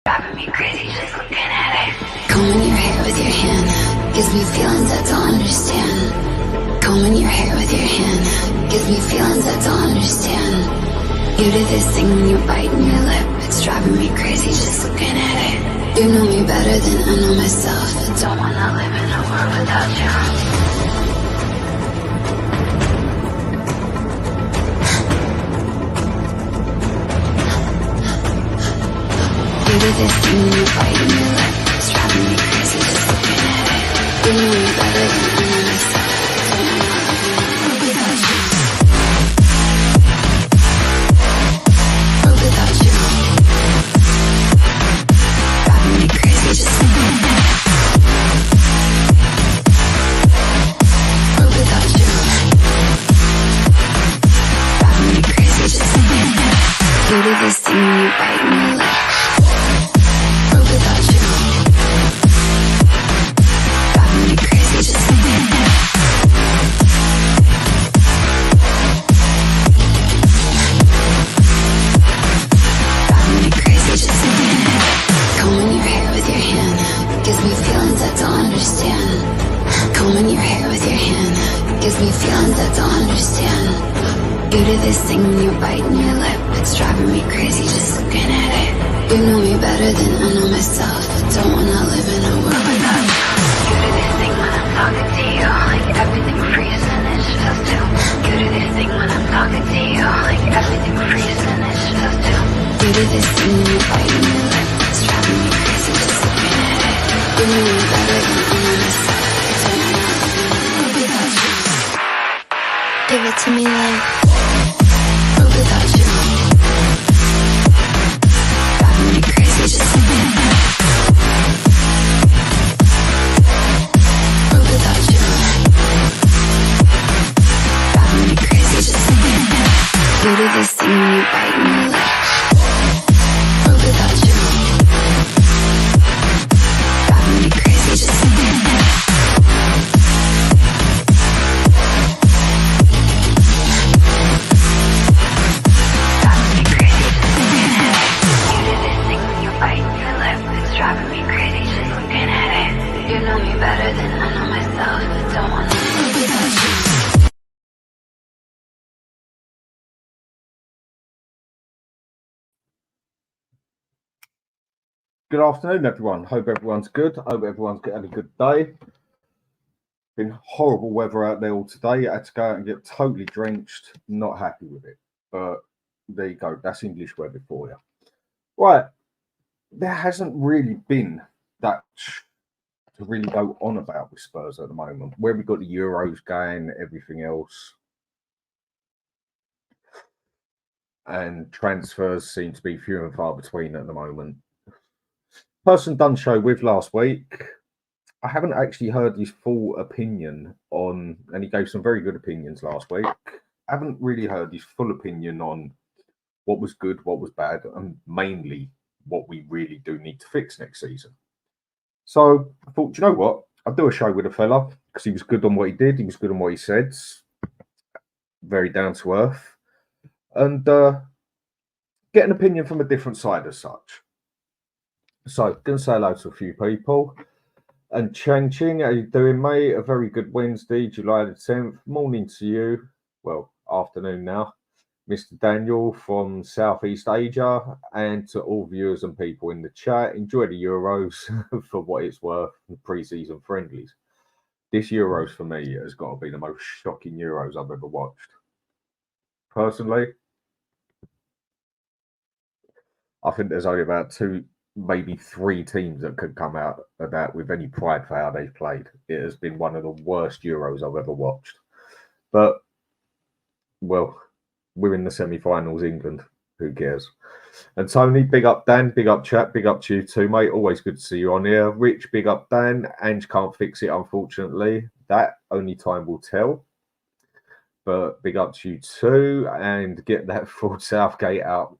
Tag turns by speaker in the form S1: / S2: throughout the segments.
S1: Driving me crazy just looking at it. Combing your hair with your hand gives me feelings I don't understand. Combing your hair with your hand gives me feelings I don't understand. You do this thing when you're biting your lip. It's driving me crazy just looking at it. You know me better than I know myself. I don't wanna live in a world without you. You do this thing when you're biting your lip. It's driving me crazy just looking at it. You know me better than I know myself. I don't wanna live in a world without you. World without you. Driving me crazy just looking at it. World without you. Driving me crazy just looking at it. You do this thing when you're biting your lip. Without you, driving me crazy just looking at it. Driving me crazy just looking at it. Combing your hair with your hand gives me feelings I don't understand. Combing your hair with your hand gives me feelings I don't understand. You do this thing when you're biting your lip. It's driving me crazy just looking at it. You know me better than I know myself. I don't wanna live in a world without you. You do this thing when I'm talking to you, like everything freezes and it's just you. You do this thing when I'm talking to you, like everything freezes and it's just you. You do this thing when you're biting your lip. It's driving me crazy just looking at it. You know me better than I know myself. I don't wanna live in a world without you. Give it to me like world without you. Crazy just looking at it. World without you. Driving me crazy just looking at it. You do this thing when you're biting your lip. World without you. Driving me crazy just looking at it. Driving me crazy just looking at it. You know me better than I know myself. I don't wanna live without you.
S2: Good afternoon, everyone. Hope everyone's good. Hope everyone's had a good day. Been horrible weather out there all today. I had to go out and get totally drenched. Not happy with it. But there you go. That's English weather for you. Right. There hasn't really been that to really go on about with Spurs at the moment. Where we've got the Euros going, everything else. And transfers seem to be few and far between at the moment. Person done show with last week. I haven't actually heard his full opinion on, and he gave some very good opinions last week. I haven't really heard his full opinion on what was good, what was bad, and mainly what we really do need to fix next season. So I thought, do you know what? I'll do a show with a fella because he was good on what he did. He was good on what he said. Very down to earth. And get an opinion from a different side as such. So, going to say hello to a few people. And Chang Ching, how you doing, mate? A very good Wednesday, July the 10th. Morning to you. Well, afternoon now. Mr. Daniel from Southeast Asia, and to all viewers and people in the chat. Enjoy the Euros for what it's worth, the pre-season friendlies. This Euros for me has got to be the most shocking Euros I've ever watched. Personally, I think there's only about 2, maybe 3 teams that could come out of that with any pride for how they've played. It has been one of the worst Euros I've ever watched. But, well, we're in the semi-finals, England. Who cares? And Tony, big up Dan, big up chat, big up to you too, mate. Always good to see you on here. Rich, big up Dan. Ange can't fix it, unfortunately. That only time will tell. But big up to you too. And get that Ford Southgate out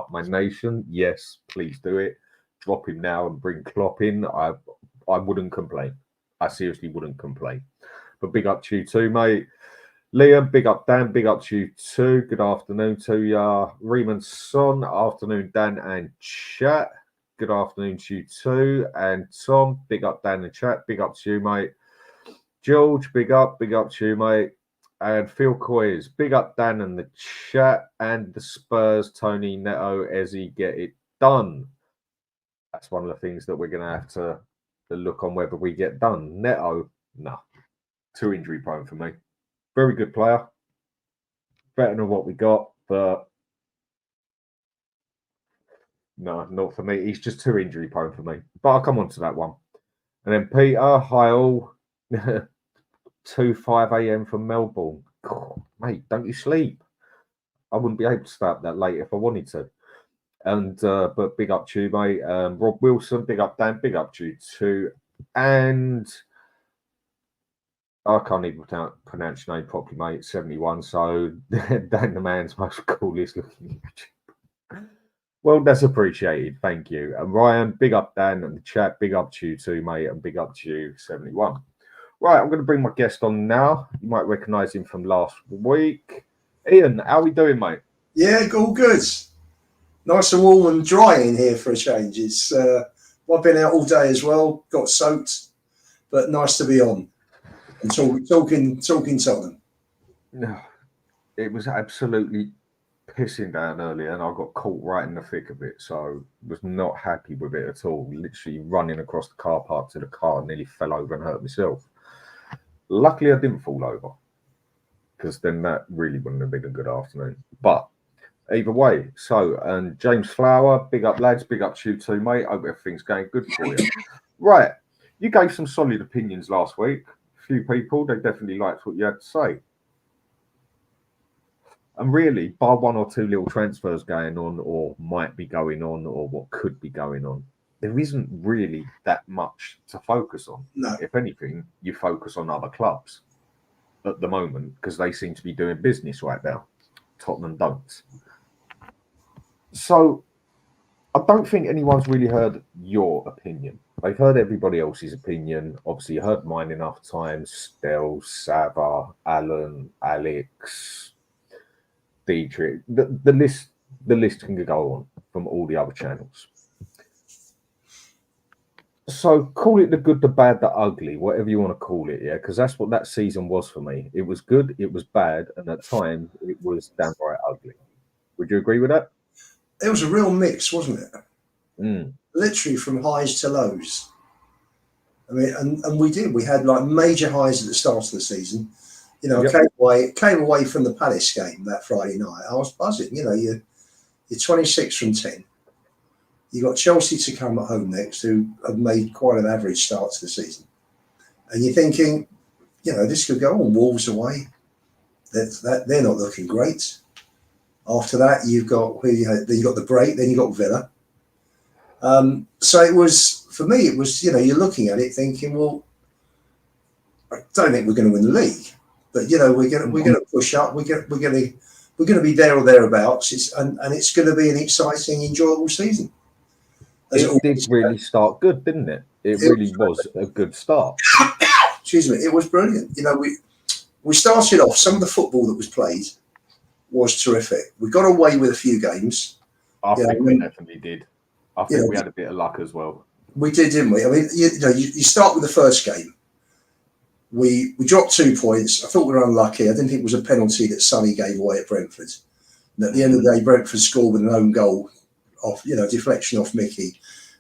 S2: my nation. Yes, please do it. Drop him now and bring Klopp in. I wouldn't complain. I seriously wouldn't complain. But big up to you too, mate. Liam, big up Dan, big up to you too. Good afternoon to you. Riemann Son, afternoon Dan and chat. good afternoon to you too. And Tom, big up down in the chat. Big up to you, mate. George, big up to you, mate. And Phil Coys, big up Dan in the chat. And the Spurs, Tony, Neto, Ezzy, get it done. That's one of the things that we're going to have to look on whether we get done. Neto, no. Too injury prone for me. Very good player. Better than what we got, but no, not for me. He's just too injury prone for me. But I'll come on to that one. And then Peter, hi all. 5 a.m. from Melbourne. God, mate, don't you sleep? I wouldn't be able to stay up that late if I wanted to. And but big up to you, mate. Rob Wilson, big up Dan, big up to you too. And I can't even pronounce your name properly, mate. 71. So Dan the man's most coolest looking. Well, that's appreciated. Thank you. And Ryan, big up Dan and the chat. Big up to you too, mate. And big up to you, 71. Right, I'm going to bring my guest on now. You might recognise him from last week. Ian, how are we doing, mate?
S3: Yeah, all good. Nice and warm and dry in here for a change. It's I've been out all day as well, got soaked, but nice to be on and talking Tottenham.
S2: No, it was absolutely pissing down earlier, and I got caught right in the thick of it, so was not happy with it at all. Literally running across the car park to the car, nearly fell over and hurt myself. Luckily, I didn't fall over, because then that really wouldn't have been a good afternoon. But either way, so, and James Flower, big up, lads, big up to you too, mate. Hope everything's going good for you. Right, you gave some solid opinions last week. A few people, they definitely liked what you had to say. And really, bar one or two little transfers going on, or might be going on, or what could be going on, there isn't really that much to focus on.
S3: No.
S2: If anything, you focus on other clubs at the moment because they seem to be doing business right now. Tottenham don't. So I don't think anyone's really heard your opinion. They've heard everybody else's opinion. Obviously, you heard mine enough times. Stel, Sava, Alan, Alex, Detrex. The list can go on from all the other channels. So call it the good, the bad, the ugly, whatever you want to call it, yeah, because that's what that season was for me. It was good, it was bad, and at times it was downright ugly. Would you agree with that?
S3: It was a real mix, wasn't it?
S2: Mm.
S3: Literally from highs to lows. I mean, and we did. We had like major highs at the start of the season. You know, yep. came away from the Palace game that Friday night. I was buzzing. You know, you're 26 from 10. You got Chelsea to come at home next, who have made quite an average start to the season, and you're thinking, you know, this could go on. Wolves away, they're not looking great. After that, you've got then you got the break, then you got Villa. So it was, for me, it was, you know, you're looking at it thinking, well, I don't think we're going to win the league, but you know, we're going to push up. We're going to be there or thereabouts. And it's going to be an exciting, enjoyable season.
S2: It did really start good, didn't it? It really was a good start.
S3: Excuse me, it was brilliant. You know, we started off, some of the football that was played was terrific. We got away with a few games.
S2: I think we definitely did. I think we had a bit of luck as well.
S3: We did, didn't we? I mean, you start with the first game. We dropped 2 points. I thought we were unlucky. I didn't think it was a penalty that Sonny gave away at Brentford. And at the end of the day, Brentford scored with an own goal off, you know, deflection off Mickey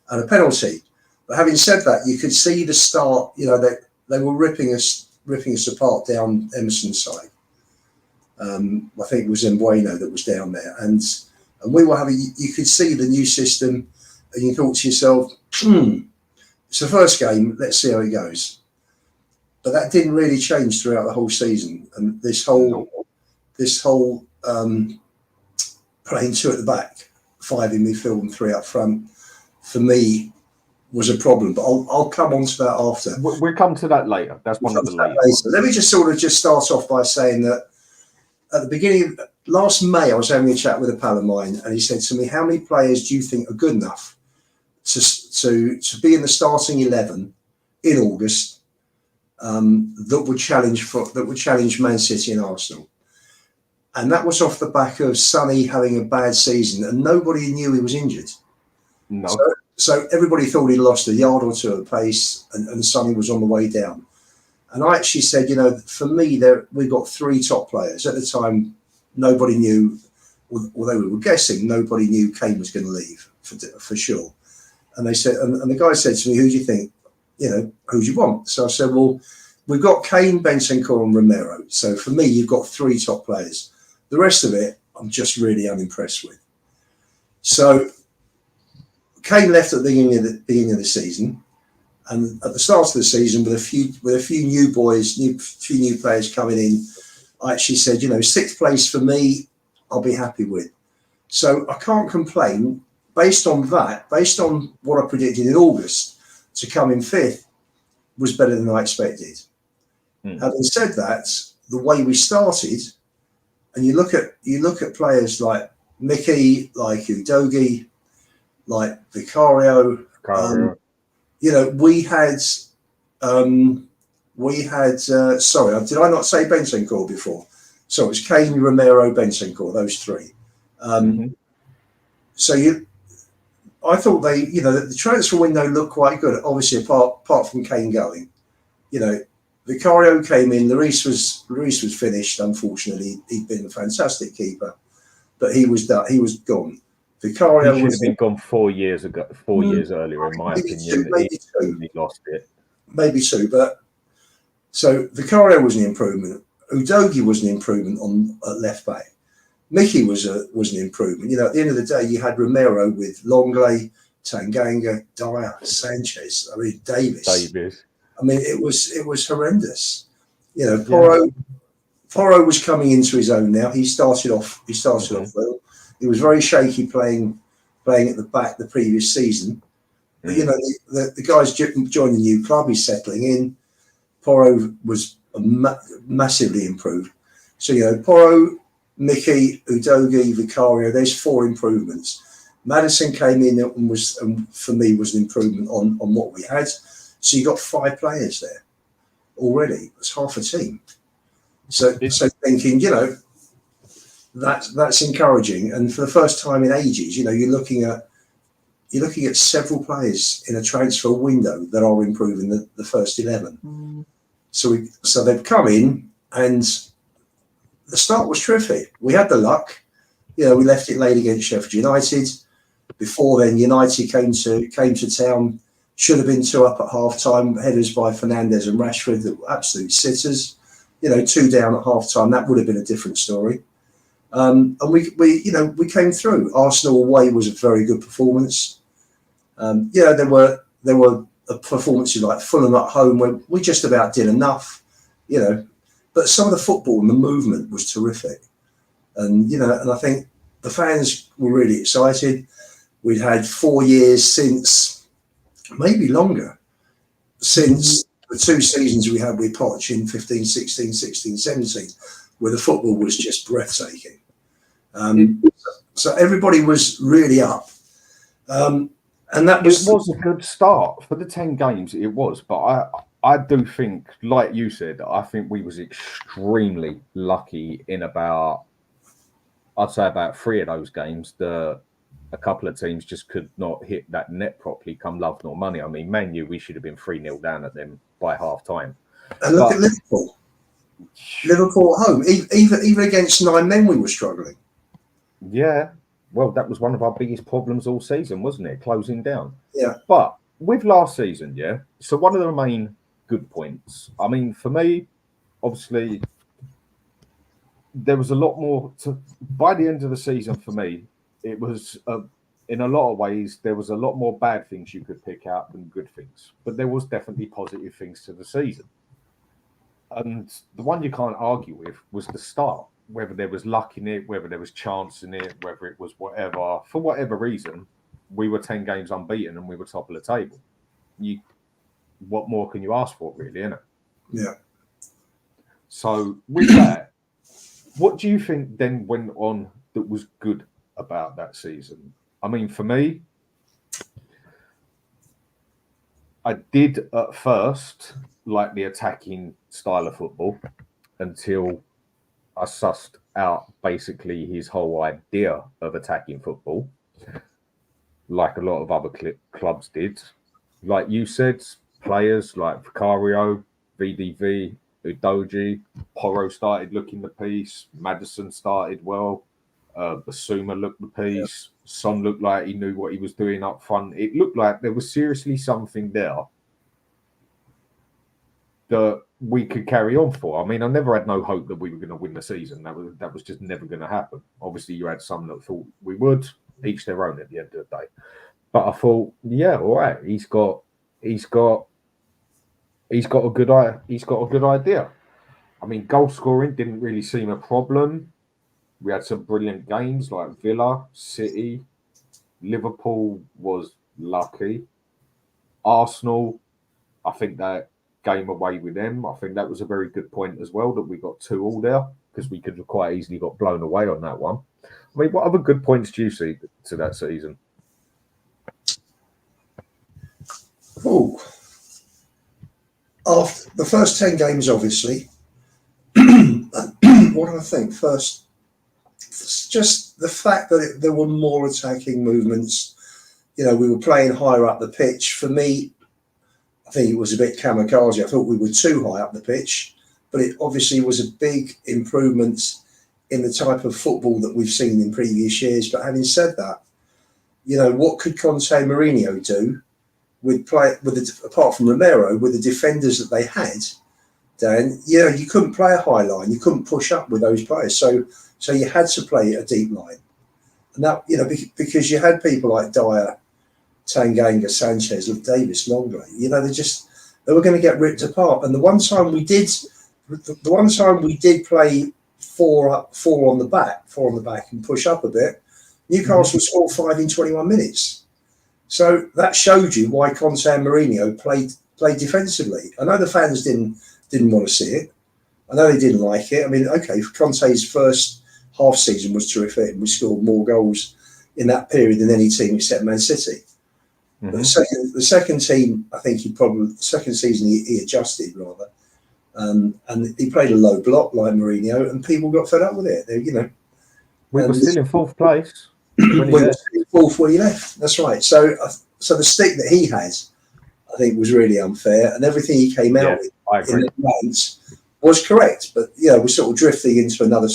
S3: and a penalty. But having said that, you could see the start. You know, they were ripping us apart down Emerson's side. I think it was Mbueno that was down there, and we were having. You could see the new system, and you thought to yourself, "It's the first game. Let's see how it goes." But that didn't really change throughout the whole season, and this whole playing 2 at the back, 5 in midfield and 3 up front, for me, was a problem. But I'll come on to that after.
S2: We'll come to that later. That's one of the later.
S3: Let me just start off by saying that at the beginning, last May, I was having a chat with a pal of mine, and he said to me, "How many players do you think are good enough to be in the starting 11 in August that would challenge Man City and Arsenal?" And that was off the back of Sonny having a bad season, and nobody knew he was injured.
S2: No.
S3: So everybody thought he lost a yard or two of pace, and Sonny was on the way down. And I actually said, for me, we got 3 top players. At the time, nobody knew, although we were guessing, nobody knew Kane was going to leave for sure. And they said, and the guy said to me, who do you think, who do you want? So I said, well, we've got Kane, Bentancur and Romero. So for me, you've got 3 top players. The rest of it, I'm just really unimpressed with. So Kane left at the beginning of the season. And at the start of the season, with a few new boys, few new players coming in, I actually said, 6th place for me, I'll be happy with. So I can't complain. Based on that, based on what I predicted in August, to come in 5th was better than I expected. Having said that, the way we started, and you look at players like Mickey, like Udogie, like Vicario. We had, sorry, did I not say Bentancur before? So it was Kane, Romero, Bentancur, those 3. So I thought the transfer window looked quite good, obviously apart from Kane going. Vicario came in, Lloris was finished, unfortunately. He'd been a fantastic keeper, but he was done, he was gone. Vicario
S2: should have been gone 4 years ago, 4 years earlier, in my opinion.
S3: Maybe two.
S2: He lost it.
S3: Maybe 2, but so Vicario was an improvement. Udogie was an improvement at left back. Mickey was an improvement. At the end of the day, you had Romero with Longley, Tanganga, Dyer, Sanchez. I mean Davis. I mean it was horrendous. Porro was coming into his own now. He started off well. He was very shaky playing at the back the previous season. But, the guys joined the new club. He's settling in. Porro was massively improved. So, Porro, Mickey, Udogie, Vicario, there's 4 improvements. Maddison came in and for me was an improvement on what we had. So you got 5 players there already. It's half a team. So thinking, that's encouraging. And for the first time in ages, you're looking at several players in a transfer window that are improving the first 11. So they've come in, and the start was terrific. We had the luck. We left it late against Sheffield United. Before then, United came to town. Should have been 2 up at half time. Headers by Fernandes and Rashford that were absolute sitters. 2 down at half time. That would have been a different story. And we came through. Arsenal away was a very good performance. There were performances like Fulham at home where we just about did enough, But some of the football and the movement was terrific, and I think the fans were really excited. We'd had 4 years since, maybe longer, since the 2 seasons we had with Poch in 15, 16, 16, 17, where the football was just breathtaking. So everybody was really up. And that was...
S2: It was a good start for the 10 games. It was, but I do think, like you said, I think we was extremely lucky in I'd say about 3 of those games. A couple of teams just could not hit that net properly, come love nor money. I mean, Man U, we should have been 3-0 down at them by half time.
S3: And look at Liverpool. Liverpool at home. Even against 9 men, we were struggling.
S2: Yeah. Well, that was one of our biggest problems all season, wasn't it? Closing down.
S3: Yeah.
S2: But with last season, so one of the main good points, I mean, for me, obviously, there was a lot more by the end of the season for me, it was, in a lot of ways, there was a lot more bad things you could pick out than good things. But there was definitely positive things to the season. And the one you can't argue with was the start. Whether there was luck in it, whether there was chance in it, whether it was whatever, for whatever reason, we were 10 games unbeaten and we were top of the table. What more can you ask for, really, innit?
S3: Yeah.
S2: So with that, what do you think then went on that was good about that season? I mean, for me, I did at first like the attacking style of football until I sussed out basically his whole idea of attacking football. like a lot of other clubs did. Like you said, players like Vicario, VDV, Udoji, Porro started looking the piece. Maddison started well. Basuma looked the piece. Son looked like he knew what he was doing up front. It looked like there was seriously something there that we could carry on for. I mean, I never had no hope that we were going to win the season. That was just never going to happen. Obviously, you had some that thought we would. Each their own at the end of the day. But I thought, yeah, all right. He's got a good idea. I mean, goal scoring didn't really seem a problem. We had some brilliant games like Villa, City, Liverpool was lucky. Arsenal, I think that game away with them, I think that was a very good point as well that we got 2-2 there because we could have quite easily got blown away on that one. I mean, what other good points do you see to that season?
S3: Oh, after the first 10 games, obviously. What do I think? First, just the fact that there were more attacking movements. You know, we were playing higher up the pitch. For me, I think it was a bit kamikaze. I thought we were too high up the pitch, but it obviously was a big improvement in the type of football that we've seen in previous years. But having said that, you know, what could Conte and Mourinho do apart from Romero, with the defenders that they had, Dan? You know, you couldn't play a high line. You couldn't push up with those players. So you had to play a deep line. And that, you know, because you had people like Dyer, Tanganga, Sanchez, Davis, Longley, you know, they were going to get ripped apart. And the one time we did play four on the back and push up a bit, Newcastle scored 5 in 21 minutes. So that showed you why Conte and Mourinho played defensively. I know the fans didn't want to see it. I know they didn't like it. I mean, okay, Conte's first half season was terrific, and we scored more goals in that period than any team except Man City. But the second team, I think the second season he adjusted rather, and he played a low block like Mourinho, and people got fed up with it. You know,
S2: we were still in 4th place.
S3: Fourth when he left. That's right. So the stick that he had, I think, was really unfair, and everything he came out with in the rounds was correct. But yeah, we're sort of drifting into another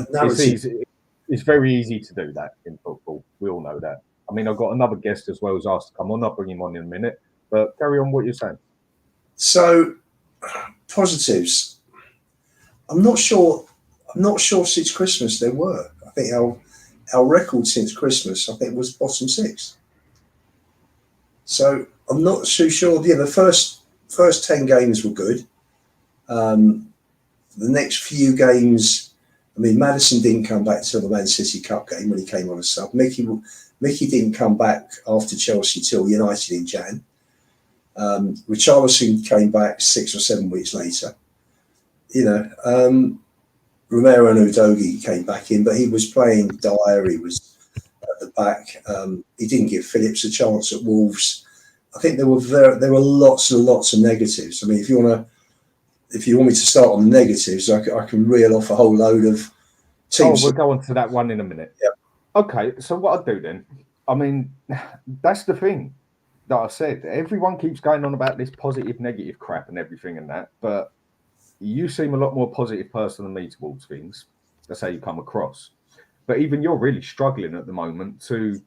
S3: narrative.
S2: It's very easy to do that in football. We all know that. I mean, I've got another guest as well who's asked to come on. I'll bring him on in a minute. But carry on what you're saying.
S3: So positives. I'm not sure since Christmas there were. I think our record since Christmas, I think, was bottom 6. So I'm not so sure. Yeah, the first 10 games were good. The next few games, I mean, Maddison didn't come back till the Man City Cup game when he came on as sub. Mickey didn't come back after Chelsea till United in Jan. Richarlison came back 6 or 7 weeks later. You know, Romero and Udogi came back in, but he was playing Dyer. He was at the back. He didn't give Phillips a chance at Wolves. I think there were lots and lots of negatives. I mean, if you want me to start on the negatives, I can reel off a whole load of teams.
S2: Oh, we'll go on to that one in a minute.
S3: Yep.
S2: Okay, so what I'll do then, I mean, that's the thing that I said. Everyone keeps going on about this positive, negative crap and everything and that, but you seem a lot more positive person than me towards things. That's how you come across. But even you're really struggling at the moment to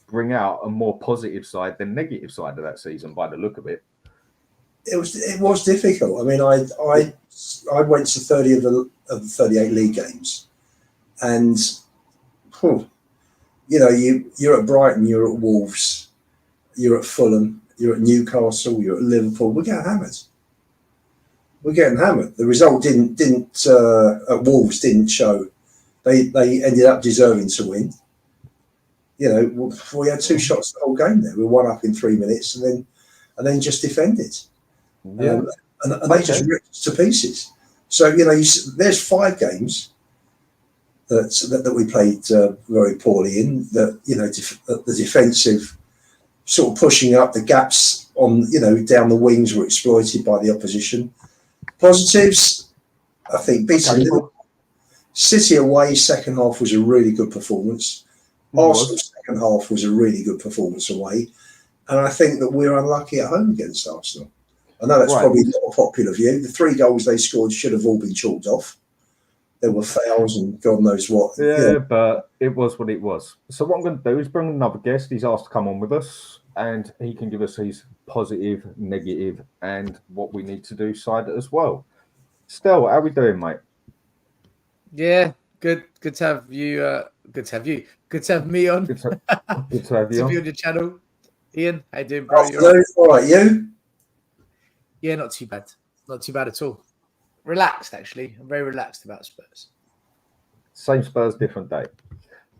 S2: bring out a more positive side than negative side of that season by the look of it.
S3: It was difficult. I mean, I went to 30 of the 38 league games, and you know, you're at Brighton, you're at Wolves, you're at Fulham, you're at Newcastle, you're at Liverpool. We're getting hammered. The result didn't at Wolves didn't show. They ended up deserving to win. You know, we had 2 shots the whole game there. We were 1 up in 3 minutes, and then just defended.
S2: Yeah.
S3: And they just ripped us to pieces. So, you know, there's 5 games that we played very poorly in. That, you know, the defensive sort of pushing up the gaps on, you know, down the wings were exploited by the opposition. Positives, I think beating Liverpool. City away second half was a really good performance. Arsenal's second half was a really good performance away, and I think that we're unlucky at home against Arsenal. I know that's probably not a popular view. The 3 goals they scored should have all been chalked off. There were fouls and God knows what.
S2: Yeah, but it was what it was. So what I'm going to do is bring another guest. He's asked to come on with us, and he can give us his positive, negative, and what we need to do side as well. Stel, how are we doing, mate?
S4: Yeah, good to have you. Good to have you. Good to have me on.
S2: Good to have you
S4: to be
S2: on.
S4: on your channel. Ian, how you doing, bro?
S3: All right, you?
S4: Yeah, not too bad. Not too bad at all. Relaxed, actually. I'm very relaxed about Spurs.
S2: Same Spurs, different day.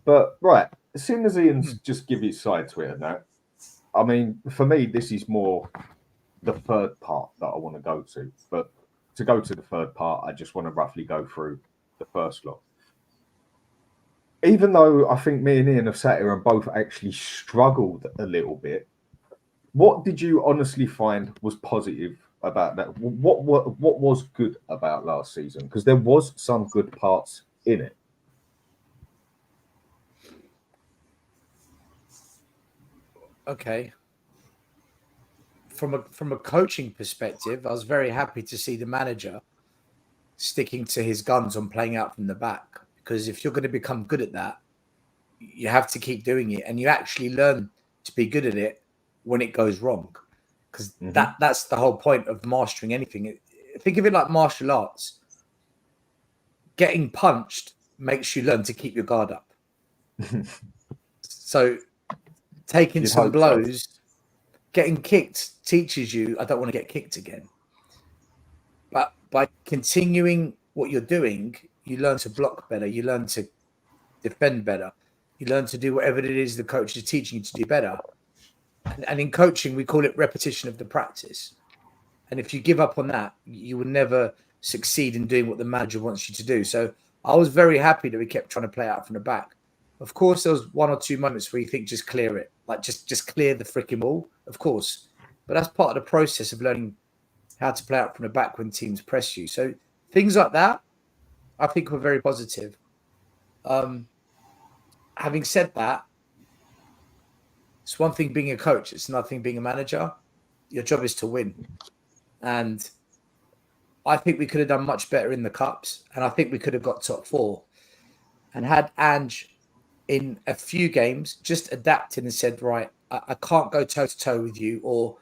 S2: But, right, as soon as Ian's just give his side to it and that, I mean, for me, this is more the third part that I want to go to. But to go to the third part, I just want to roughly go through the first lot. Even though I think me and Ian have sat here and both actually struggled a little bit, what did you honestly find was positive about that? What was good about last season? Because there was some good parts in it.
S4: Okay. From a coaching perspective, I was very happy to see the manager sticking to his guns on playing out from the back. Because if you're going to become good at that, you have to keep doing it, and you actually learn to be good at it when it goes wrong. Because that's the whole point of mastering anything. Think of it like martial arts. Getting punched makes you learn to keep your guard up. So taking some blows, getting kicked teaches you, I don't want to get kicked again. But by continuing what you're doing, you learn to block better. You learn to defend better. You learn to do whatever it is the coach is teaching you to do better. And in coaching, we call it repetition of the practice. And if you give up on that, you will never succeed in doing what the manager wants you to do. So I was very happy that we kept trying to play out from the back. Of course, there was 1 or 2 moments where you think, just clear it. Like, just clear the freaking ball, of course. But that's part of the process of learning how to play out from the back when teams press you. So things like that, I think, were very positive. Having said that, it's one thing being a coach. It's another thing being a manager. Your job is to win. And I think we could have done much better in the Cups. And I think we could have got top 4. And had Ange in a few games just adapted and said, right, I can't go toe-to-toe with you, or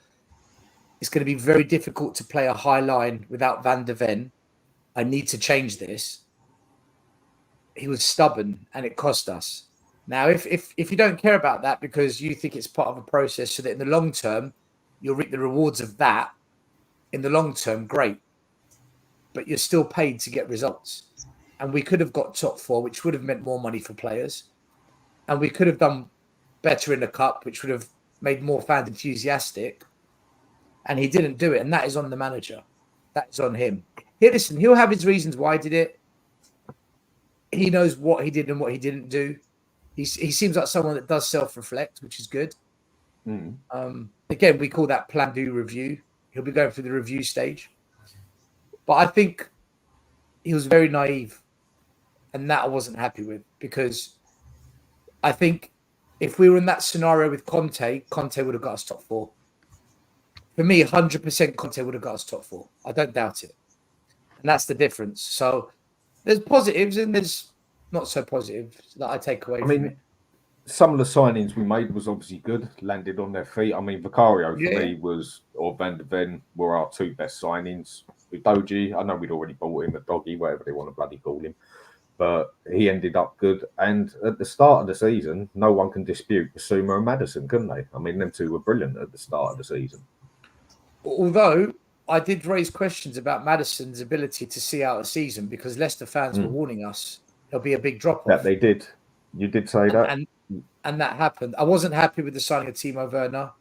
S4: it's going to be very difficult to play a high line without Van der Ven. I need to change this. He was stubborn, and it cost us. Now, if you don't care about that because you think it's part of a process so that in the long term, you'll reap the rewards of that, in the long term, great. But you're still paid to get results. And we could have got top 4, which would have meant more money for players. And we could have done better in the Cup, which would have made more fans enthusiastic. And he didn't do it. And that is on the manager. That is on him. Here, listen, he'll have his reasons why he did it. He knows what he did and what he didn't do. He seems like someone that does self-reflect, which is good. Again, we call that plan, do, review. He'll be going through the review stage. But I think he was very naive. And that I wasn't happy with, because I think if we were in that scenario with Conte would have got us top 4. For me, 100% Conte would have got us top 4. I don't doubt it. And that's the difference. So there's positives and there's not so positive that I take away from it.
S2: Some of the signings we made was obviously good, landed on their feet. I mean, Vicario for me or Van der Ven were our 2 best signings. With Doji, I know we'd already bought him, a doggy, whatever they want to bloody call him. But he ended up good. And at the start of the season, no one can dispute Basuma and Maddison, can they? I mean, them 2 were brilliant at the start of the season.
S4: Although I did raise questions about Maddison's ability to see out a season, because Leicester fans were warning us there'll be a big drop-off.
S2: Yeah, they did. You did say that.
S4: And that happened. I wasn't happy with the signing of Timo Werner,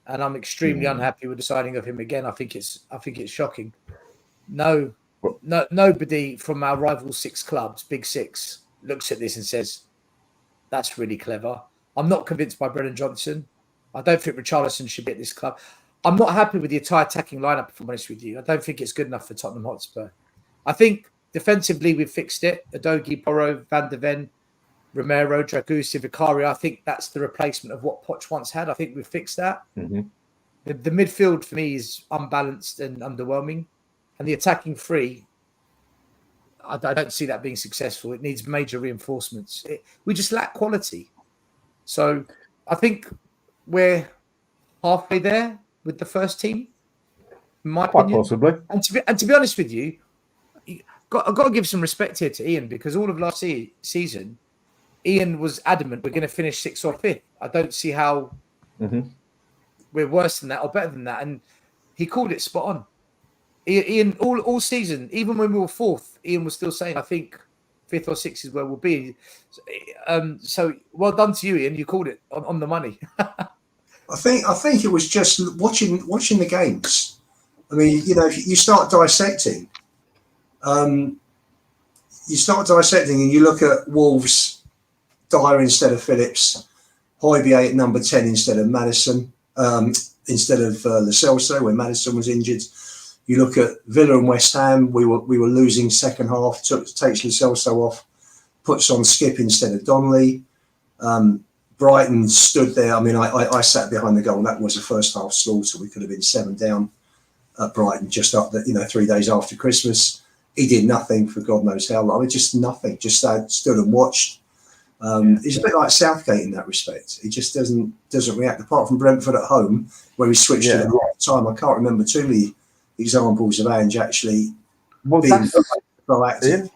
S4: and I'm extremely unhappy with the signing of him again. I think it's shocking. Nobody from our rival 6 clubs, Big 6, looks at this and says, that's really clever. I'm not convinced by Brennan Johnson. I don't think Richarlison should be at this club. I'm not happy with the entire attacking lineup, if I'm honest with you. I don't think it's good enough for Tottenham Hotspur. I think defensively we've fixed it. Udogie, Porro, Van der Ven. Romero, Dragusi, Vicario. I think that's the replacement of what Poch once had. I think we've fixed that.
S2: Mm-hmm.
S4: The midfield for me is unbalanced and underwhelming. And the attacking three, I don't see that being successful. It needs major reinforcements. We just lack quality. So I think we're halfway there with the first team, in my opinion.
S2: Possibly.
S4: And to be honest with you, I've got to give some respect here to Ian, because all of last season, Ian was adamant we're going to finish 6th or 5th. I don't see how we're worse than that or better than that. And he called it spot on. Ian, all season, even when we were 4th, Ian was still saying, I think 5th or 6th is where we'll be. So well done to you, Ian. You called it on the money.
S3: I think it was just watching the games. I mean, you know, if you start dissecting, and you look at Wolves, Dyer instead of Phillips, Højbjerg at number 10 instead of Maddison, instead of Lo Celso when Maddison was injured. You look at Villa and West Ham. We were losing second half. Takes Lo Celso off, puts on Skip instead of Donnelly. Brighton stood there. I mean, I sat behind the goal. And that was a first half slaughter. We could have been 7 down at Brighton just up, 3 days after Christmas. He did nothing for God knows how long. I mean, just nothing. Just stood and watched. He's a bit like Southgate in that respect. He just doesn't react. Apart from Brentford at home, where he switched it a lot of time. I can't remember too many examples of Ange actually being proactive.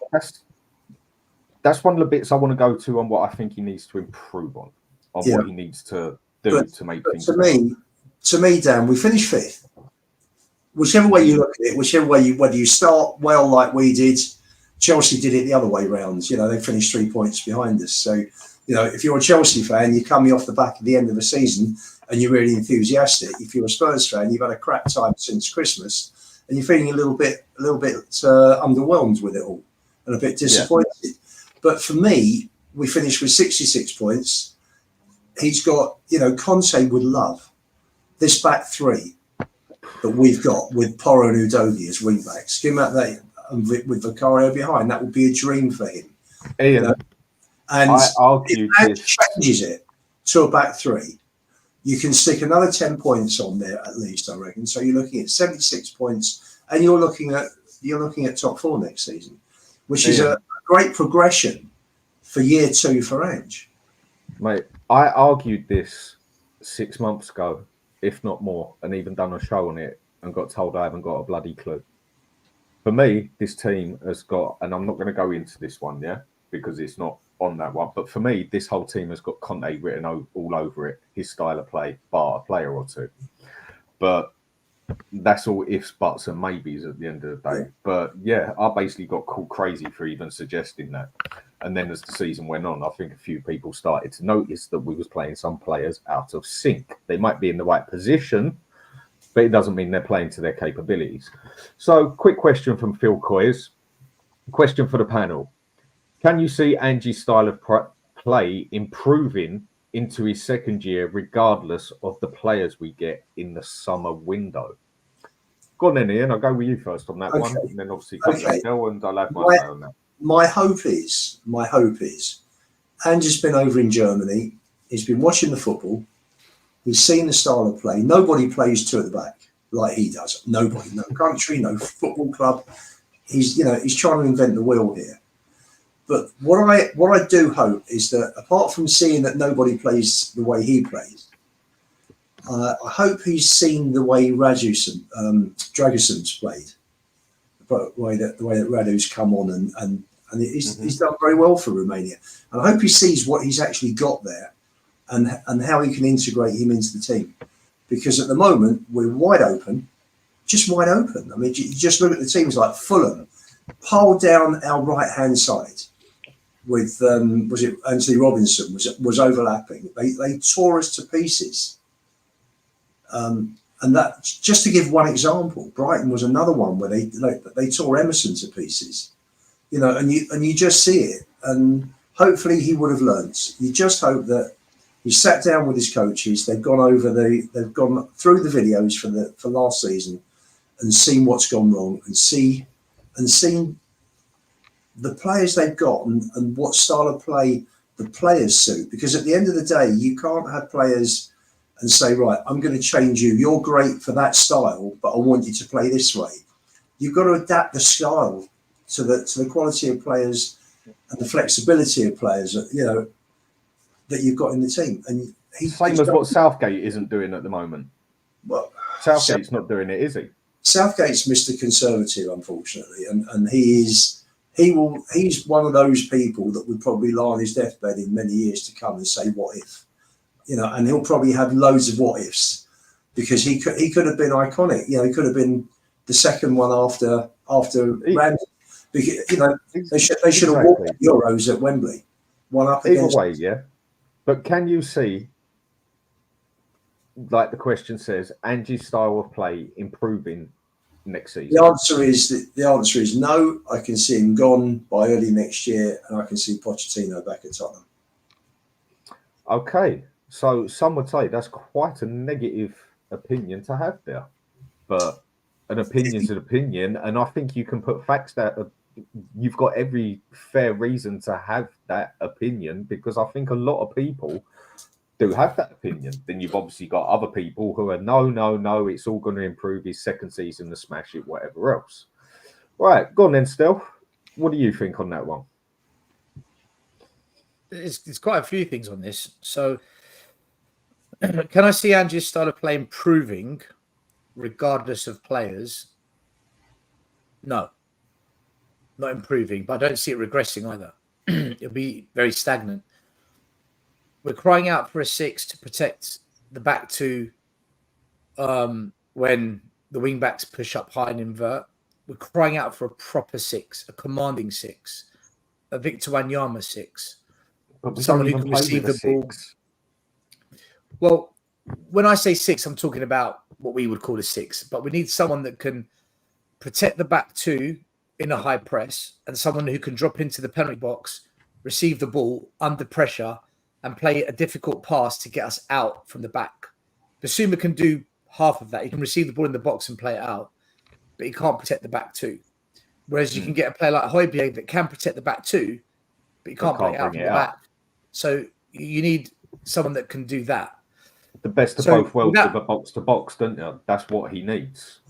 S2: That's one of the bits I want to go to on what I think he needs to improve on what he needs to do to make things.
S3: To me, Dan, we finished 5th. Whichever way you look at it, whether you start well like we did, Chelsea did it the other way round. You know, they finished 3 points behind us. So, you know, if you're a Chelsea fan, you're coming off the back at the end of a season and you're really enthusiastic. If you're a Spurs fan, you've had a crap time since Christmas and you're feeling a little bit underwhelmed with it all and a bit disappointed. Yeah. But for me, we finished with 66 points. He's got, Conte would love this back three that we've got with Porro and Udogie as wing backs. Give him that with Vicario behind. That would be a dream for him.
S2: Ian,
S3: and
S2: I argue
S3: if that changes it to a back three, you can stick another 10 points on there at least, I reckon. So you're looking at 76 points, and you're looking at top four next season, which is a great progression for year two for Ange.
S2: Mate, I argued this 6 months ago, if not more, and even done a show on it and got told I haven't got a bloody clue. For me, this team has got, and I'm not going to go into this one, because it's not on that one. But for me, this whole team has got Conte written all over it, his style of play, bar a player or two. But that's all ifs, buts, and maybes at the end of the day. But I basically got called crazy for even suggesting that. And then as the season went on, I think a few people started to notice that we was playing some players out of sync. They might be in the right position, but it doesn't mean they're playing to their capabilities. So, quick question from Phil Coyes. Question for the panel. Can you see Ange's style of play improving into his second year, regardless of the players we get in the summer window? Go on then, Ian. I'll go with you first on that one. And then obviously Stel, and I'll have my say on that.
S3: My hope is, Ange's been over in Germany. He's been watching the football. He's seen the style of play. Nobody plays two at the back like he does. Nobody, no country, no football club. He's trying to invent the wheel here. But what I do hope is that apart from seeing that nobody plays the way he plays, I hope he's seen the way Dragoson's played, the way that Radu's come on and he's done very well for Romania. And I hope he sees what he's actually got there and how he can integrate him into the team. Because at the moment we're wide open. I mean, you just look at the teams like Fulham, piled down our right hand side with was it Anthony Robinson was overlapping. They tore us to pieces. And that, just to give one example, Brighton was another one where they tore Emerson to pieces. And you just see it. And hopefully he would have learnt. You just hope that he sat down with his coaches. They've gone through the videos for last season and seen what's gone wrong and seen the players they've got and what style of play the players suit, because at the end of the day, you can't have players and say, right, I'm going to change you. You're great for that style, but I want you to play this way. You've got to adapt the style to the quality of players and the flexibility of players, that you've got in the team. And
S2: same as what Southgate isn't doing at the moment.
S3: Well,
S2: Southgate's not doing it, is he?
S3: Southgate's Mr. Conservative, unfortunately, and he's one of those people that would probably lie on his deathbed in many years to come and say, "What if?" And he'll probably have loads of what ifs, because he could have been iconic. He could have been the second one after Ramsey. Because, they should have walked the Euros at Wembley, one up against.
S2: Either way, yeah. But can you see, like the question says, Ange's style of play improving next season?
S3: The answer is no. I can see him gone by early next year, and I can see Pochettino back at Tottenham.
S2: Okay, so some would say that's quite a negative opinion to have there, but an opinion's an opinion, and I think you can put facts that you've got every fair reason to have that opinion, because I think a lot of people do have that opinion. Then you've obviously got other people who are no, it's all going to improve his second season to smash it, whatever else. Right, go on then, Stel. What do you think on that one?
S4: It's quite a few things on this. So, can I see Ange's style of play improving regardless of players? No, not improving, but I don't see it regressing either. It'll be very stagnant. We're crying out for a 6 to protect the back two when the wing backs push up high and invert. We're crying out for a proper 6, a commanding 6, a Victor Wanyama 6, someone who can receive the ball. Well, when I say 6, I'm talking about what we would call a 6, but we need someone that can protect the back two in a high press, and someone who can drop into the penalty box, receive the ball under pressure, and play a difficult pass to get us out from the back. Basuma can do half of that. He can receive the ball in the box and play it out, but he can't protect the back two. Whereas you can get a player like Højbjerg that can protect the back two, but he can't play it out from the back. So you need someone that can do that.
S2: The best of both worlds of a box to box, don't you? That's what he needs.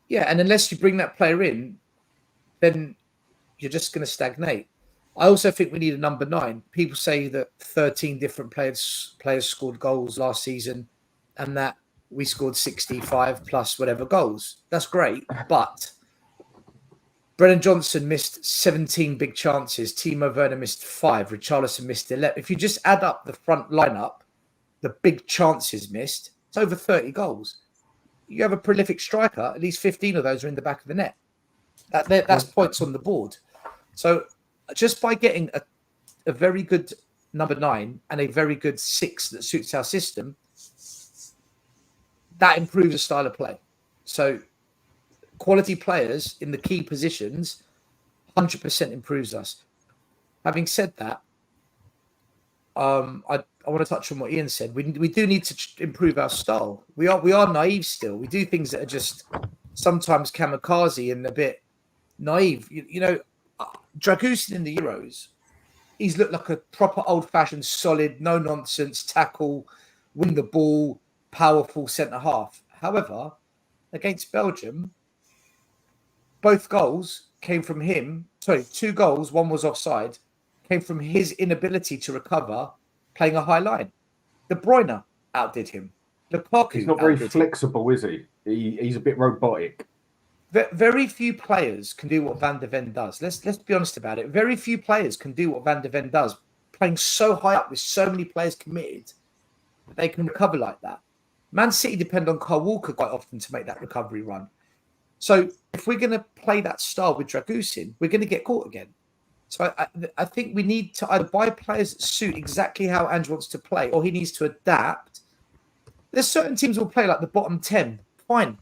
S4: Yeah, and unless you bring that player in, then you're just going to stagnate. I also think we need a number 9. People say that 13 different players scored goals last season, and that we scored 65 plus whatever goals. That's great, but Brennan Johnson missed 17 big chances. Timo Werner missed 5. Richarlison missed 11. If you just add up the front lineup, the big chances missed, it's over 30 goals. You have a prolific striker, at least 15 of those are in the back of the net. That's points on the board. So just by getting a very good number 9 and a very good 6 that suits our system, that improves the style of play. So quality players in the key positions, 100% improves us. Having said that, I want to touch on what Ian said. We do need to improve our style. We are naive still. We do things that are just sometimes kamikaze and a bit naive. Dragusin in the Euros, he's looked like a proper old-fashioned, solid, no-nonsense tackle, win the ball, powerful centre-half. However, against Belgium, both goals came from him. Sorry, 2 goals, one was offside, came from his inability to recover playing a high line. De Bruyne outdid him. Lukaku
S2: He's not very flexible, is he? He's a bit robotic.
S4: Very few players can do what Van de Ven does. Let's be honest about it. Very few players can do what Van de Ven does, playing so high up with so many players committed that they can recover like that. Man City depend on Kyle Walker quite often to make that recovery run. So if we're going to play that style with Dragusin, we're going to get caught again. So I think we need to either buy players that suit exactly how Ange wants to play, or he needs to adapt. There's certain teams will play like the bottom 10. Fine.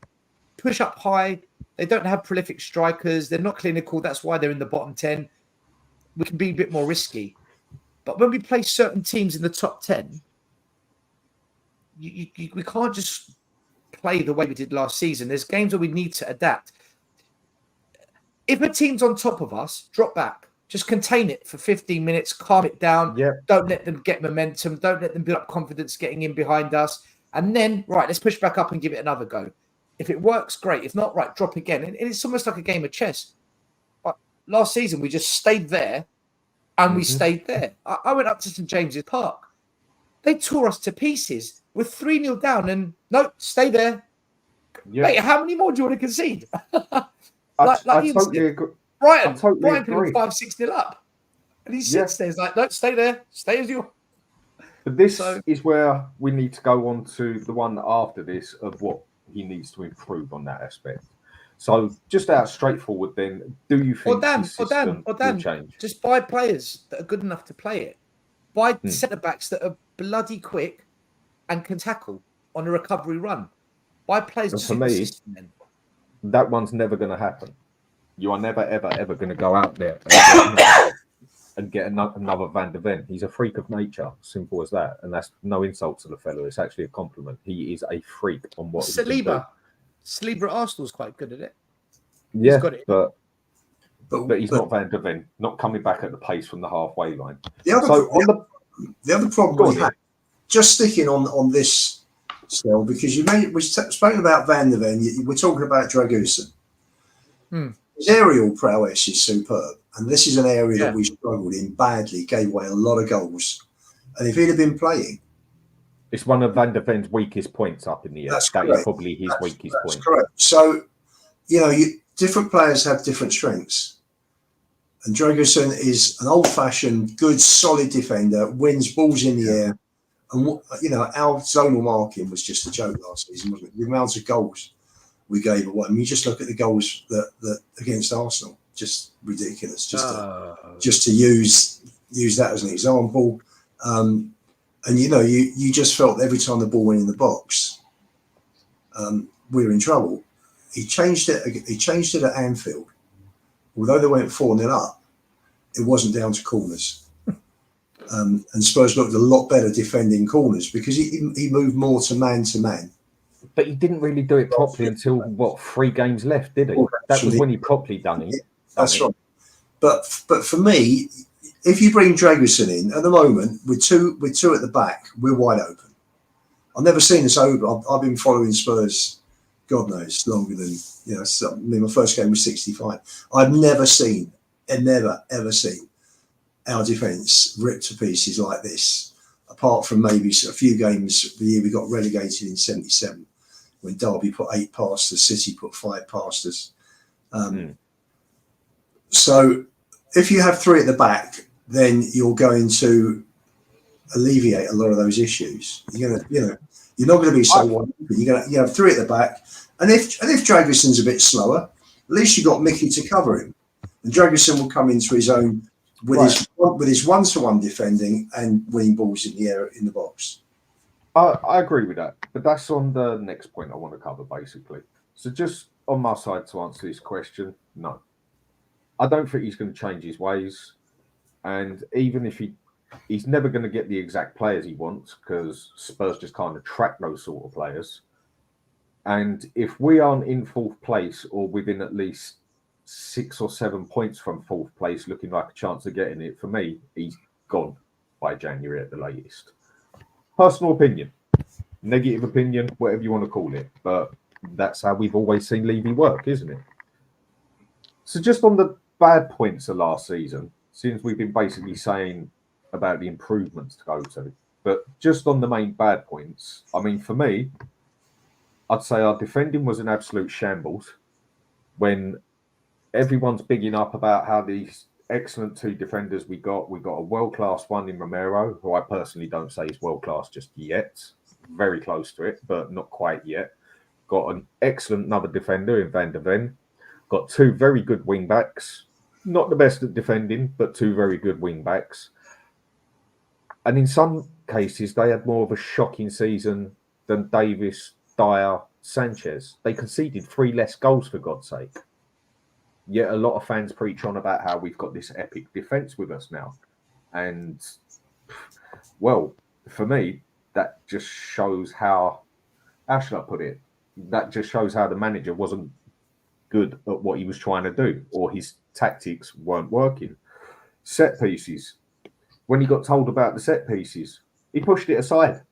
S4: Push up high. They don't have prolific strikers. They're not clinical. That's why they're in the bottom 10. We can be a bit more risky. But when we play certain teams in the top 10, we can't just play the way we did last season. There's games where we need to adapt. If a team's on top of us, drop back. Just contain it for 15 minutes, calm it down.
S2: Yeah.
S4: Don't let them get momentum. Don't let them build up confidence getting in behind us. And then, right, let's push back up and give it another go. If it works, great. If not, right, drop again. And it's almost like a game of chess. But last season, we just stayed there and we stayed there. I went up to St. James's Park. They tore us to pieces. We're 3-0 down and no, stay there.
S2: Yeah.
S4: Mate, how many more do you want to concede?
S2: I totally agree.
S4: Brighton,
S2: I totally
S4: Brighton could
S2: agree.
S4: have 5-6-0 up. And he sits there, he's like, no, stay there. Stay as you are.
S2: But this is where we need to go on to the one after this of what he needs to improve on that aspect. So just out straightforward then, do you think this system will change?
S4: Just buy players that are good enough to play it. Buy centre-backs that are bloody quick and can tackle on a recovery run. Buy players
S2: and for me, that one's never going to happen. You are never, ever, ever going to go out there and get another Van de Ven. He's a freak of nature, simple as that. And that's no insult to the fellow. It's actually a compliment. He is a freak on what he can do.
S4: Saliba at Arsenal's quite good at it.
S2: Yeah,
S4: he's got it.
S2: But he's not Van de Ven, not coming back at the pace from the halfway line.
S3: The other problem we had, just sticking on this, Stel, because we've spoken about Van de Ven, we're talking about Dragusin. His aerial prowess is superb, and this is an area that we struggled in badly, gave away a lot of goals. And if he'd have been playing,
S2: it's one of Van de Ven's weakest points up in the air. That is probably his weakest point.
S3: That's correct. So, different players have different strengths. And Dragusin is an old-fashioned, good, solid defender, wins balls in the air. And, our zonal marking was just a joke last season, wasn't it? The amounts of goals we gave away. I mean, you just look at the goals that against Arsenal, just ridiculous. Just to use that as an example. And, you just felt every time the ball went in the box, we were in trouble. He changed it at Anfield. Although they went 4-0 up, it wasn't down to corners. And Spurs looked a lot better defending corners because he moved more to man.
S2: But he didn't really do it properly until, 3 games left, did he? That was when he properly done it.
S3: That's right. But for me, if you bring Dragusin in, at the moment, with two at the back, we're wide open. I've never seen us over. I've been following Spurs, God knows, longer than, my first game was 65. I've never seen, ever seen our defence ripped to pieces like this, apart from maybe a few games the year we got relegated in 77, when Derby put 8 past us, City put 5 past us. So if you have 3 at the back, then you're going to alleviate a lot of those issues. You're not going to be so wide open. You have 3 at the back, and if Dragusin's a bit slower, at least you got Mickey to cover him, and Dragusin will come into his own with his one-to-one defending and winning balls in the air in the box.
S2: I agree with that, but that's on the next point I want to cover, basically. So just on my side to answer this question, no. I don't think he's going to change his ways. And even if he's never going to get the exact players he wants, because Spurs just can't attract those sort of players. And if we aren't in 4th place or within at least 6 or 7 points from 4th place, looking like a chance of getting it, for me, he's gone by January at the latest. Personal opinion, negative opinion, whatever you want to call it. But that's how we've always seen Levy work, isn't it? So just on the bad points of last season, since we've been basically saying about the improvements to go to, but just on the main bad points, I mean, for me, I'd say our defending was an absolute shambles. When everyone's bigging up about how these excellent 2 defenders we got a world-class one in Romero, who I personally don't say is world-class just yet. Very close to it, but not quite yet. Got an excellent another defender in Van de Ven. Got 2 very good wing-backs. Not the best at defending, but 2 very good wing-backs. And in some cases, they had more of a shocking season than Davis, Dyer, Sanchez. They conceded 3 less goals, for God's sake. Yet a lot of fans preach on about how we've got this epic defence with us now. And, well, for me, that just shows how should I put it? That just shows how the manager wasn't good at what he was trying to do, or his tactics weren't working. Set pieces. When he got told about the set pieces, he pushed it aside.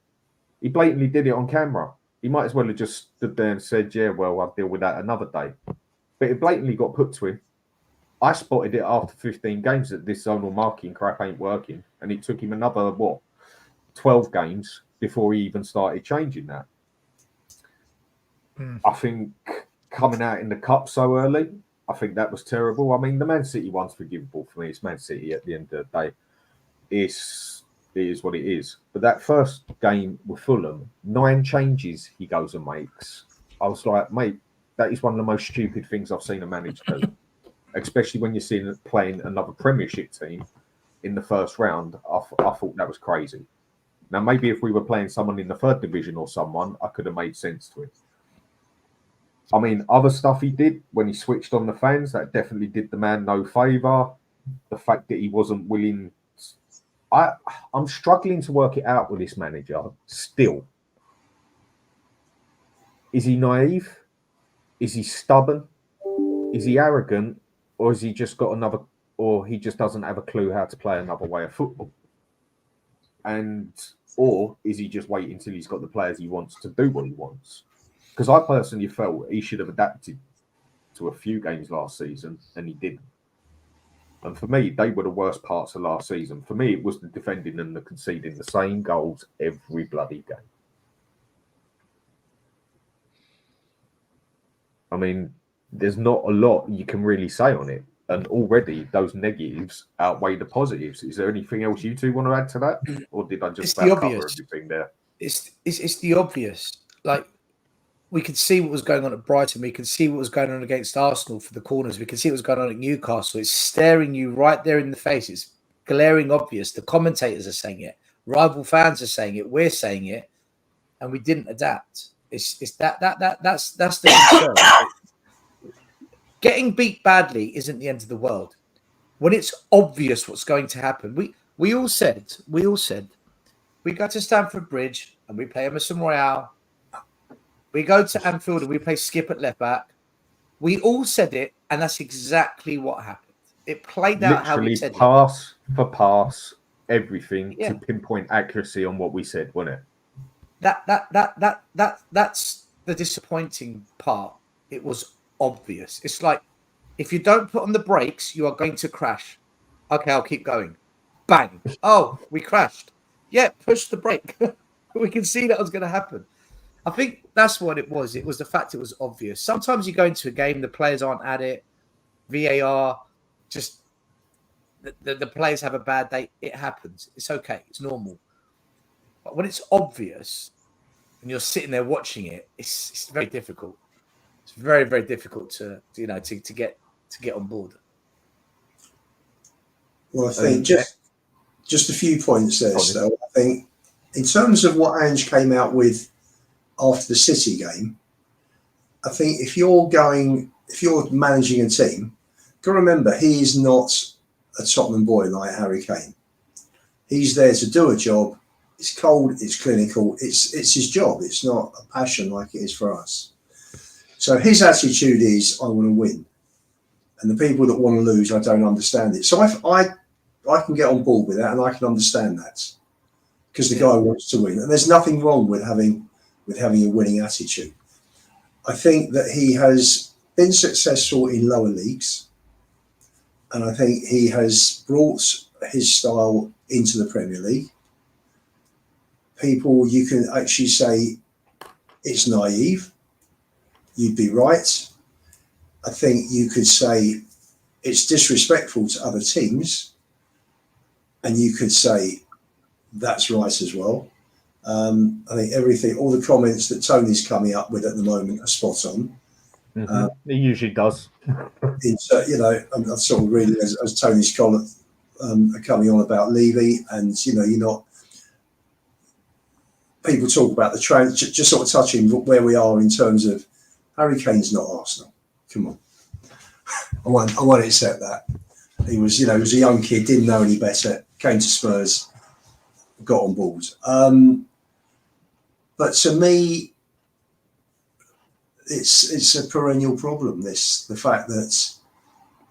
S2: He blatantly did it on camera. He might as well have just stood there and said, yeah, well, I'll deal with that another day. But it blatantly got put to him. I spotted it after 15 games that this zonal marking crap ain't working. And it took him another, 12 games before he even started changing that. I think coming out in the cup so early, I think that was terrible. I mean, the Man City one's forgivable for me. It's Man City at the end of the day. It is what it is. But that first game with Fulham, 9 changes he goes and makes. I was like, mate, that is one of the most stupid things I've seen a manager do. Especially when you're seeing playing another Premiership team in the first round. I thought that was crazy. Now, maybe if we were playing someone in the third division or someone, I could have made sense to it. I mean, other stuff he did when he switched on the fans, that definitely did the man no favour. The fact that he wasn't willing... I'm struggling to work it out with this manager still. Is he naive? Is he stubborn? Is he arrogant? Or has he just got another... Or he just doesn't have a clue how to play another way of football? Or is he just waiting until he's got the players he wants to do what he wants? Because I personally felt he should have adapted to a few games last season, and he didn't. And for me, they were the worst parts of last season. For me, it was the defending and the conceding the same goals every bloody game. I mean, there's not a lot you can really say on it. And already those negatives outweigh the positives. Is there anything else you two want to add to that? Or did I just cover everything there?
S4: It's the obvious. Like, we could see what was going on at Brighton. We could see what was going on against Arsenal for the corners. We could see what was going on at Newcastle. It's staring you right there in the face. It's glaring obvious. The commentators are saying it. Rival fans are saying it. We're saying it. And we didn't adapt. It's that's the concern. Getting beat badly isn't the end of the world. When it's obvious what's going to happen, we all said we go to Stamford Bridge and we play Emerson Royale. We go to Anfield and we play Skip at left back. We all said it, and that's exactly what happened. It played out how we said it.
S2: Pass for pass, everything to pinpoint accuracy on what we said, wasn't it?
S4: That's the disappointing part. It was obvious. It's like, if you don't put on the brakes, you are going to crash. Okay, I'll keep going. Bang. Oh, we crashed. Yeah, push the brake. We can see that was going to happen. I think that's what it was. It was the fact it was obvious. Sometimes you go into a game, the players aren't at it. VAR, just the players have a bad day. It happens. It's okay. It's normal. But when it's obvious and you're sitting there watching it, it's very difficult. It's very, very difficult to get on board.
S3: Well, I think just a few points there, Stel. I think in terms of what Ange came out with after the City game, I think if you're managing a team, got to remember he is not a Tottenham boy like Harry Kane. He's there to do a job. It's cold. It's clinical. It's his job. It's not a passion like it is for us. So his attitude is, I want to win. And the people that want to lose, I don't understand it. So I can get on board with that, and I can understand that because the guy wants to win. And there's nothing wrong with having a winning attitude. I think that he has been successful in lower leagues, and I think he has brought his style into the Premier League. People, you can actually say it's naive. You'd be right. I think you could say it's disrespectful to other teams, and you could say that's right as well. I think all the comments that Tony's coming up with at the moment are spot on.
S2: Mm-hmm. He usually does.
S3: I'm sort of reading as Tony's comments are coming on about Levy, and you're not. People talk about the trend, just sort of touching where we are in terms of Harry Kane's not Arsenal. Come on, I want to accept that. He was a young kid, didn't know any better, came to Spurs, got on board. But to me, it's a perennial problem. The fact that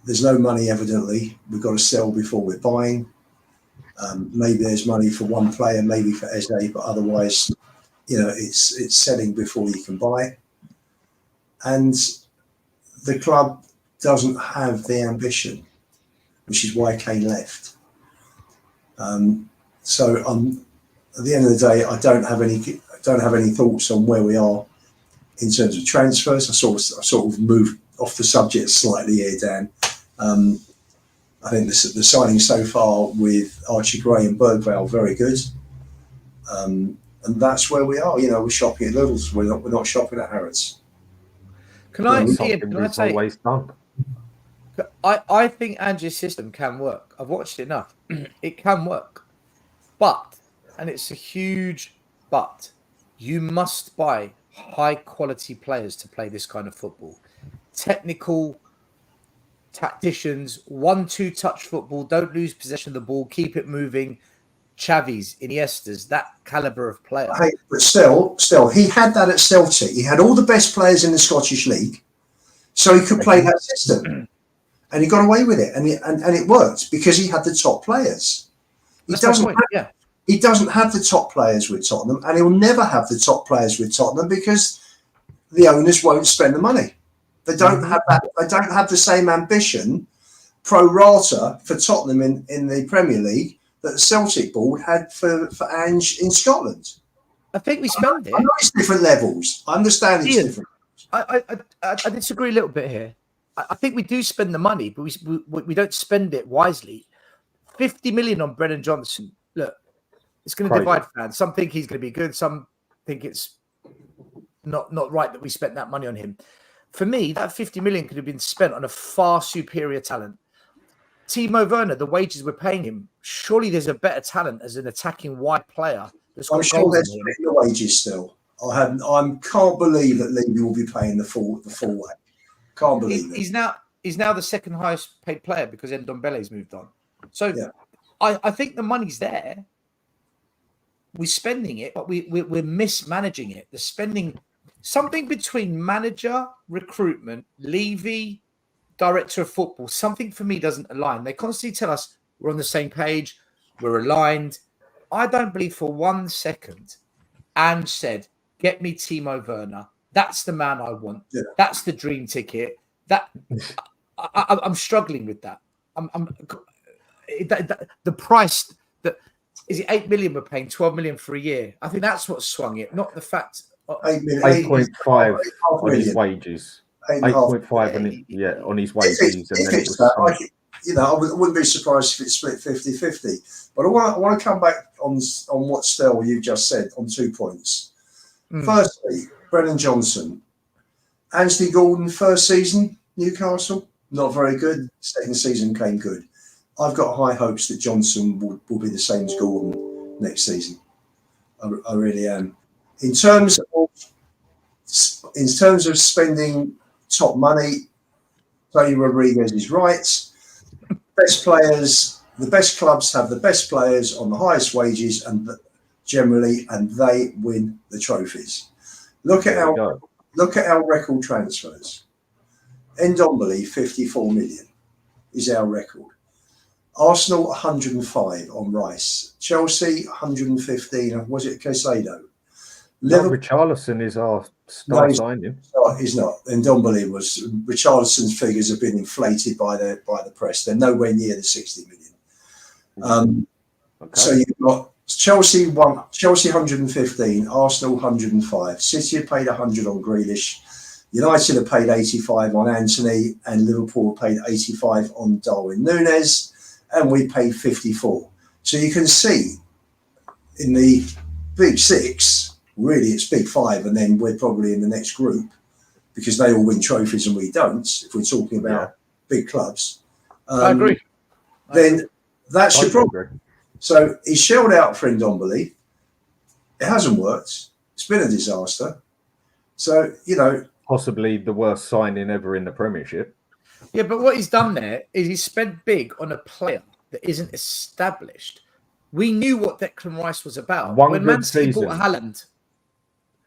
S3: there's no money, evidently. We've got to sell before we're buying. Maybe there's money for one player, maybe for Eze, but otherwise, it's selling before you can buy. And the club doesn't have the ambition, which is why Kane left. So at the end of the day, I don't have any thoughts on where we are in terms of transfers. I sort of moved off the subject slightly here, Dan. I think the signings so far with Archie Gray and Bergvall very good, and that's where we are. We're shopping at Lidl's. We're not shopping at Harrods.
S4: Can I say?
S2: Always done.
S4: I think Ange's system can work. I've watched it enough. It can work, but, and it's a huge but, you must buy high quality players to play this kind of football. Technical tacticians, 1-2 touch football, don't lose possession of the ball, keep it moving. Xavi's, Iniesta's, that caliber of player.
S3: Hey, but still, he had that at Celtic. He had all the best players in the Scottish League, so he could play that system, and he got away with it, and it worked because he had the top players. He doesn't have the top players with Tottenham, and he'll never have the top players with Tottenham because the owners won't spend the money. They don't have that. They don't have the same ambition, pro rata, for Tottenham in the Premier League that the Celtic board had for Ange in Scotland.
S4: I think we spend it.
S3: I know it's different levels. I understand it's different.
S4: I disagree a little bit here. I think we do spend the money, but we don't spend it wisely. 50 million on Brennan Johnson. Look, it's going to divide fans. Some think he's going to be good. Some think it's not right that we spent that money on him. For me, that 50 million could have been spent on a far superior talent. Timo Werner, the wages we're paying him, surely there's a better talent as an attacking wide player.
S3: I'm sure they're splitting the wages still. I can't believe that Levy will be paying the full way. Can't believe it.
S4: He's now the second highest paid player because Ndombele's moved on. So yeah. I think the money's there. We're spending it, but we're mismanaging it. The spending, something between manager, recruitment, Levy, director of football, something for me doesn't align. They constantly tell us we're on the same page, we're aligned. I don't believe for 1 second Ange said, get me Timo Werner. That's the man I want. Yeah. That's the dream ticket. I'm struggling with that. The price that is it 8 million we're paying, 12 million for a year. I think that's what swung it, not the fact
S2: 8.5 on his wages. 8.5 on his wages.
S3: I wouldn't be surprised if it's split 50-50. But I want to come back on what Stel you just said on 2 points. Firstly, Brennan Johnson, Anthony Gordon, first season Newcastle, not very good. Second season came good. I've got high hopes that Johnson will be the same as Gordon next season. I really am. In terms of spending top money, Tony Rodriguez is right. Best players, the best clubs have the best players on the highest wages, and they win the trophies. Look at our record transfers. Ndombele, 54 million is our record. Arsenal 105 on Rice. Chelsea 115. Was it Caicedo?
S2: Richarlison is our star signing.
S3: He's not. Ndombele was. Richarlison's figures have been inflated by the press. They're nowhere near the 60 million. So you've got Chelsea 115, Arsenal 105. City have paid 100 on Grealish. United have paid 85 on Anthony, and Liverpool have paid 85 on Darwin Núñez, and we paid 54. So you can see in the big six, really it's big five, and then we're probably in the next group because they all win trophies and we don't, if we're talking about big clubs.
S4: I agree.
S3: Then that's your problem. So he's shelled out for Ndombele. It hasn't worked. It's been a disaster. So,
S2: possibly the worst signing ever in the Premiership.
S4: Yeah, but what he's done there is he's spent big on a player that isn't established. We knew what Declan Rice was about.
S2: When Man City
S4: bought Haaland.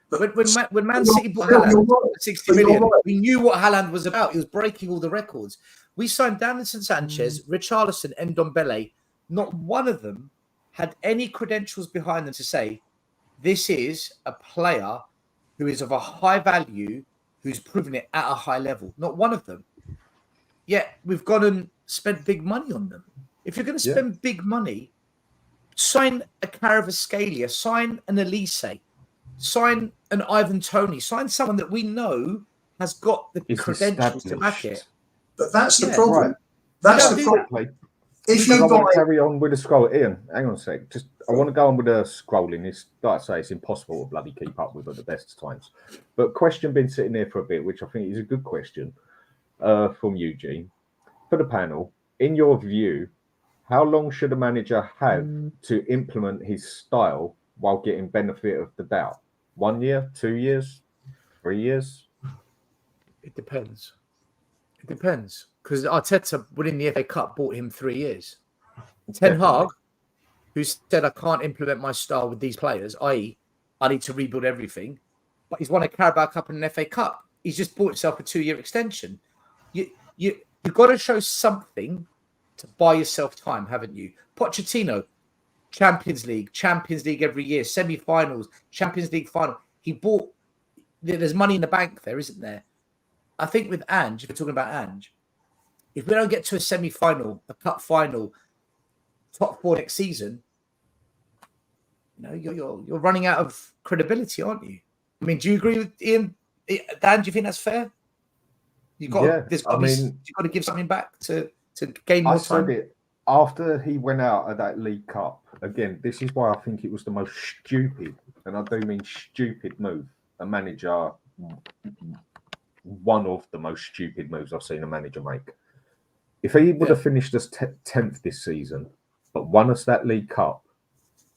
S4: When Man City bought Haaland for 60 million, we knew what Haaland was about. He was breaking all the records. We signed Davinson Sanchez, Richarlison, and Ndombele. Not one of them had any credentials behind them to say, this is a player who is of a high value, who's proven it at a high level. Not one of them. Yet we've gone and spent big money on them. If you're going to spend big money, sign a Kvaratskhelia, sign an Elise, sign an Ivan Toney, sign someone that we know has got the credentials to back it.
S3: But that's the problem. Right. That's the problem.
S2: If you want to carry on with the scroll, Ian, hang on a sec. I want to go on with the scrolling. It's like I say, it's impossible to bloody keep up with at the best of times. But question been sitting there for a bit, which I think is a good question from Eugene for the panel. In your view, how long should a manager have to implement his style while getting benefit of the doubt? 1 year, 2 years, 3 years?
S4: It depends. It depends. Because Arteta winning the FA Cup bought him 3 years. Ten Hag, who said, I can't implement my style with these players, i.e., I need to rebuild everything, but he's won a Carabao Cup and an FA Cup. He's just bought himself a 2-year extension. You've got to show something to buy yourself time, haven't you? Pochettino, Champions League every year, semi-finals, Champions League final. There's money in the bank there, isn't there? I think with Ange, if we're talking about Ange, if we don't get to a semi-final, a cup final, top 4 next season, you're running out of credibility, aren't you? I mean, do you agree with Ian? Dan, do you think that's fair? You've got to give something back to gain more time. I said it
S2: after he went out of that League Cup. Again, this is why I think it was the most stupid, and I do mean stupid move. A manager, one of the most stupid moves I've seen a manager make. If he would have finished as 10th this season, but won us that League Cup,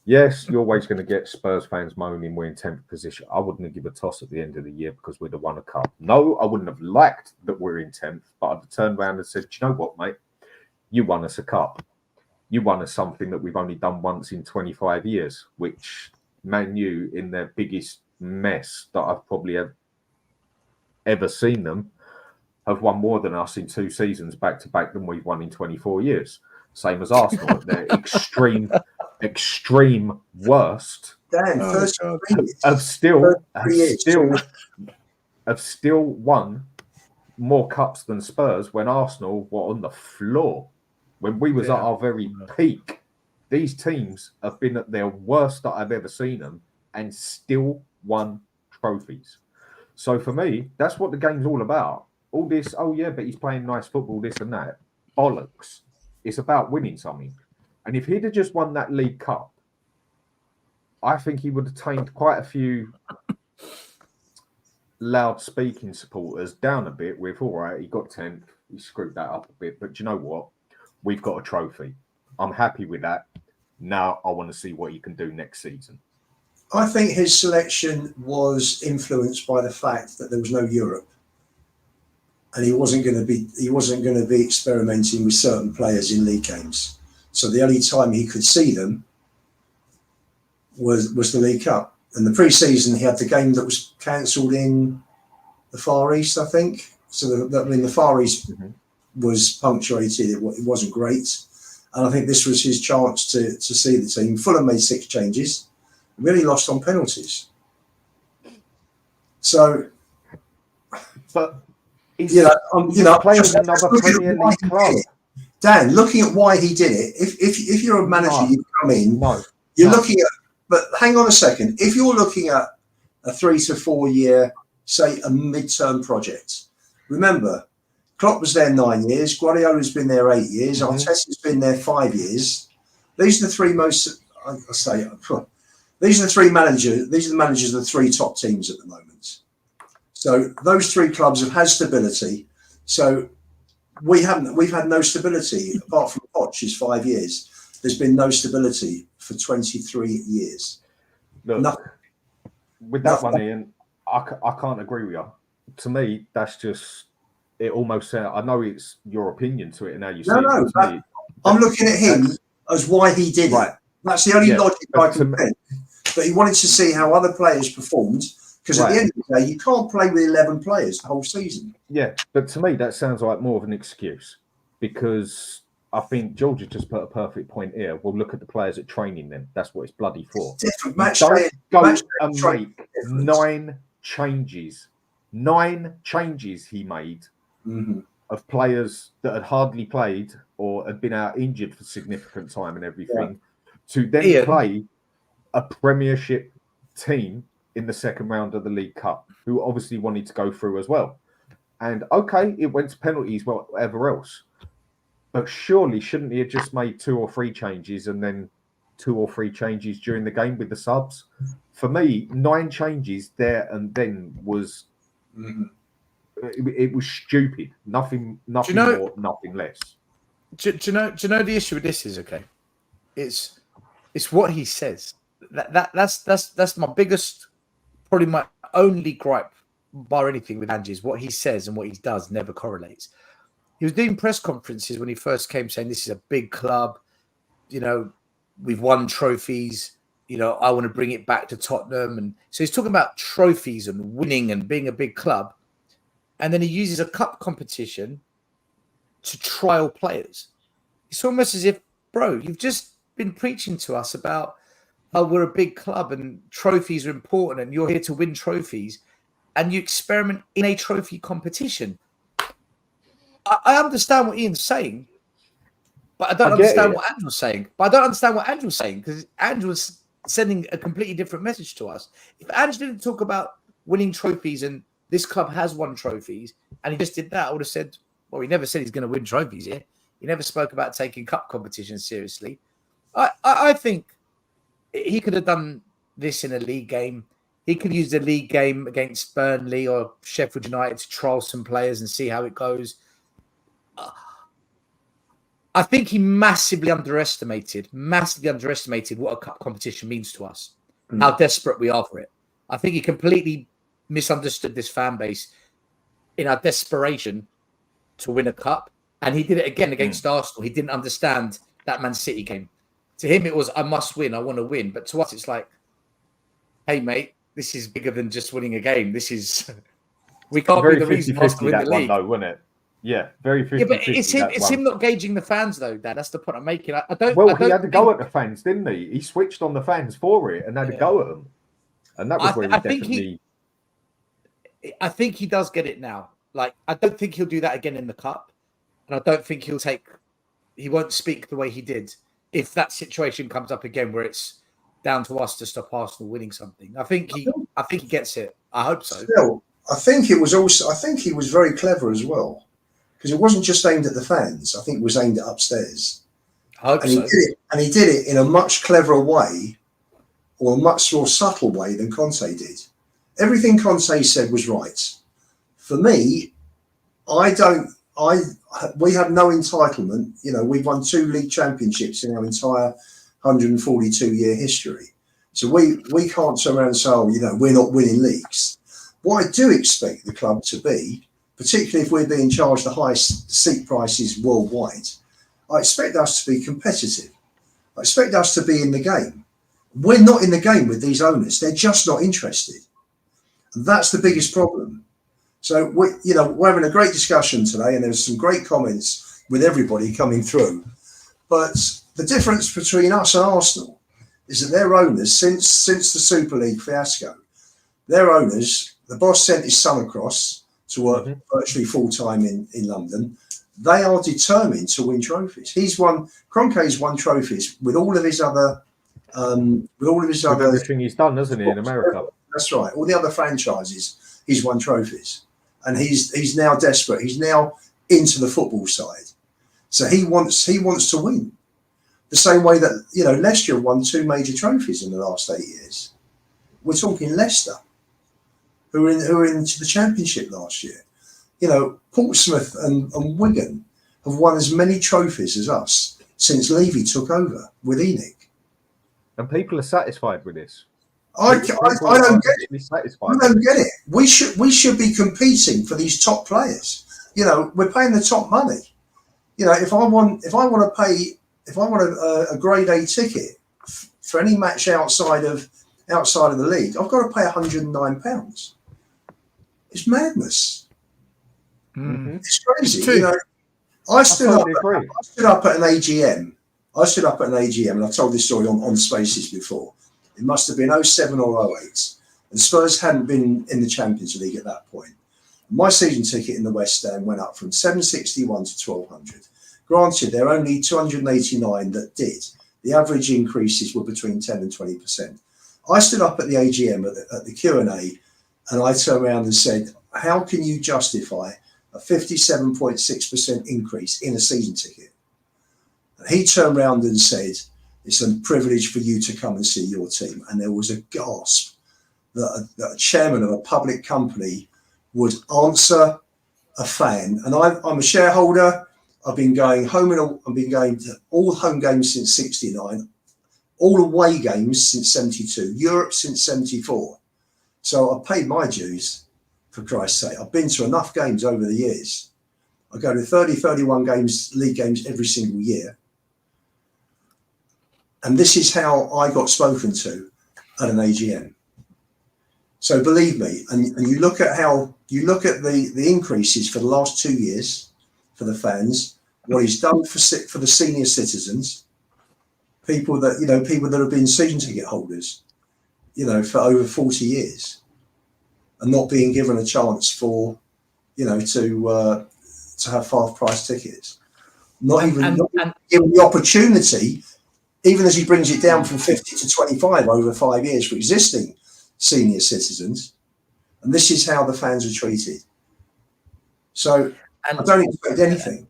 S2: yes, you're always going to get Spurs fans moaning we're in 10th position. I wouldn't have given a toss at the end of the year because we'd have won a cup. No, I wouldn't have liked that we're in 10th, but I'd have turned around and said, do you know what, mate? You won us a cup. You won us something that we've only done once in 25 years, which Man U, in their biggest mess that I've probably ever seen them, have won more than us in 2 seasons back to back than we've won in 24 years. Same as Arsenal at their extreme worst.
S3: Damn,
S2: have still won more cups than Spurs when Arsenal were on the floor. When we was at our very peak, these teams have been at their worst that I've ever seen them and still won trophies. So for me, that's what the game's all about. All this, but he's playing nice football, this and that. Bollocks. It's about winning something. And if he'd have just won that League Cup, I think he would have tamed quite a few loud speaking supporters down a bit with, all right, he got 10th, he screwed that up a bit, but you know what? We've got a trophy. I'm happy with that. Now I want to see what he can do next season.
S3: I think his selection was influenced by the fact that there was no Europe. And he wasn't going to be experimenting with certain players in league games. So the only time he could see them was the League Cup. And the pre-season, he had the game that was cancelled in the Far East, I think. So the Far East was punctuated. It wasn't great. And I think this was his chance to see the team. Fulham made 6 changes. Really lost on penalties. So,
S2: but
S3: playing
S2: another Premier League club.
S3: Dan, looking at why he did it, if you're a manager, you come in, looking at, but hang on a second, if you're looking at a 3 to 4 year, say a mid-term project, remember, Klopp was there 9 years, Guardiola's been there 8 years, Arteta's been there 5 years. These are the three managers, these are the managers of the 3 top teams at the moment. So those 3 clubs have had stability. So we've had no stability apart from Poch's 5 years. There's been no stability for 23 years.
S2: Look, with that one, Ian, I can't agree with you. To me, that's just it. Almost I know it's your opinion to it, and how you see it.
S3: I'm looking at him as why he did it. That's the only logic I can think. But he wanted to see how other players performed Because at the end of the day, you can't play with 11 players the whole season.
S2: Yeah, but to me, that sounds like more of an excuse, because I think George has just put a perfect point here. Well, look at the players at training then. That's what it's bloody for.
S3: It's different.
S2: Don't go and
S3: training
S2: make 9 changes. 9 changes he made of players that had hardly played or had been out injured for significant time and everything, to then play a Premiership team in the second round of the League Cup, who obviously wanted to go through as well. And okay, it went to penalties, whatever else. But surely shouldn't he have just made 2 or 3 changes and then 2 or 3 changes during the game with the subs? For me, 9 changes there and then was it was stupid. Nothing more, nothing less.
S4: Do you know the issue with this is, okay? It's what he says. That's my biggest, probably my only gripe bar anything with Ange, is what he says and what he does never correlates. He was doing press conferences when he first came saying this is a big club, we've won trophies, I want to bring it back to Tottenham. And so he's talking about trophies and winning and being a big club. And then he uses a cup competition to trial players. It's almost as if, bro, you've just been preaching to us about how we're a big club and trophies are important and you're here to win trophies, and you experiment in a trophy competition. I understand what Ian's saying, but I don't understand what Ange was saying. But I don't understand what Ange was saying, because Ange was sending a completely different message to us. If Ange didn't talk about winning trophies and this club has won trophies, and he just did that, I would have said, well, he never said he's going to win trophies here. He never spoke about taking cup competitions seriously. I think he could have done this in a league game. He could use the league game against Burnley or Sheffield United to trial some players and see how it goes. I think he massively underestimated what a cup competition means to us, how desperate we are for it. I think he completely misunderstood this fan base in our desperation to win a cup. And he did it again against Arsenal. He didn't understand that Man City game. To him, it was, I must win, I want to win. But to us, it's like, hey, mate, this is bigger than just winning a game. This is, we can't be the reason us to win the league.
S2: Though, wasn't it? Yeah, very 50-50.
S4: Yeah, but it's him not gauging the fans, though, Dan. That's the point I'm making.
S2: He had to go at the fans, didn't he? He switched on the fans for it and had to go at them. And that was where he definitely...
S4: I think he does get it now. Like, I don't think he'll do that again in the Cup. And I don't think he won't speak the way he did if that situation comes up again where it's down to us to stop Arsenal winning something. I think he gets it. I hope so.
S3: Still, I think he was very clever as well, because it wasn't just aimed at the fans. I think it was aimed at upstairs.
S4: I hope so.
S3: He did it in a much cleverer way, or a much more subtle way than Conte did. Everything Conte said was right. For me, we have no entitlement. We've won 2 league championships in our entire 142-year history. So we can't turn around and say, we're not winning leagues. What I do expect the club to be, particularly if we're being charged the highest seat prices worldwide, I expect us to be competitive. I expect us to be in the game. We're not in the game with these owners. They're just not interested. And that's the biggest problem. So we're having a great discussion today, and there's some great comments with everybody coming through. But the difference between us and Arsenal is that their owners, since the Super League fiasco, their owners, the boss sent his son across to work virtually full time in London. They are determined to win trophies. Kroenke's won trophies with all of his other,
S2: everything he's done, hasn't he, in America?
S3: That's right. All the other franchises, he's won trophies. And he's now desperate. He's now into the football side. So he wants to win. The same way that, Leicester won 2 major trophies in the last 8 years. We're talking Leicester, who are into the Championship last year. Portsmouth and Wigan have won as many trophies as us since Levy took over with ENIC.
S2: And people are satisfied with this.
S3: I don't get it. I don't get it. We should be competing for these top players. We're paying the top money. If I want a grade A ticket for any match outside of outside of the league, I've got to pay £109. It's madness.
S2: Mhm.
S3: It's crazy.
S4: It's true.
S3: You know, I stood
S2: totally
S3: up.
S2: agree.
S3: I stood up at an AGM. And I've told this story on Spaces before. It must have been 07 or 08, and Spurs hadn't been in the Champions League at that point. My season ticket in the West Stand went up from £761 to £1,200. Granted, there are only 289 that did. The average increases were between 10 and 20%. I stood up at the AGM at the Q&A, and I turned around and said, how can you justify a 57.6% increase in a season ticket? And he turned around and said, it's a privilege for you to come and see your team. And there was a gasp that a chairman of a public company would answer a fan. And I'm a shareholder. I've been going to all home games since 69, all away games since 72, Europe since 74. So I've paid my dues, for Christ's sake. I've been to enough games over the years. I go to 30, 31 games, league games every single year. And this is how I got spoken to at an AGM. So believe me, and you look at the increases for the last 2 years for the fans, what he's done for the senior citizens, people that have been season ticket holders, for over 40 years, and not being given a chance to have half price tickets, not even given the opportunity, even as he brings it down from 50 to 25 over 5 years for existing senior citizens. And this is how the fans are treated. So I don't expect anything.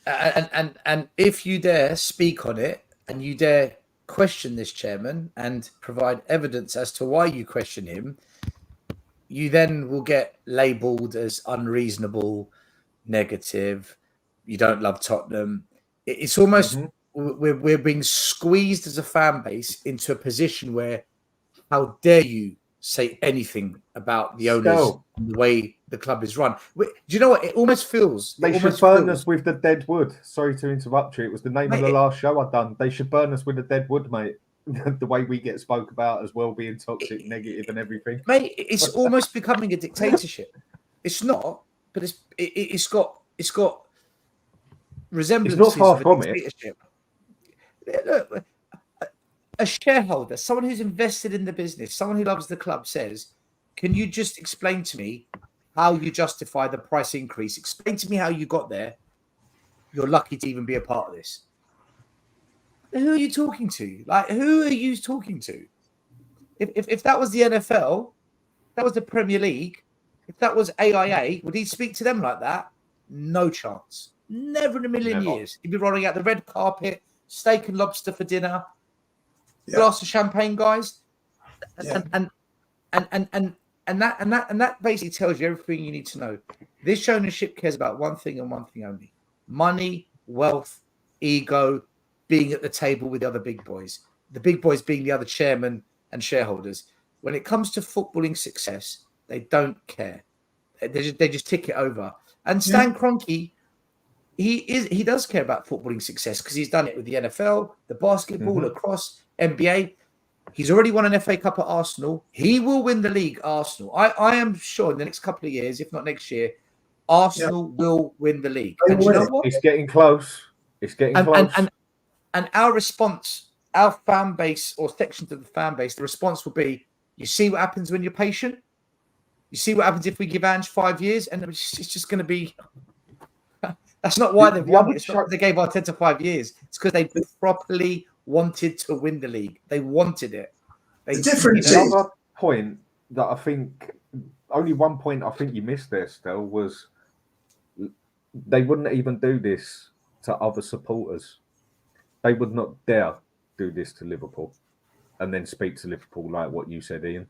S4: And if you dare speak on it and you dare question this chairman and provide evidence as to why you question him, you then will get labelled as unreasonable, negative. You don't love Tottenham. It's almost we're being squeezed as a fan base into a position where, how dare you say anything about the owners and the way the club is run? Do you know what? It almost feels
S2: they should burn us with the dead wood. Sorry to interrupt you. It was the name of the last show I've done. They should burn us with the dead wood, mate. The way we get spoke about as well, being toxic, negative, and everything.
S4: Mate, it's almost becoming a dictatorship. It's not, but it's got resemblances
S2: it's not far
S4: of a
S2: from
S4: dictatorship. Look, a shareholder, someone who's invested in the business, someone who loves the club says, can you just explain to me how you justify the price increase? Explain to me how you got there. You're lucky to even be a part of this. Who are you talking to? Like, who are you talking to? If that was the NFL, that was the Premier League, if that was AIA, would he speak to them like that? No chance. Never in a million years. He'd be rolling out the red carpet, steak and lobster for dinner, glass of champagne, guys. And that basically tells you everything you need to know. This ownership cares about one thing and one thing only: money, wealth, ego, being at the table with the other big boys. The big boys being the other chairman and shareholders. When it comes to footballing success, they don't care. They just tick it over. And Stan Kroenke, he does care about footballing success because he's done it with the NFL, the basketball, lacrosse, NBA. He's already won an FA Cup at Arsenal. He will win the league, Arsenal. I am sure in the next couple of years, if not next year, Arsenal will win the league. And you know what?
S2: It's getting close. It's getting close.
S4: And our response, our fan base or sections of the fan base, the response will be, you see what happens when you're patient? You see what happens if we give Ange 5 years? And it's just going to be... That's not why they've won it. It's not they gave Arteta 5 years. It's because they properly wanted to win the league. They wanted it.
S3: The difference
S2: is... Another point that I think... Only one point I think you missed there, Stel, was they wouldn't even do this to other supporters. They would not dare do this to Liverpool and then speak to Liverpool like what you said, Ian.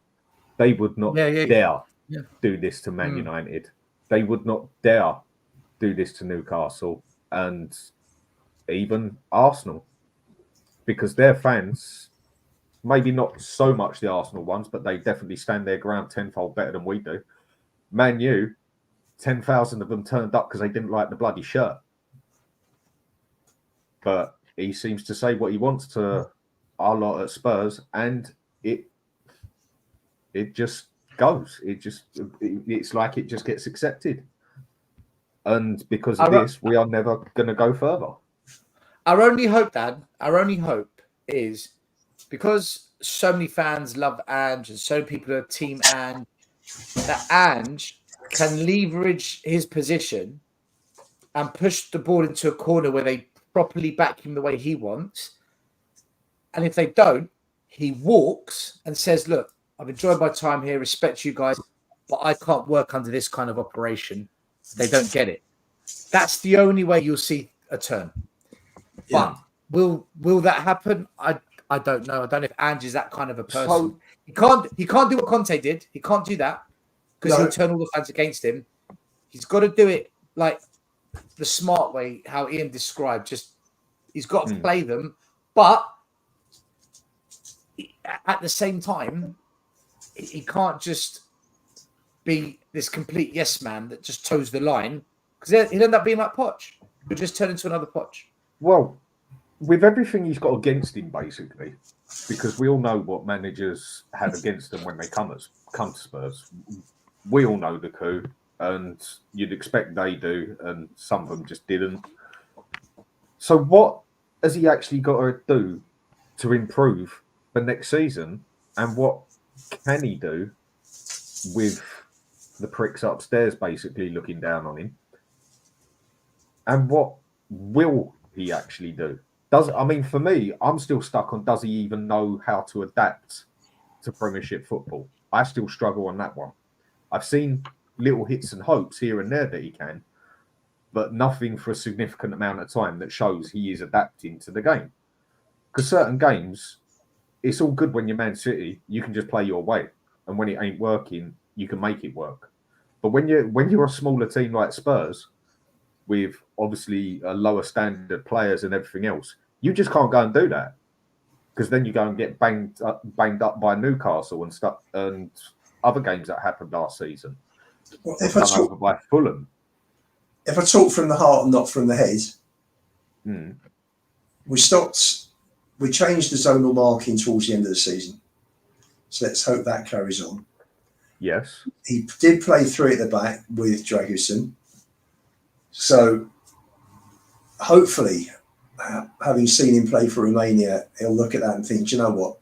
S2: They would not dare do this to Man United. They would not dare do this to Newcastle and even Arsenal, because their fans, maybe not so much the Arsenal ones, but they definitely stand their ground tenfold better than we do. Man U, 10,000 of them turned up because they didn't like the bloody shirt. But he seems to say what he wants to our lot at Spurs, and it just goes. It's like it just gets accepted. And because of this, we are never going to go further.
S4: Our only hope, Dad, is because so many fans love Ange and so many people are Team Ange, that Ange can leverage his position and push the ball into a corner where they properly back him the way he wants. And if they don't, he walks and says, look, I've enjoyed my time here, respect you guys, but I can't work under this kind of operation. They don't get it. That's the only way you'll see a turn.
S3: Yeah.
S4: But will that happen? I don't know. I don't know if Ange is that kind of a person. So, he can't do what Conte did. He can't do that because he'll turn all the fans against him. He's got to do it like the smart way, how Ian described. Just he's got to play them, but at the same time, he can't just be this complete yes man that just toes the line, because he'll end up being like Poch. He'll just turn into another Poch.
S2: Well, with everything he's got against him, basically, because we all know what managers have against them when they come to Spurs. We all know the coup, and you'd expect they do, and some of them just didn't. So what has he actually got to do to improve for next season, and what can he do with the pricks upstairs basically looking down on him? And what will he actually do? For me, I'm still stuck on, does he even know how to adapt to Premiership football? I still struggle on that one. I've seen little hits and hopes here and there that he can, but nothing for a significant amount of time that shows he is adapting to the game. Because certain games, it's all good when you're Man City, you can just play your way. And when it ain't working, you can make it work. But when you're a smaller team like Spurs, with obviously a lower standard players and everything else, you just can't go and do that, because then you go and get banged up by Newcastle and stuff, and other games that happened last season.
S3: Well, if I talk
S2: by Fulham,
S3: if I talk from the heart and not from the head, we changed the zonal marking towards the end of the season, so let's hope that carries on.
S2: Yes,
S3: he did play three at the back with Dragusin. So hopefully, having seen him play for Romania, he'll look at that and think, you know what,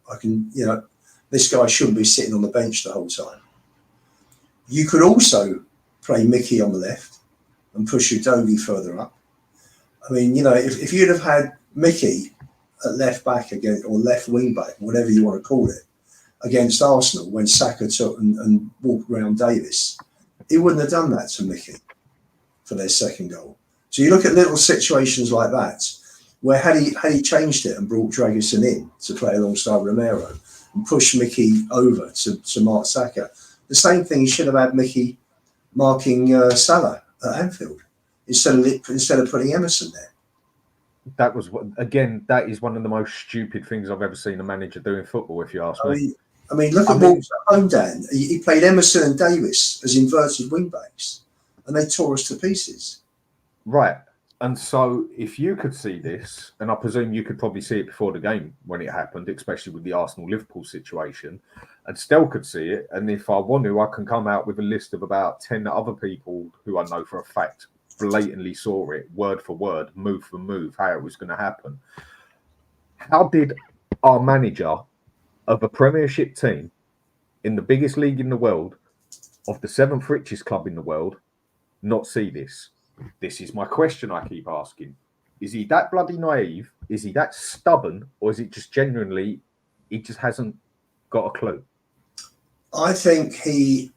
S3: this guy shouldn't be sitting on the bench the whole time. You could also play Mickey on the left and push Udogie further up. I mean, if you'd have had Mickey at left back again, or left wing back, whatever you want to call it, against Arsenal when Saka took and walked around Davis, he wouldn't have done that to Mickey for their second goal. So you look at little situations like that, where had he changed it and brought Dragusin in to play alongside Romero and pushed Mickey over to mark Saka, the same thing, he should have had Mickey marking Salah at Anfield instead of putting Emerson there.
S2: That is one of the most stupid things I've ever seen a manager do in football, if you ask me.
S3: I mean, look at Wolves at home, Dan. He played Emerson and Davis as inverted wing backs, and they tore us to pieces.
S2: Right. And so if you could see this, and I presume you could probably see it before the game when it happened, especially with the Arsenal-Liverpool situation, and Stel could see it, and if I want to, I can come out with a list of about 10 other people who I know for a fact blatantly saw it, word for word, move for move, how it was going to happen. How did our manager of a Premiership team in the biggest league in the world, of the 7th richest club in the world, not see this? This is my question I keep asking. Is he that bloody naive? Is he that stubborn? Or is it just genuinely he just hasn't got a clue?
S3: I think he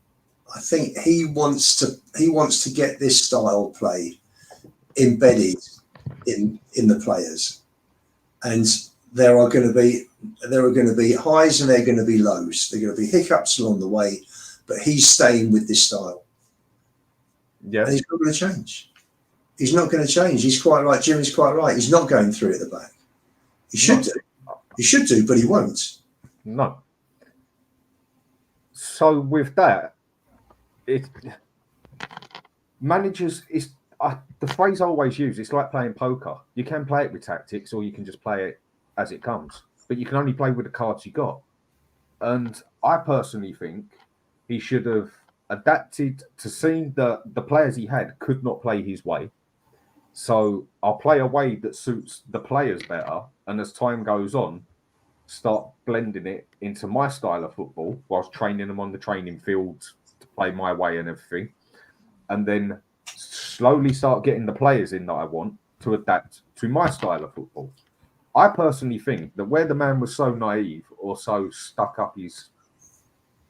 S3: wants to get this style of play embedded in the players. And there are going to be highs and there are going to be lows. There are going to be hiccups along the way, but he's staying with this style.
S2: Yeah,
S3: and he's not going to change. He's not going to change. He's quite right. Jimmy's quite right. He's not going through at the back. He should do. He should do, but he won't.
S2: No. So with that, managers is the phrase I always use. It's like playing poker. You can play it with tactics, or you can just play it as it comes. But you can only play with the cards you got. And I personally think he should have adapted to seeing that the players he had could not play his way. So I'll play a way that suits the players better. And as time goes on, start blending it into my style of football whilst training them on the training field to play my way and everything. And then slowly start getting the players in that I want to adapt to my style of football. I personally think that where the man was so naive or so stuck up his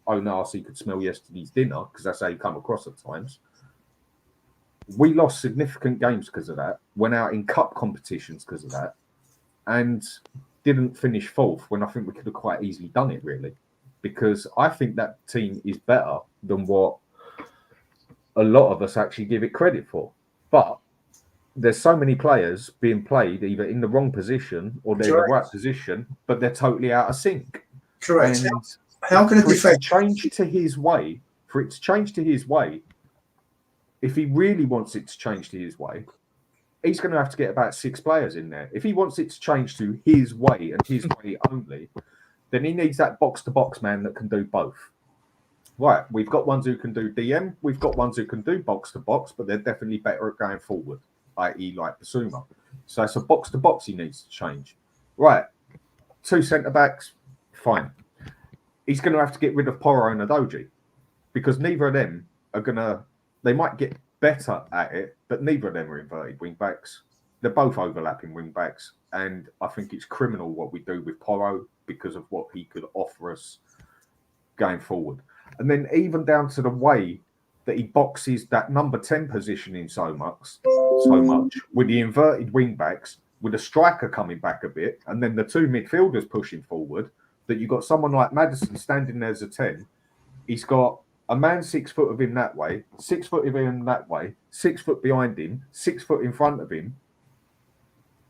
S2: own arse he could smell yesterday's dinner, because that's how you come across at times, we lost significant games because of that, went out in cup competitions because of that, and didn't finish fourth when I think we could have quite easily done it, really. Because I think that team is better than what a lot of us actually give it credit for. But there's so many players being played either in the wrong position or they're in the right position, but they're totally out of sync.
S3: Correct.
S2: And
S3: how can a defense
S2: change to his way? For it to change to his way, if he really wants it to change to his way, he's going to have to get about 6 players in there. If he wants it to change to his way and his way only, then he needs that box-to-box man that can do both. Right, we've got ones who can do DM, we've got ones who can do box-to-box, but they're definitely better at going forward, i.e. like Basuma. So it's a box-to-box he needs to change. Right, 2 centre-backs, fine. He's going to have to get rid of Porro and Adoji because neither of them are going to... They might get better at it, but neither of them are inverted wing-backs. They're both overlapping wing-backs, and I think it's criminal what we do with Porro because of what he could offer us going forward. And then even down to the way that he boxes that number 10 position in so much with the inverted wing-backs, with a striker coming back a bit, and then the 2 midfielders pushing forward, that you've got someone like Maddison standing there as a 10. He's got a man 6 foot of him that way, 6 foot of him that way, 6 foot behind him, 6 foot in front of him.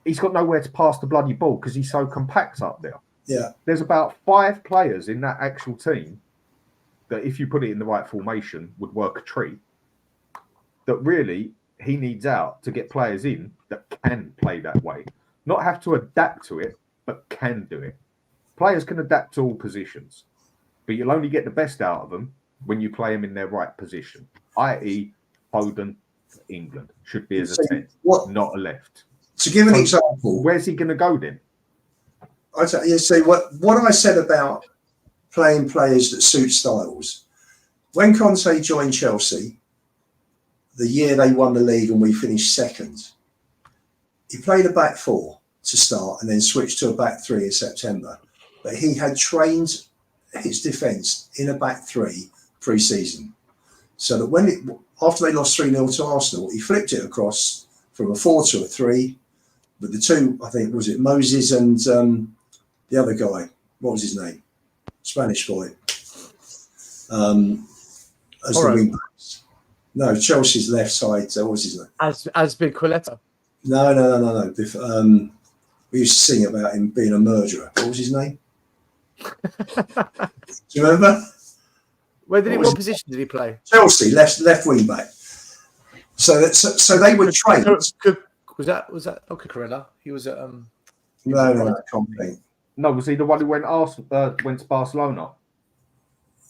S2: He's got nowhere to pass the bloody ball because he's so compact up there.
S3: Yeah.
S2: There's about 5 players in that actual team that, if you put it in the right formation, would work a treat. That really he needs out to get players in that can play that way. Not have to adapt to it, but can do it. Players can adapt to all positions, but you'll only get the best out of them when you play them in their right position, i.e. Foden for England should be as a 10, not a left.
S3: To give an example,
S2: where's he going to go then?
S3: I tell you, see what I said about playing players that suit styles. When Conte joined Chelsea, the year they won the league and we finished second, he played a back 4 to start and then switched to a back 3 in September. But he had trained his defence in a back 3 pre-season, so that after they lost 3-0 to Arsenal, he flipped it across from a 4 to a 3. But the 2, I think, was it Moses and the other guy? What was his name? Spanish boy. As the wing backs. No, Chelsea's left side. What was his name?
S4: As Big Quiletta.
S3: No. We used to sing about him being a murderer. What was his name? Do you remember?
S4: What position did he play?
S3: Chelsea, left wing back. So they were trained.
S4: Was that Cucurella? He was at
S3: No, Conte.
S2: No, was he the one who went to Barcelona?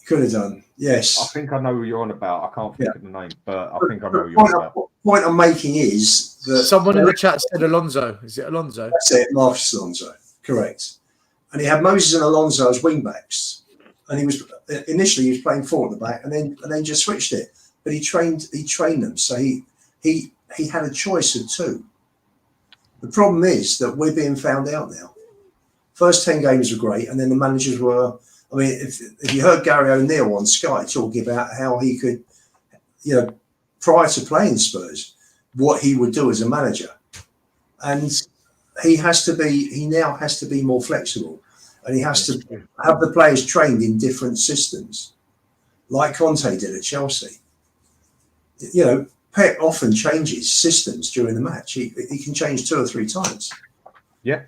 S3: Could have done, yes.
S2: I think I know who you're on about. I can't think of the name, but I think I know who you're on about.
S3: The point I'm making is that
S4: someone in the chat said Alonso. Is it Alonso?
S3: That's it, Marcus Alonso. Correct. And he had Moses and Alonso as wing backs, and he was playing 4 at the back, and then just switched it. But he trained them, so he had a choice of 2. The problem is that we're being found out now. First 10 games were great, and then the managers were. I mean, if you heard Gary O'Neill on Sky talking about how he could, prior to playing Spurs, what he would do as a manager, and he now has to be more flexible, and he has to have the players trained in different systems, like Conte did at Chelsea. Pep often changes systems during the match. He can change 2 or 3 times.
S2: Yeah.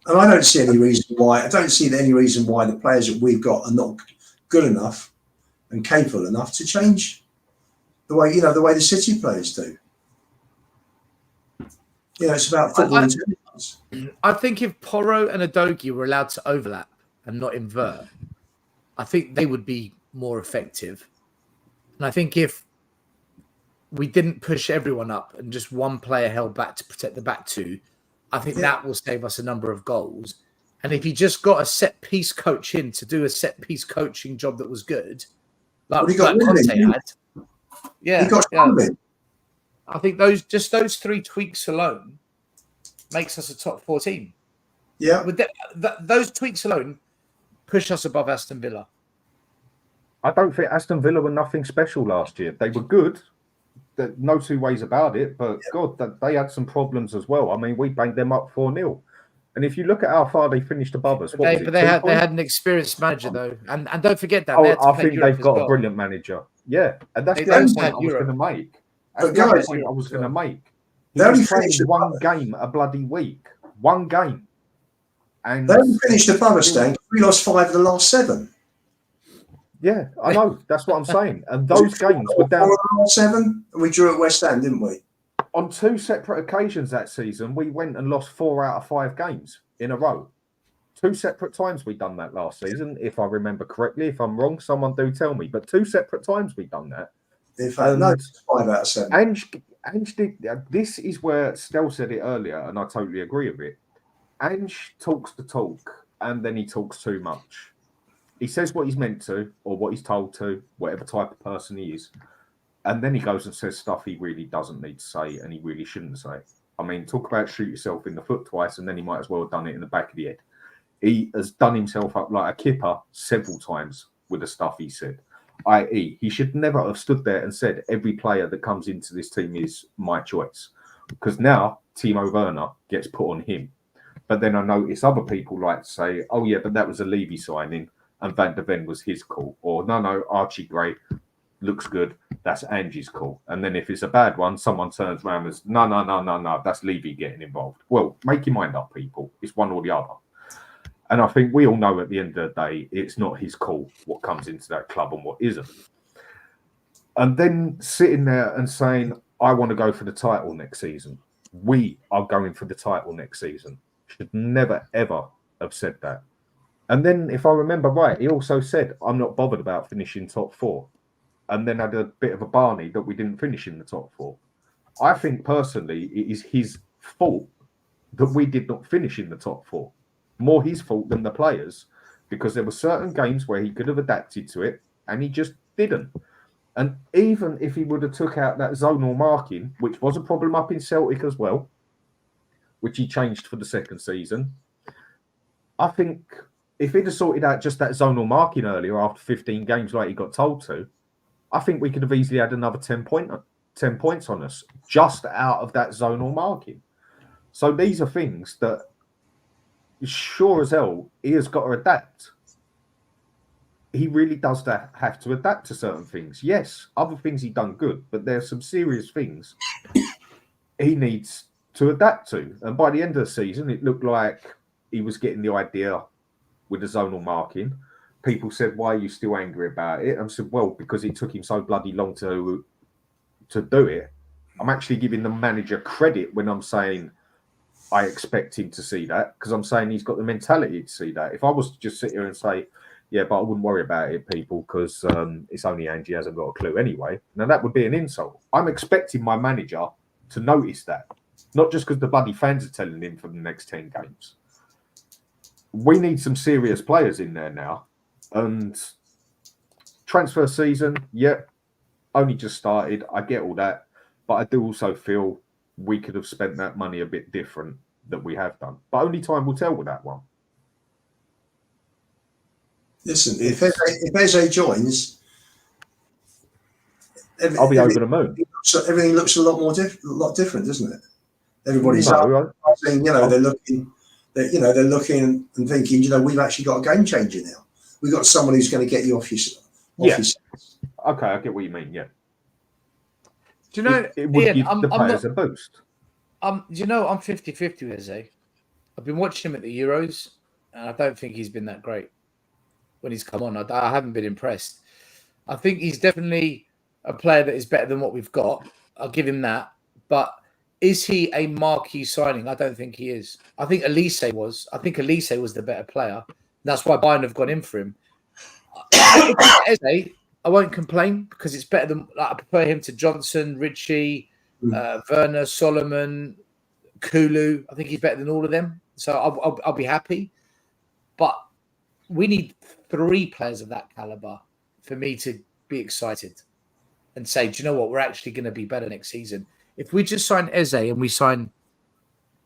S3: And I don't see any reason why. I don't see any reason why the players that we've got are not good enough and capable enough to change the way the City players do. It's about football intelligence.
S4: I think if Porro and Adogi were allowed to overlap and not invert, I think they would be more effective. And I think if we didn't push everyone up and just one player held back to protect the back two, I think that will save us a number of goals. And if you just got a set piece coach in to do a set piece coaching job that was good, like Conte had,
S3: he got something.
S4: I think those 3 tweaks alone makes us a top 4 team.
S3: Yeah,
S4: with those tweaks alone push us above Aston Villa.
S2: I don't think Aston Villa were nothing special last year. They were good. No two ways about it. But God, they had some problems as well. I mean, we banged them up 4-0. And if you look at how far they finished above us,
S4: they had an experienced manager though, and don't forget that.
S2: I think they've got a brilliant manager. Yeah, and that's the only point I was going to make. That's the only point I was going to make. He only finished one game a bloody week. One game. And
S3: they only finished above us, Dan. We lost 5 of the last 7.
S2: Yeah, I know. That's what I'm saying. And those games were down
S3: 7, and we drew at West Ham, didn't we?
S2: On 2 separate occasions that season, we went and lost 4 out of 5 games in a row. 2 separate times we done that last season, if I remember correctly. If I'm wrong, someone do tell me. But 2 separate times we done that.
S3: In fact, no, 5 out of 7.
S2: Ange did. This is where Stel said it earlier, and I totally agree with it. Ange talks the talk, and then he talks too much. He says what he's meant to, or what he's told to, whatever type of person he is. And then he goes and says stuff he really doesn't need to say and he really shouldn't say. I mean, talk about shoot yourself in the foot twice and then he might as well have done it in the back of the head. He has done himself up like a kipper several times with the stuff he said. I.e., he should never have stood there and said every player that comes into this team is my choice. Because now Timo Werner gets put on him. But then I notice other people like to say, oh yeah, but that was a Levy signing and Van de Ven was his call. Or no, Archie Gray looks good. That's Ange's call. And then if it's a bad one, someone turns around and says, no, that's Levy getting involved. Well, make your mind up, people. It's one or the other. And I think we all know at the end of the day, it's not his call what comes into that club and what isn't. And then sitting there and saying, I want to go for the title next season. We are going for the title next season. Should never, ever have said that. And then, if I remember right, he also said, I'm not bothered about finishing top 4. And then had a bit of a Barney that we didn't finish in the top 4. I think, personally, it is his fault that we did not finish in the top 4. More his fault than the players, because there were certain games where he could have adapted to it, and he just didn't. And even if he would have took out that zonal marking, which was a problem up in Celtic as well, which he changed for the second season, I think if he'd have sorted out just that zonal marking earlier after 15 games like he got told to, I think we could have easily had another 10 points on us just out of that zonal marking. So these are things that, sure as hell, he has got to adapt. He really does have to adapt to certain things. Yes, other things he done good, but there's some serious things he needs to adapt to. And by the end of the season, it looked like he was getting the idea with the zonal marking. People said, why are you still angry about it? I said, well, because it took him so bloody long to do it. I'm actually giving the manager credit when I'm saying I expect him to see that, because I'm saying he's got the mentality to see that. If I was to just sit here and say, yeah, but I wouldn't worry about it, people, because it's only Ange, he hasn't got a clue anyway. Now, that would be an insult. I'm expecting my manager to notice that, not just because the bloody fans are telling him for the next 10 games. We need some serious players in there now. And transfer season, only just started. I get all that. But I do also feel we could have spent that money a bit different than we have done. But only time will tell with that one.
S3: Listen, if Eze joins,
S2: I'll be over the moon.
S3: Everything looks a lot different, doesn't it? Everybody's they're looking, they're looking and thinking, we've actually got a game changer now. We've got someone who's going to get you off your.
S2: Okay, I get what you mean. Yeah.
S4: Do you know?
S2: It would give the players a boost.
S4: Do you know? I'm 50-50 with Eze. I've been watching him at the Euros, and I don't think he's been that great when he's come on. I haven't been impressed. I think he's definitely a player that is better than what we've got. I'll give him that. But is he a marquee signing? I don't think he is. I think Elise was. I think Elise was the better player. That's why Bayern have gone in for him. Eze, I won't complain because it's better than I prefer him to Johnson, Ritchie, Werner, Solomon, Kulu. I think he's better than all of them. So I'll be happy. But we need 3 players of that caliber for me to be excited and say, do you know what? We're actually going to be better next season. If we just sign Eze and we sign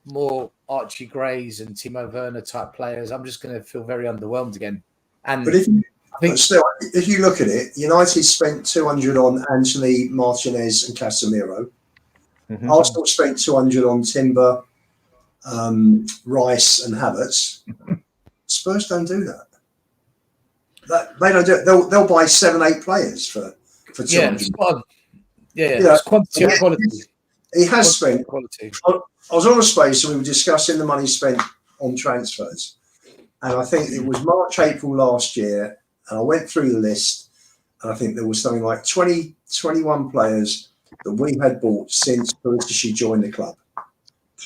S4: more Archie Grays and Timo Werner type players, I'm just going to feel very underwhelmed again. And
S3: But if you look at it, United spent 200 on Anthony, Martinez, and Casemiro.
S2: Mhm.
S3: Arsenal spent 200 on Timber, Rice, and Havertz. Spurs don't do that. They don't do it. They'll buy 7-8 players for 200.
S4: It's quantity and quality.
S3: He has spent.
S4: Quality.
S3: I was on a space and we were discussing the money spent on transfers, and I think it was March, April last year, and I went through the list, and I think there was something like 20, 21 players that we had bought since Pulisic joined the club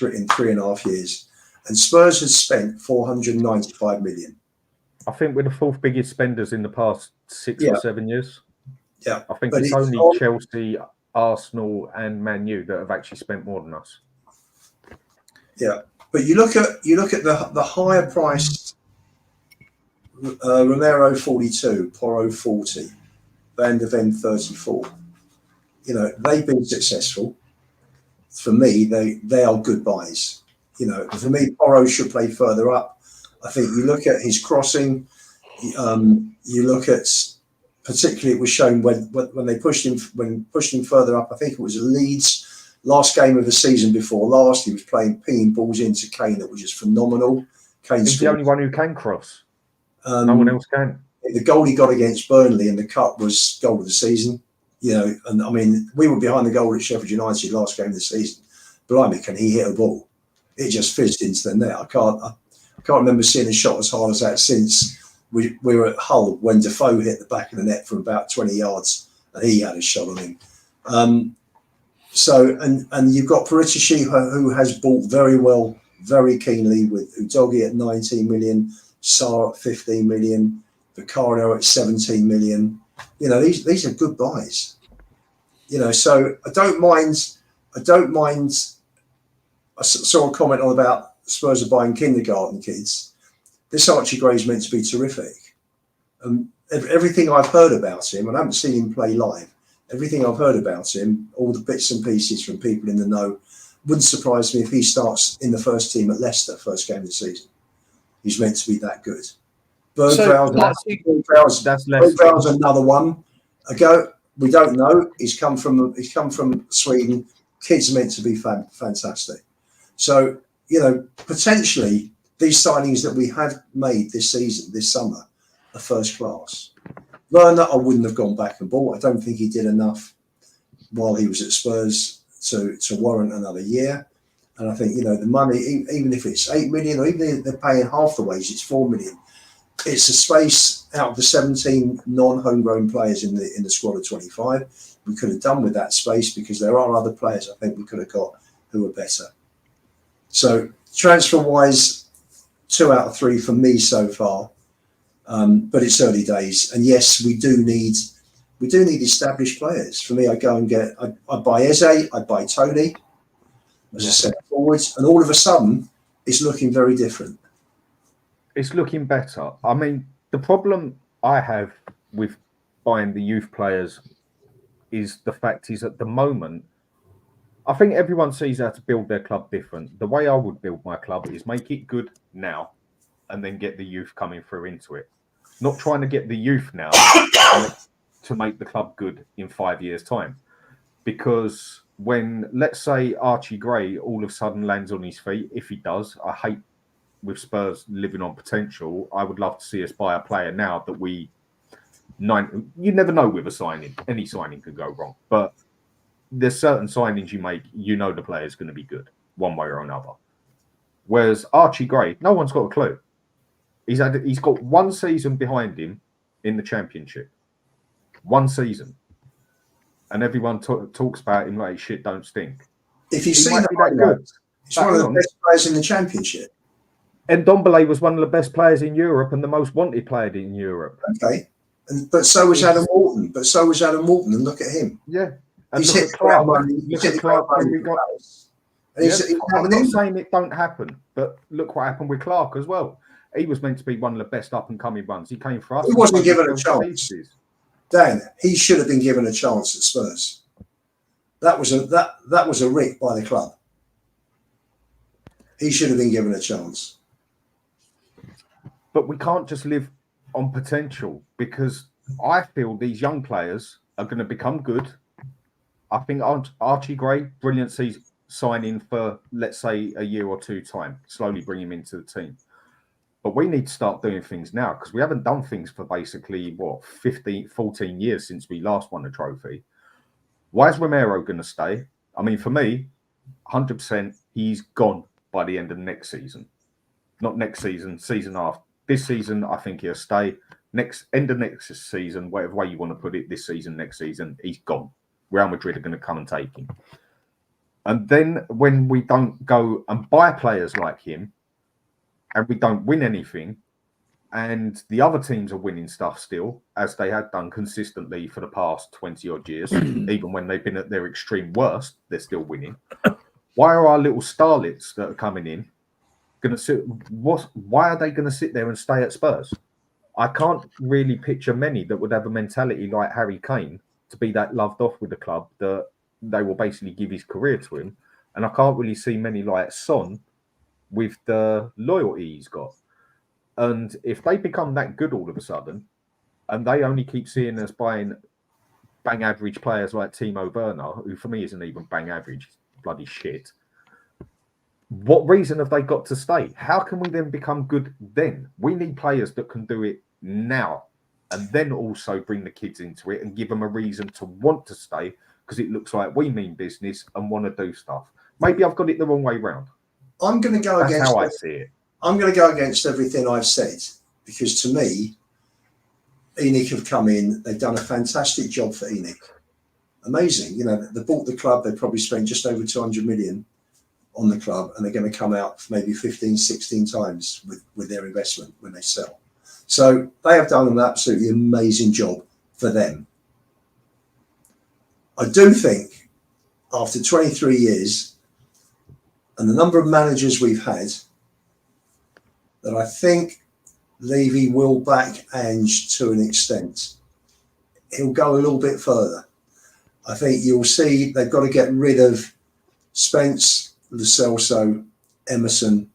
S3: in 3.5 years, and Spurs has spent 495 million.
S2: I think we're the 4th biggest spenders in the past 6 or 7 years.
S3: Yeah,
S2: I think it's only Chelsea, Arsenal, and Man U that have actually spent more than us.
S3: Yeah, but you look at the higher priced Romero 42, Porro 40, Van der Ven 34. They've been successful. For me, they are good buys. For me, Porro should play further up. I think you look at his crossing. You look at particularly it was shown when they pushed him further up. I think it was Leeds last game of the season before last. He was pinging balls into Kane that was just phenomenal.
S2: He's the only one who can cross. No one else can.
S3: The goal he got against Burnley in the cup was goal of the season. And I mean, we were behind the goal at Sheffield United last game of the season. Blimey, can he hit a ball? It just fizzed into the net. I can't remember seeing a shot as hard as that since we were at Hull when Defoe hit the back of the net from about 20 yards and he had a shot on him. So you've got Pulisic who has bought very well, very keenly with Udogie at 19 million, Sarr at 15 million, Vicario at 17 million. These are good buys. So I don't mind. I saw a comment on about Spurs are buying kindergarten kids. This Archie Gray is meant to be terrific. Everything I've heard about him, and I haven't seen him play live, everything I've heard about him, all the bits and pieces from people in the know, wouldn't surprise me if he starts in the first team at Leicester, first game of the season. He's meant to be that good. Bergvall's another one. We don't know. He's come from Sweden. Kids are meant to be fantastic. So, potentially these signings that we have made this season, this summer, are first class. Werner, I wouldn't have gone back and bought. I don't think he did enough while he was at Spurs to warrant another year. And I think, the money, even if it's 8 million or even if they're paying half the wage, it's 4 million. It's a space out of the 17 non-homegrown players in the squad of 25. We could have done with that space because there are other players I think we could have got who are better. So transfer-wise, 2 out of 3 for me so far. But it's early days, and yes, we do need established players. For me, I go and I'd buy Eze, I'd buy Tony as a centre forwards, and all of a sudden, it's looking very different.
S2: It's looking better. I mean, the problem I have with buying the youth players is the fact is at the moment, I think everyone sees how to build their club different. The way I would build my club is make it good now and then get the youth coming through into it. Not trying to get the youth now to make the club good in 5 years' time. Because when, let's say, Archie Gray all of a sudden lands on his feet, if he does, I hate with Spurs living on potential. I would love to see us buy a player now that you never know with a signing. Any signing could go wrong. But there's certain signings you make, the player's going to be good one way or another. Whereas Archie Gray, no one's got a clue. He's got 1 season behind him in the Championship. 1 season. And everyone talks about him like shit don't stink.
S3: If you've seen that good, he's one of the best players in the Championship.
S2: And Ndombele was one of the best players in Europe and the most wanted player in Europe.
S3: Okay. But so was Adam Walton. And look at him.
S2: Yeah. And
S3: He's
S2: look
S3: hit
S2: at Clark.
S3: He's hit
S2: Clark when we got.
S3: And he's
S2: I'm not saying it don't happen, but look what happened with Clark as well. He was meant to be one of the best up and coming ones. He came for us.
S3: He wasn't given a chance. Dan, he should have been given a chance at Spurs. That was a rick by the club. He should have been given a chance.
S2: But we can't just live on potential, because I feel these young players are going to become good. I think Archie Gray, brilliant signing for, let's say, a year or two time, slowly bring him into the team. But we need to start doing things now, because we haven't done things for basically, 14 years since we last won a trophy. Why is Romero going to stay? I mean, for me, 100%, he's gone by the end of next season. Not next season, season after. This season, I think he'll stay. End of next season, whatever way you want to put it, this season, next season, he's gone. Real Madrid are going to come and take him. And then when we don't go and buy players like him, and we don't win anything, and the other teams are winning stuff still, as they had done consistently for the past 20 odd years, even when they've been at their extreme worst, they're still winning. Why are our little starlets that are coming in going to sit? Why are they going to sit there and stay at Spurs? I can't really picture many that would have a mentality like Harry Kane to be that loved off with the club that they will basically give his career to him. And I can't really see many like Son with the loyalty he's got. And if they become that good all of a sudden, and they only keep seeing us buying bang average players like Timo Werner, who for me isn't even bang average, bloody shit. What reason have they got to stay? How can we then become good then? We need players that can do it now, and then also bring the kids into it and give them a reason to want to stay, because it looks like we mean business and want to do stuff. Maybe I've got it the wrong way round.
S3: I'm going to go
S2: That's
S3: against
S2: how I see it.
S3: I'm going to go against everything I've said, because to me, ENIC have come in. They've done a fantastic job for ENIC. Amazing. You know, they bought the club. They probably spent just over 200 million on the club, and they're going to come out maybe 15, 16 times with their investment when they sell. So they have done an absolutely amazing job for them. I do think after 23 years and the number of managers we've had, that I think Levy will back Ange to an extent. He'll go a little bit further. I think you'll see they've got to get rid of Spence, Lo Celso, Emerson.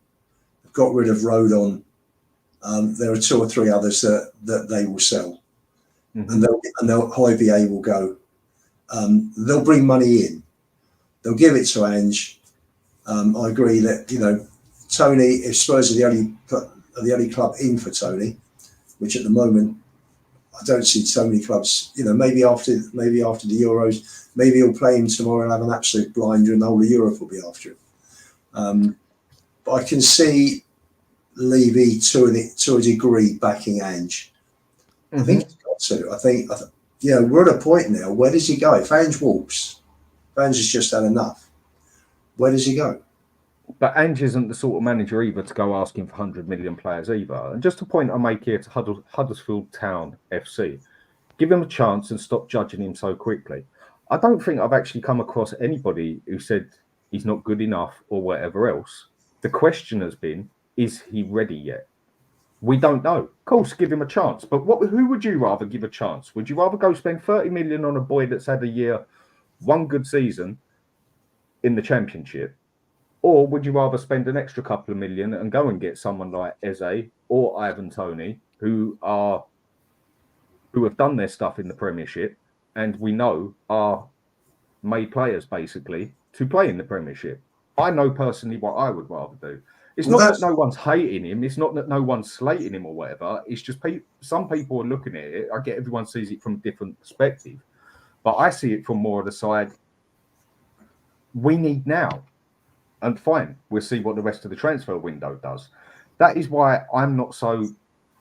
S3: They've got rid of Rodon. There are two or three others that they will sell. Mm-hmm. And Højbjerg will go. They'll bring money in. They'll give it to Ange. I agree that, you know, Tony, if Spurs are the only club in for Tony, which at the moment I don't see so many clubs. You know, maybe after the Euros, maybe he'll play him tomorrow and have an absolute blinder, and the whole of Europe will be after him. But I can see Levy to a degree backing Ange. Mm-hmm. I think he's got to. I think you know, we're at a point now. Where does he go? If Ange walks, if Ange has just had enough, where does he go?
S2: But Ange isn't the sort of manager either to go asking for 100 million players either. And just a point I make here to Huddersfield Town FC, give him a chance and stop judging him so quickly. I don't think I've actually come across anybody who said he's not good enough or whatever else. The question has been, is he ready yet? We don't know. Of course, give him a chance. But who would you rather give a chance? Would you rather go spend 30 million on a boy that's had one good season in the Championship? Or would you rather spend an extra couple of million and go and get someone like Eze or Ivan Toney, who have done their stuff in the Premiership and we know are made players basically to play in the Premiership? I know personally what I would rather do. It's not that no one's hating him. It's not that no one's slating him or whatever. It's just some people are looking at it. I get everyone sees it from a different perspective, but I see it from more of the side. We need now. And fine, we'll see what the rest of the transfer window does. That is why I'm not so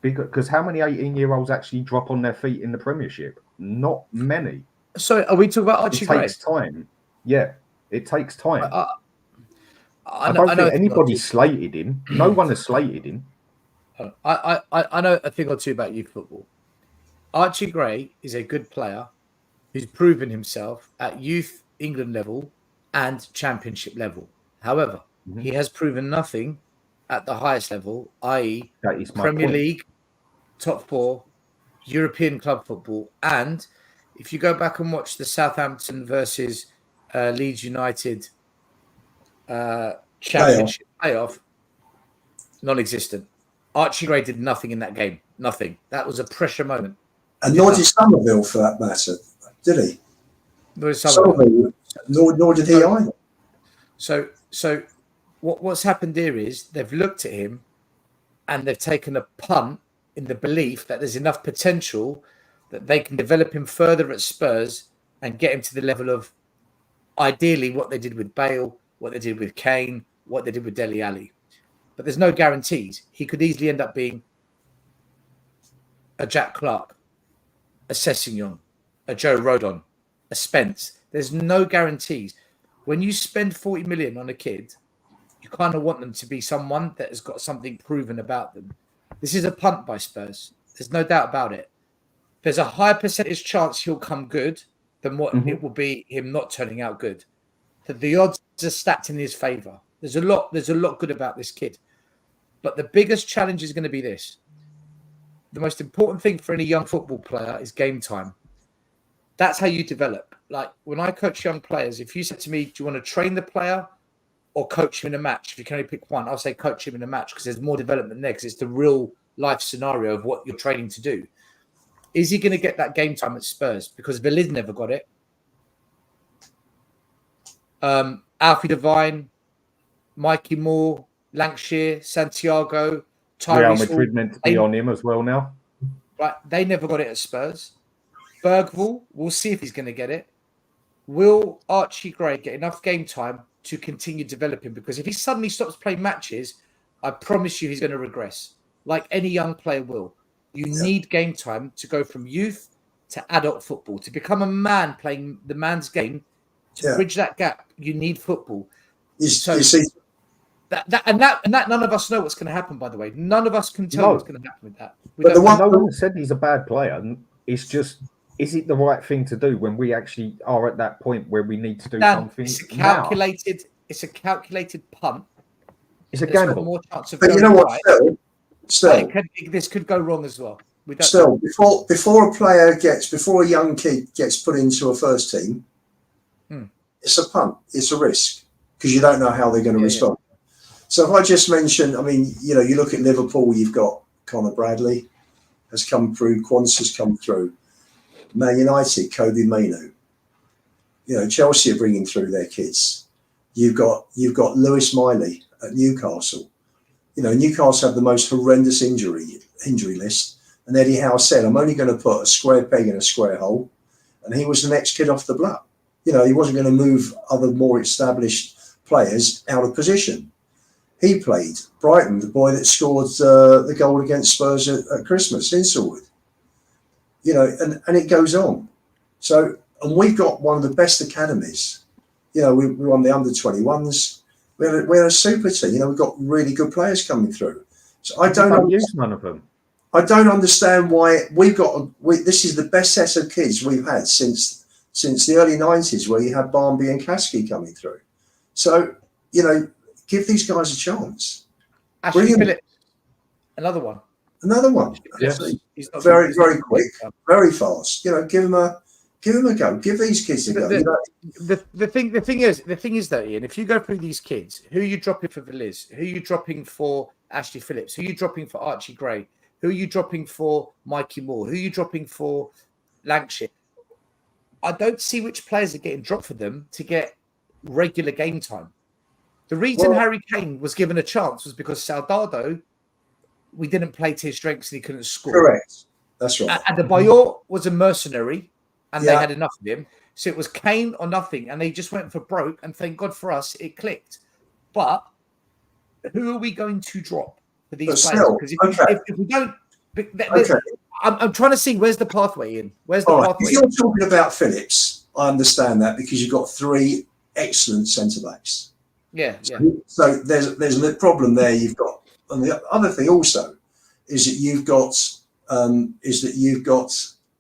S2: big, because how many 18-year-olds actually drop on their feet in the Premiership? Not many.
S4: So are we talking about Archie Gray?
S2: It takes time. Yeah, it takes time.
S4: I
S2: don't think anybody slated him. No one has slated him.
S4: I know a thing or two about youth football. Archie Gray is a good player who's proven himself at youth England level and championship level. However, he has proven nothing at the highest level, i.e.
S2: That is my
S4: Premier
S2: point.
S4: League, top 4, European club football. And if you go back and watch the Southampton versus Leeds United championship playoff, non-existent. Archie Gray did nothing in that game. Nothing. That was a pressure moment.
S3: And nor did Somerville, for that matter, did he?
S4: Nor
S3: did he either.
S4: So what's happened here is they've looked at him and they've taken a punt in the belief that there's enough potential that they can develop him further at Spurs and get him to the level of ideally what they did with Bale, what they did with Kane, what they did with Dele Alli. But there's no guarantees. He could easily end up being a Jack Clark, a Sessegnon, a Joe Rodon, a Spence. There's no guarantees. When you spend 40 million on a kid, you kind of want them to be someone that has got something proven about them. This is a punt by Spurs. There's no doubt about it. There's a high percentage chance he'll come good than what it will be him not turning out good. The odds are stacked in his favour. There's a lot good about this kid. But the biggest challenge is going to be this. The most important thing for any young football player is game time. That's how you develop. Like when I coach young players, if you said to me, do you want to train the player or coach him in a match? If you can only pick one, I'll say coach him in a match because there's more development there because it's the real life scenario of what you're training to do. Is he going to get that game time at Spurs? Because Veliz never got it. Alfie Devine, Mikey Moore, Lancashire, Santiago, Tyrese
S2: Real Madrid meant to be on him as well now.
S4: Right, they never got it at Spurs. Bergvall, we'll see if he's going to get it. Will Archie Gray get enough game time to continue developing? Because if he suddenly stops playing matches, I promise you he's going to regress, like any young player will. You need game time to go from youth to adult football. To become a man playing the man's game, to bridge that gap, you need football.
S3: You see,
S4: that none of us know what's going to happen, by the way. None of us can tell what's going to happen with that.
S2: No one said he's a bad player. It's just, is it the right thing to do when we actually are at that point where we need to do something?
S4: It's a calculated punt.
S2: It's a gamble.
S4: More chance of
S3: but you know what, Stel,
S4: this could go wrong as well.
S3: Still, before a young kid gets put into a first team, it's a punt. It's a risk because you don't know how they're going to respond. So if I just mention, I mean, you look at Liverpool, you've got Conor Bradley has come through, Quance has come through, Man United, Kobe Mainoo. Chelsea are bringing through their kids. You've got Lewis Miley at Newcastle. Newcastle have the most horrendous injury list. And Eddie Howe said, I'm only going to put a square peg in a square hole. And he was the next kid off the block. He wasn't going to move other more established players out of position. He played Brighton, the boy that scored the goal against Spurs at Christmas, Inselwood. And it goes on. So, and we've got one of the best academies. We won the under-21s. We're a super team. We've got really good players coming through. So I don't
S2: use none of them.
S3: I don't understand why this is the best set of kids we've had since the early 90s, where you had Barnby and Kasky coming through. So, give these guys a chance.
S4: Ashley Phillips, another one.
S3: Yes. He's very, very quick, very fast. Give him a go. Give these kids a go.
S4: The thing is though, Ian, if you go through these kids, who are you dropping for Veliz? Who are you dropping for Ashley Phillips? Who are you dropping for Archie Gray? Who are you dropping for Mikey Moore? Who are you dropping for Lancashire? I don't see which players are getting dropped for them to get regular game time. The reason Harry Kane was given a chance was because Soldado, we didn't play to his strengths and he couldn't score.
S3: Correct. That's right.
S4: And the Bayor was a mercenary and they had enough of him. So it was Kane or nothing. And they just went for broke. And thank God for us, it clicked. But who are we going to drop for these players? Because if we don't... I'm trying to see where's the pathway in. Where's the pathway?
S3: If you're talking about Phillips, I understand that because you've got 3 excellent centre backs.
S4: Yeah.
S3: So there's a problem there. You've got, and the other thing also is that you've got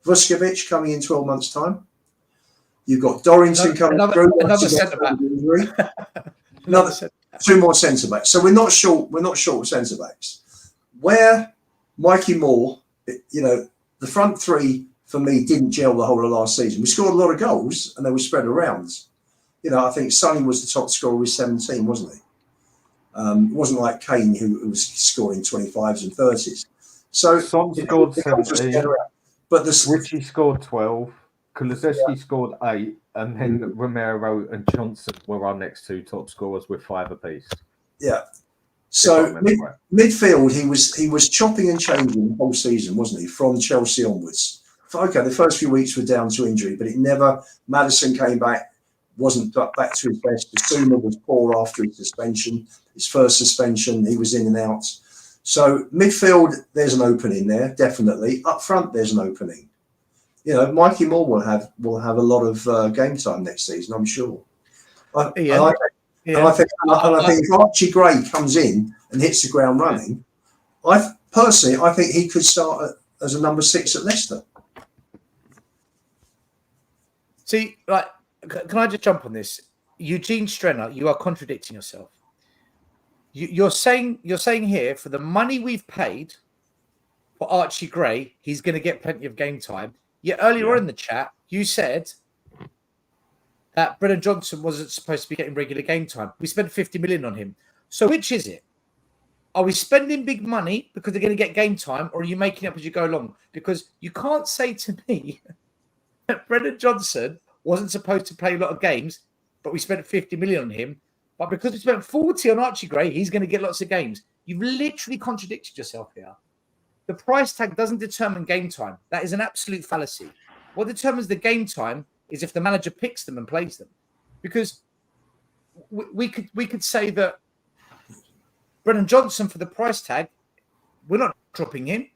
S3: Vuskovic coming in 12 months' time. You've got Dorrington coming through.
S4: Another centre back.
S3: Two more centre backs. So we're not short of centre backs. Where Mikey Moore, the front three for me didn't gel the whole of last season. We scored a lot of goals and they were spread around. I think Sonny was the top scorer with 17, wasn't he? It wasn't like Kane who was scoring 25s and 30s. So
S2: Son scored 17,
S3: but
S2: Richie scored 12, Kulusevski scored 8, and then Romero and Johnson were our next two top scorers with 5 apiece.
S3: Yeah. So midfield, he was chopping and changing the whole season, wasn't he? From Chelsea onwards. Okay, the first few weeks were down to injury, but Maddison came back, wasn't back to his best. Basuma was poor after his suspension. His first suspension, he was in and out. So midfield, there's an opening there, definitely. Up front, there's an opening. Mikey Moore will have a lot of game time next season, I'm sure. I think if Archie Gray comes in and hits the ground running, I think he could start as a number 6 at Leicester.
S4: See, can I just jump on this? Eugene Strenner, you are contradicting yourself. You're saying here, for the money we've paid for Archie Gray, he's going to get plenty of game time. Yet earlier on in the chat, you said that Brennan Johnson wasn't supposed to be getting regular game time. We spent 50 million on him. So which is it? Are we spending big money because they're going to get game time, or are you making up as you go along? Because you can't say to me that Brennan Johnson wasn't supposed to play a lot of games, but we spent 50 million on him. But because we spent 40 on Archie Gray, he's going to get lots of games. You've literally contradicted yourself here. The price tag doesn't determine game time. That is an absolute fallacy. What determines the game time is if the manager picks them and plays them. Because we could say that Brennan Johnson, for the price tag, we're not dropping him.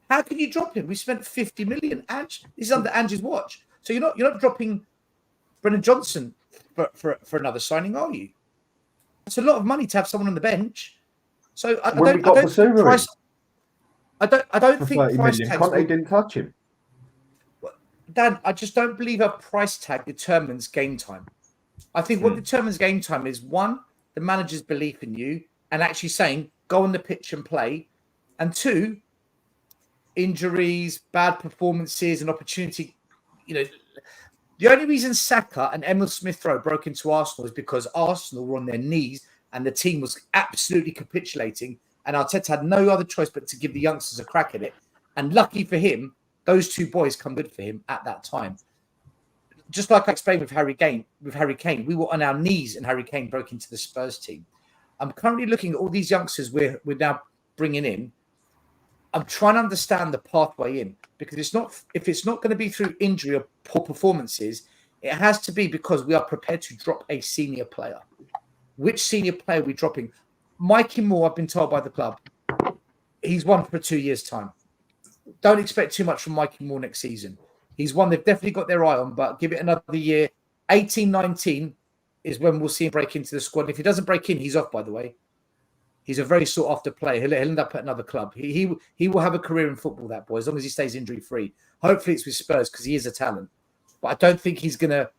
S4: How can you drop him? We spent 50 million. Ange, this is under Ange's watch. So you're not dropping Brennan Johnson for another signing, are you? It's a lot of money to have someone on the bench. So I don't think price. I don't think price tags.
S2: Conte didn't touch him.
S4: Dan, I just don't believe a price tag determines game time. I think what determines game time is, one, the manager's belief in you and actually saying, go on the pitch and play. And two, injuries, bad performances, and opportunity. The only reason Saka and Emil Smith-Rowe broke into Arsenal is because Arsenal were on their knees and the team was absolutely capitulating. And Arteta had no other choice but to give the youngsters a crack at it. And lucky for him, those two boys come good for him at that time. Just like I explained with Harry Kane, we were on our knees and Harry Kane broke into the Spurs team. I'm currently looking at all these youngsters we're now bringing in. I'm trying to understand the pathway in, because if it's not going to be through injury or poor performances, it has to be because we are prepared to drop a senior player. Which senior player are we dropping? Mikey Moore, I've been told by the club, he's one for 2 years' time. Don't expect too much from Mikey Moore next season. He's one they've definitely got their eye on, but give it another year. 18, 19 is when we'll see him break into the squad. And if he doesn't break in, he's off, by the way. He's a very sought-after player. He'll end up at another club. He will have a career in football, that boy, as long as he stays injury-free. Hopefully it's with Spurs because he is a talent. But I don't think they're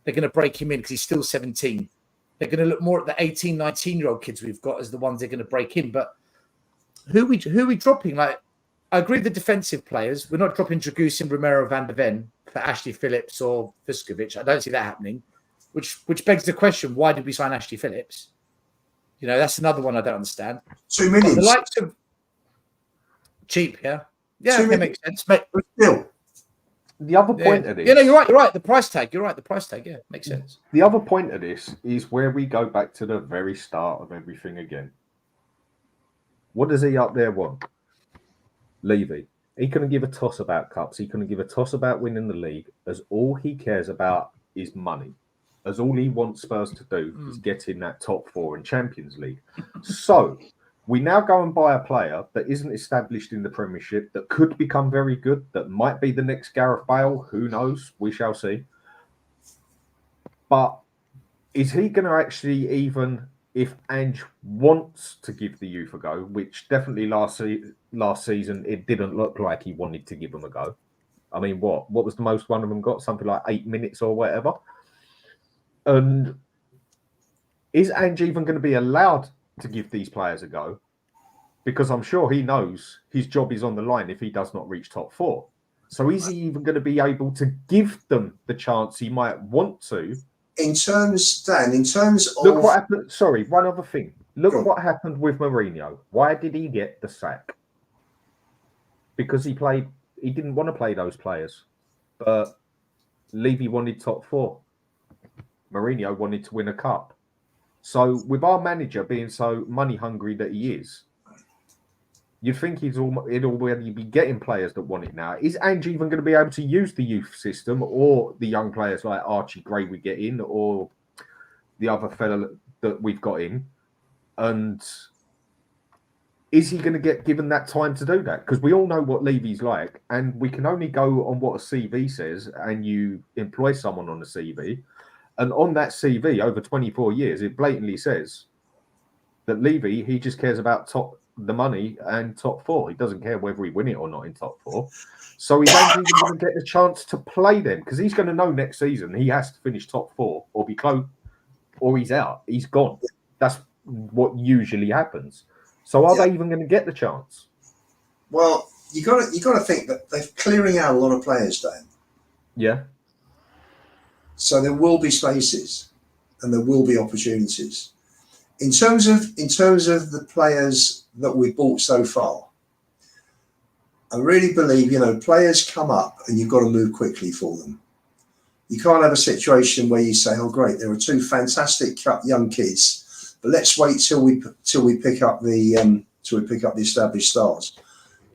S4: going to break him in because he's still 17. They're going to look more at the 18, 19-year-old kids we've got as the ones they're going to break in. But who are we dropping? I agree with the defensive players. We're not dropping Dragusin, Romero, Van de Ven for Ashley Phillips or Vuskovic. I don't see that happening, which begs the question, why did we sign Ashley Phillips? That's another one I don't understand.
S3: 2 million.
S4: The likes of cheap, yeah. Yeah, that makes sense. But
S3: still,
S2: the other point of this...
S4: you're right. The price tag. You're right. The price tag, makes sense.
S2: The other point of this is where we go back to the very start of everything again. What does he up there want? Levy. He couldn't give a toss about cups. He couldn't give a toss about winning the league, as all he cares about is money. As all he wants Spurs to do is get in that top 4 in Champions League. So we now go and buy a player that isn't established in the Premiership, that could become very good, that might be the next Gareth Bale. Who knows? We shall see. But is he going to actually, even if Ange wants to give the youth a go, which definitely last season it didn't look like he wanted to give them a go. I mean, what was the most one of them got? Something like 8 minutes or whatever. And is Ange even going to be allowed to give these players a go? Because I'm sure he knows his job is on the line if he does not reach top 4. So is he even going to be able to give them the chance he might want to?
S3: In terms of...
S2: Look what happened. Sorry, one other thing. Look what happened with Mourinho. Why did he get the sack? Because he didn't want to play those players. But Levy wanted top 4. Mourinho wanted to win a cup. So with our manager being so money hungry that he is, you'd think he'd already be getting players that want it now. Is Ange even going to be able to use the youth system or the young players like Archie Gray we get in or the other fella that we've got in? And is he going to get given that time to do that? Because we all know what Levy's like, and we can only go on what a CV says, and you employ someone on a CV. And on that CV, over 24 years, it blatantly says that Levy, he just cares about the money and top 4. He doesn't care whether he win it or not in top 4. So he's only going to get the chance to play them because he's going to know next season he has to finish top 4 or be close, or he's out. He's gone. That's what usually happens. So are they even going to get the chance?
S3: Well, you got to think that they're clearing out a lot of players, Dan.
S2: Yeah.
S3: So there will be spaces and there will be opportunities. In terms of the players that we've bought so far, I really believe, players come up and you've got to move quickly for them. You can't have a situation where you say, oh, great, there are 2 fantastic young kids, but let's wait till we pick up the established stars.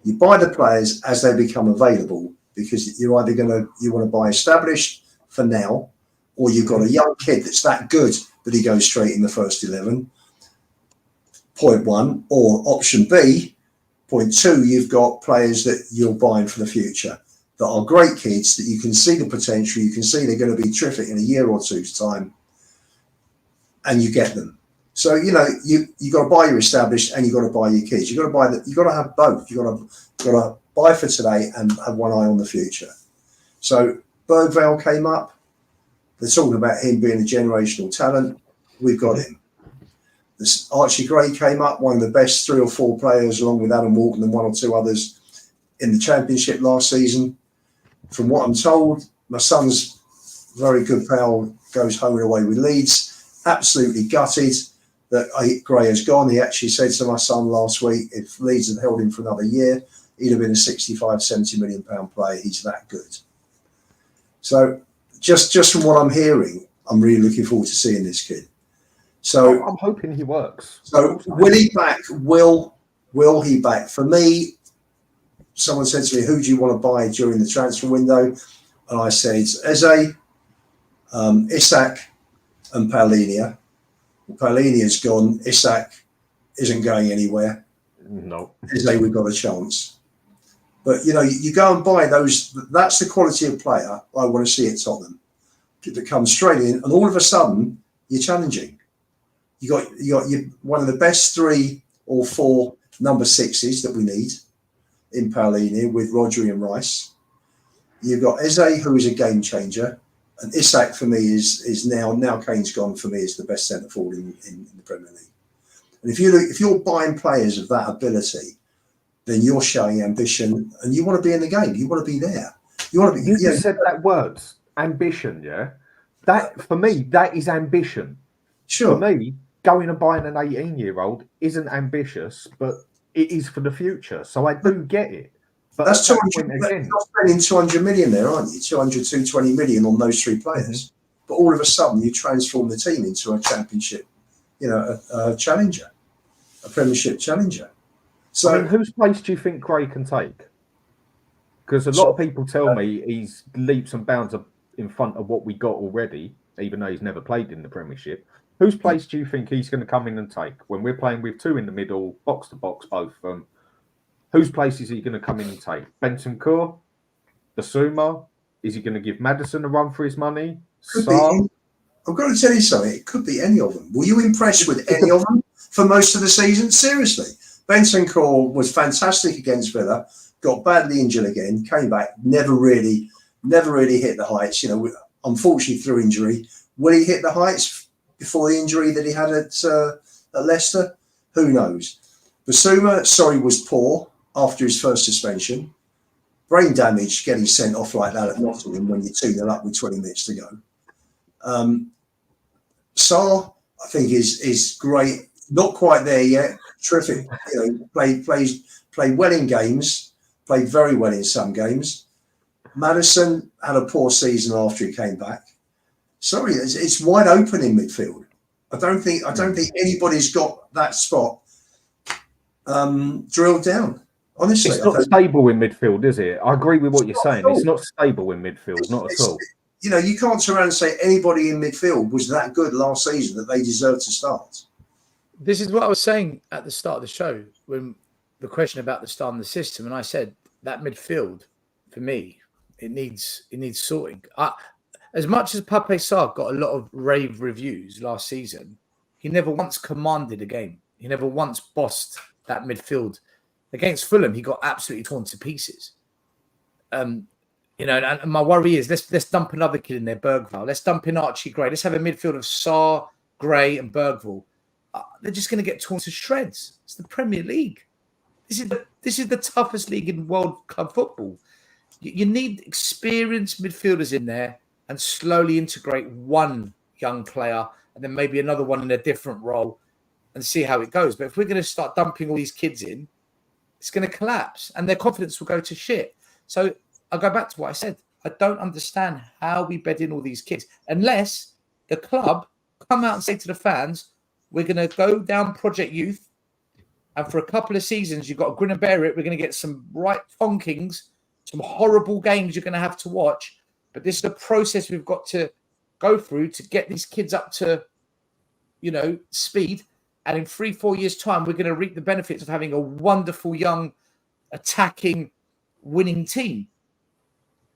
S3: You buy the players as they become available because you're either you want to buy established for now, or you've got a young kid that's that good that he goes straight in the first 11. Point 1, or option B, point 2, you've got players that you're buying for the future that are great kids that you can see the potential, you can see they're going to be terrific in a year or two's time, and you get them. So you got to buy your established and you got to buy your kids. You got to buy that. You got to have both. You got to buy for today and have one eye on the future. So Bergvall came up. They're talking about him being a generational talent. We've got him. This Archie Gray came up, one of the best 3 or 4 players, along with Adam Walton and 1 or 2 others in the Championship last season. From what I'm told, my son's very good pal goes home and away with Leeds. Absolutely gutted that Gray has gone. He actually said to my son last week, if Leeds had held him for another year, he'd have been a 65, 70 million pound player. He's that good. So just from what I'm hearing, I'm really looking forward to seeing this kid. So
S2: I'm hoping he works.
S3: So will he back? Will he back? For me, someone said to me, "Who do you want to buy during the transfer window?" And I said, "Eze, Isak, and Palhinha." Palhinha's gone. Isak isn't going anywhere.
S2: No.
S3: Eze, we've got a chance. But you go and buy those. That's the quality of player I want to see at Tottenham. That comes straight in, and all of a sudden you're challenging. You got one of the best 3 or 4 number 6s that we need in Palhinha with Rodri and Rice. You've got Eze, who is a game changer, and Isak for me is now Kane's gone, for me is the best centre forward in the Premier League. And if you're buying players of that ability, then you're showing ambition, and you want to be in the game. You want to be there. You want to be.
S2: You just said that word, ambition. Yeah, that for me, that is ambition.
S3: Sure.
S2: For me, going and buying an 18-year-old isn't ambitious, but it is for the future. So I do get it. But
S3: that's 200. You're spending 200 million there, aren't you? 220 million on those 3 players. Mm-hmm. But all of a sudden, you transform the team into a championship, a challenger, a Premiership challenger. So,
S2: I mean, whose place do you think Gray can take? Because a lot of people tell me he's leaps and bounds in front of what we got already, even though he's never played in the Premiership. Whose place do you think he's going to come in and take when we're playing with 2 in the middle, box to box, both of them? Whose place is he going to come in and take? Bentancur? Basuma? Is he going to give Maddison a run for his money?
S3: I'm going to tell you something. It could be any of them. Were you impressed with any of them for most of the season? Seriously. Bentancur was fantastic against Villa. got badly injured again, came back, never really hit the heights. Unfortunately through injury. Will he hit the heights before the injury that he had at Leicester? Who knows? Basuma, was poor after his first suspension. Brain damage getting sent off like that at Nottingham when you're 2-0 up with 20 minutes to go. Sarr, I think, is great. Not quite there yet. Terrific. Played well in games. Played very well in some games. Maddison had a poor season after he came back. Sorry, it's wide open in midfield. I don't think anybody's got that spot drilled down. Honestly,
S2: it's not stable in midfield, is it? I agree with what you're saying. It's not stable in midfield, not at all.
S3: You can't turn around and say anybody in midfield was that good last season that they deserve to start.
S4: This is what I was saying at the start of the show when the question about the start of the system, and I said that midfield for me, it needs sorting. As much as Pape Sarr got a lot of rave reviews last season, he never once commanded a game. He never once bossed that midfield. Against Fulham, he got absolutely torn to pieces. And my worry is let's dump another kid in there, Bergvall. Let's dump in Archie Gray. Let's have a midfield of Sarr, Gray, and Bergvall. They're just going to get torn to shreds. It's the Premier League. This is the toughest league in world club football. You need experienced midfielders in there and slowly integrate one young player and then maybe another one in a different role and see how it goes. But if we're going to start dumping all these kids in, it's going to collapse and their confidence will go to shit. So I'll go back to what I said. I don't understand how we bed in all these kids unless the club come out and say to the fans, we're going to go down Project Youth and for a couple of seasons, you've got to grin and bear it. We're going to get some right tonkings, some horrible games you're going to have to watch. But this is a process we've got to go through to get these kids up to, speed. And in 3-4 years' time, we're going to reap the benefits of having a wonderful, young, attacking, winning team.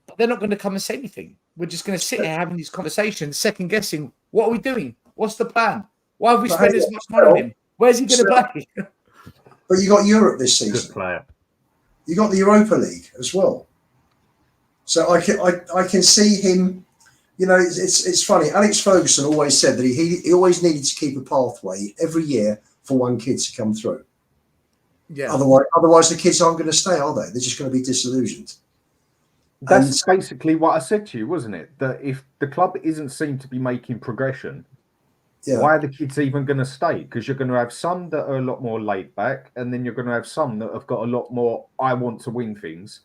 S4: But they're not going to come and say anything. We're just going to sit here having these conversations, second-guessing, what are we doing? What's the plan? Why have we spent this much money on him? Where's he going to play?
S3: But you got Europe this season.
S2: Good player.
S3: You got the Europa League as well. So I can see him. It's funny. Alex Ferguson always said that he always needed to keep a pathway every year for one kid to come through. Yeah. Otherwise the kids aren't going to stay, are they? They're just going to be disillusioned.
S2: That's basically what I said to you, wasn't it? That if the club isn't seen to be making progression, why are the kids even going to stay? Because you're going to have some that are a lot more laid back, and then you're going to have some that have got a lot more I want to win things.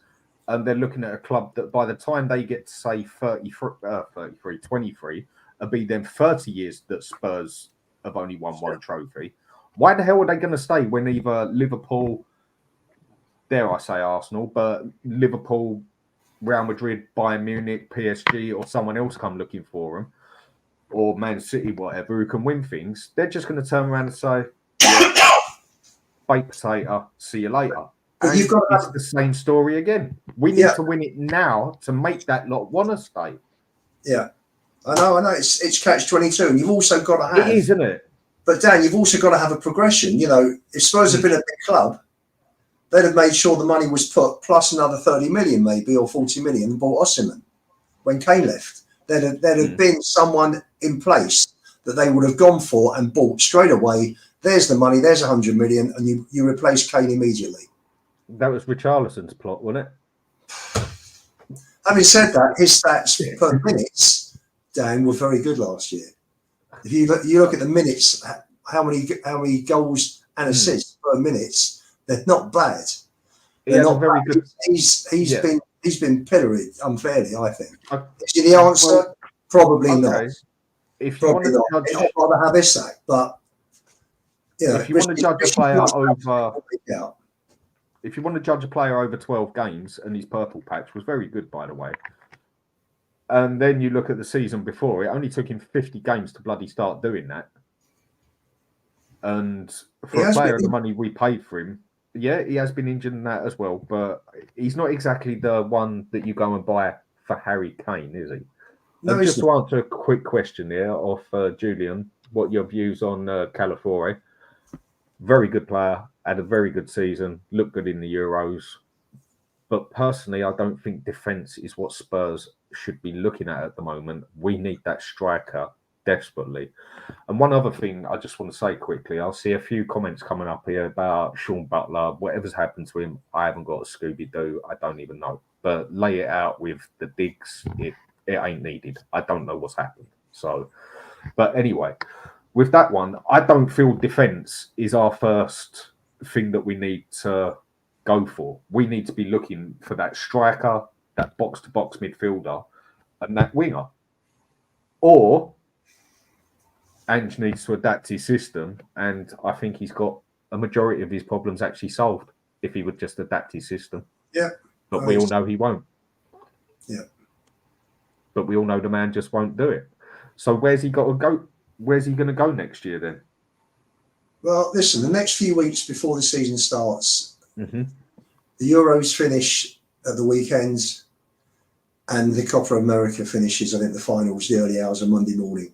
S2: And they're looking at a club that by the time they get to say 23, it'll be them 30 years that Spurs have only won one trophy. Why the hell are they going to stay when either Liverpool, dare I say Arsenal, but Liverpool, Real Madrid, Bayern Munich, PSG, or someone else come looking for them, or Man City, whatever, who can win things? They're just going to turn around and say, baked potato, see you later.
S3: But you've got
S2: it's the same story again. We need to win it now to make that lot want to stay.
S3: Yeah, I know. It's catch-22, and you've also got to have.
S2: It is, isn't it?
S3: But Dan, you've also got to have a progression. If Spurs had been a big club, they'd have made sure the money was put plus another 30 million, maybe, or 40 million, and bought Osimhen when Kane left. There'd have been someone in place that they would have gone for and bought straight away. There's the money. There's 100 million, and you replace Kane immediately.
S2: That was Richarlison's plot, wasn't it?
S3: Having said that, his stats per minutes, Dan, were very good last year. If you look at the minutes, how many goals and assists per minutes, they're not bad. They're not very good. He's been pilloried unfairly, I think. Is he the answer? Probably not.
S2: If you want to judge,
S3: I'd rather have Isak, but
S2: if you want to judge a player over. If you want to judge a player over 12 games, and his purple patch was very good, by the way, and then you look at the season before, it only took him 50 games to bloody start doing that. And for a player of the money we paid for him, he has been injured in that as well, but he's not exactly the one that you go and buy for Harry Kane, is he? No, just to answer a quick question here of Julian, what your views on Calafiore? Very good player. Had a very good season. Looked good in the Euros. But personally, I don't think defence is what Spurs should be looking at the moment. We need that striker desperately. And one other thing I just want to say quickly, I'll see a few comments coming up here about Sean Butler. Whatever's happened to him, I haven't got a Scooby-Doo. I don't even know. But lay it out with the digs, it ain't needed. I don't know what's happened. So, but anyway, with that one, I don't feel defence is our first thing that we need to go for. We need to be looking for that striker, that box-to-box midfielder, and that winger. Or Ange needs to adapt his system, and I think he's got a majority of his problems actually solved if he would just adapt his system.
S3: Yeah.
S2: But we all know he won't.
S3: Yeah.
S2: But we all know the man just won't do it. So where's he got to go? Where's he going to go next year then?
S3: Well, listen, the next few weeks before the season starts,
S2: Mm-hmm.
S3: the Euros finish at the weekend and the Copa America finishes, I think the finals, the early hours of Monday morning.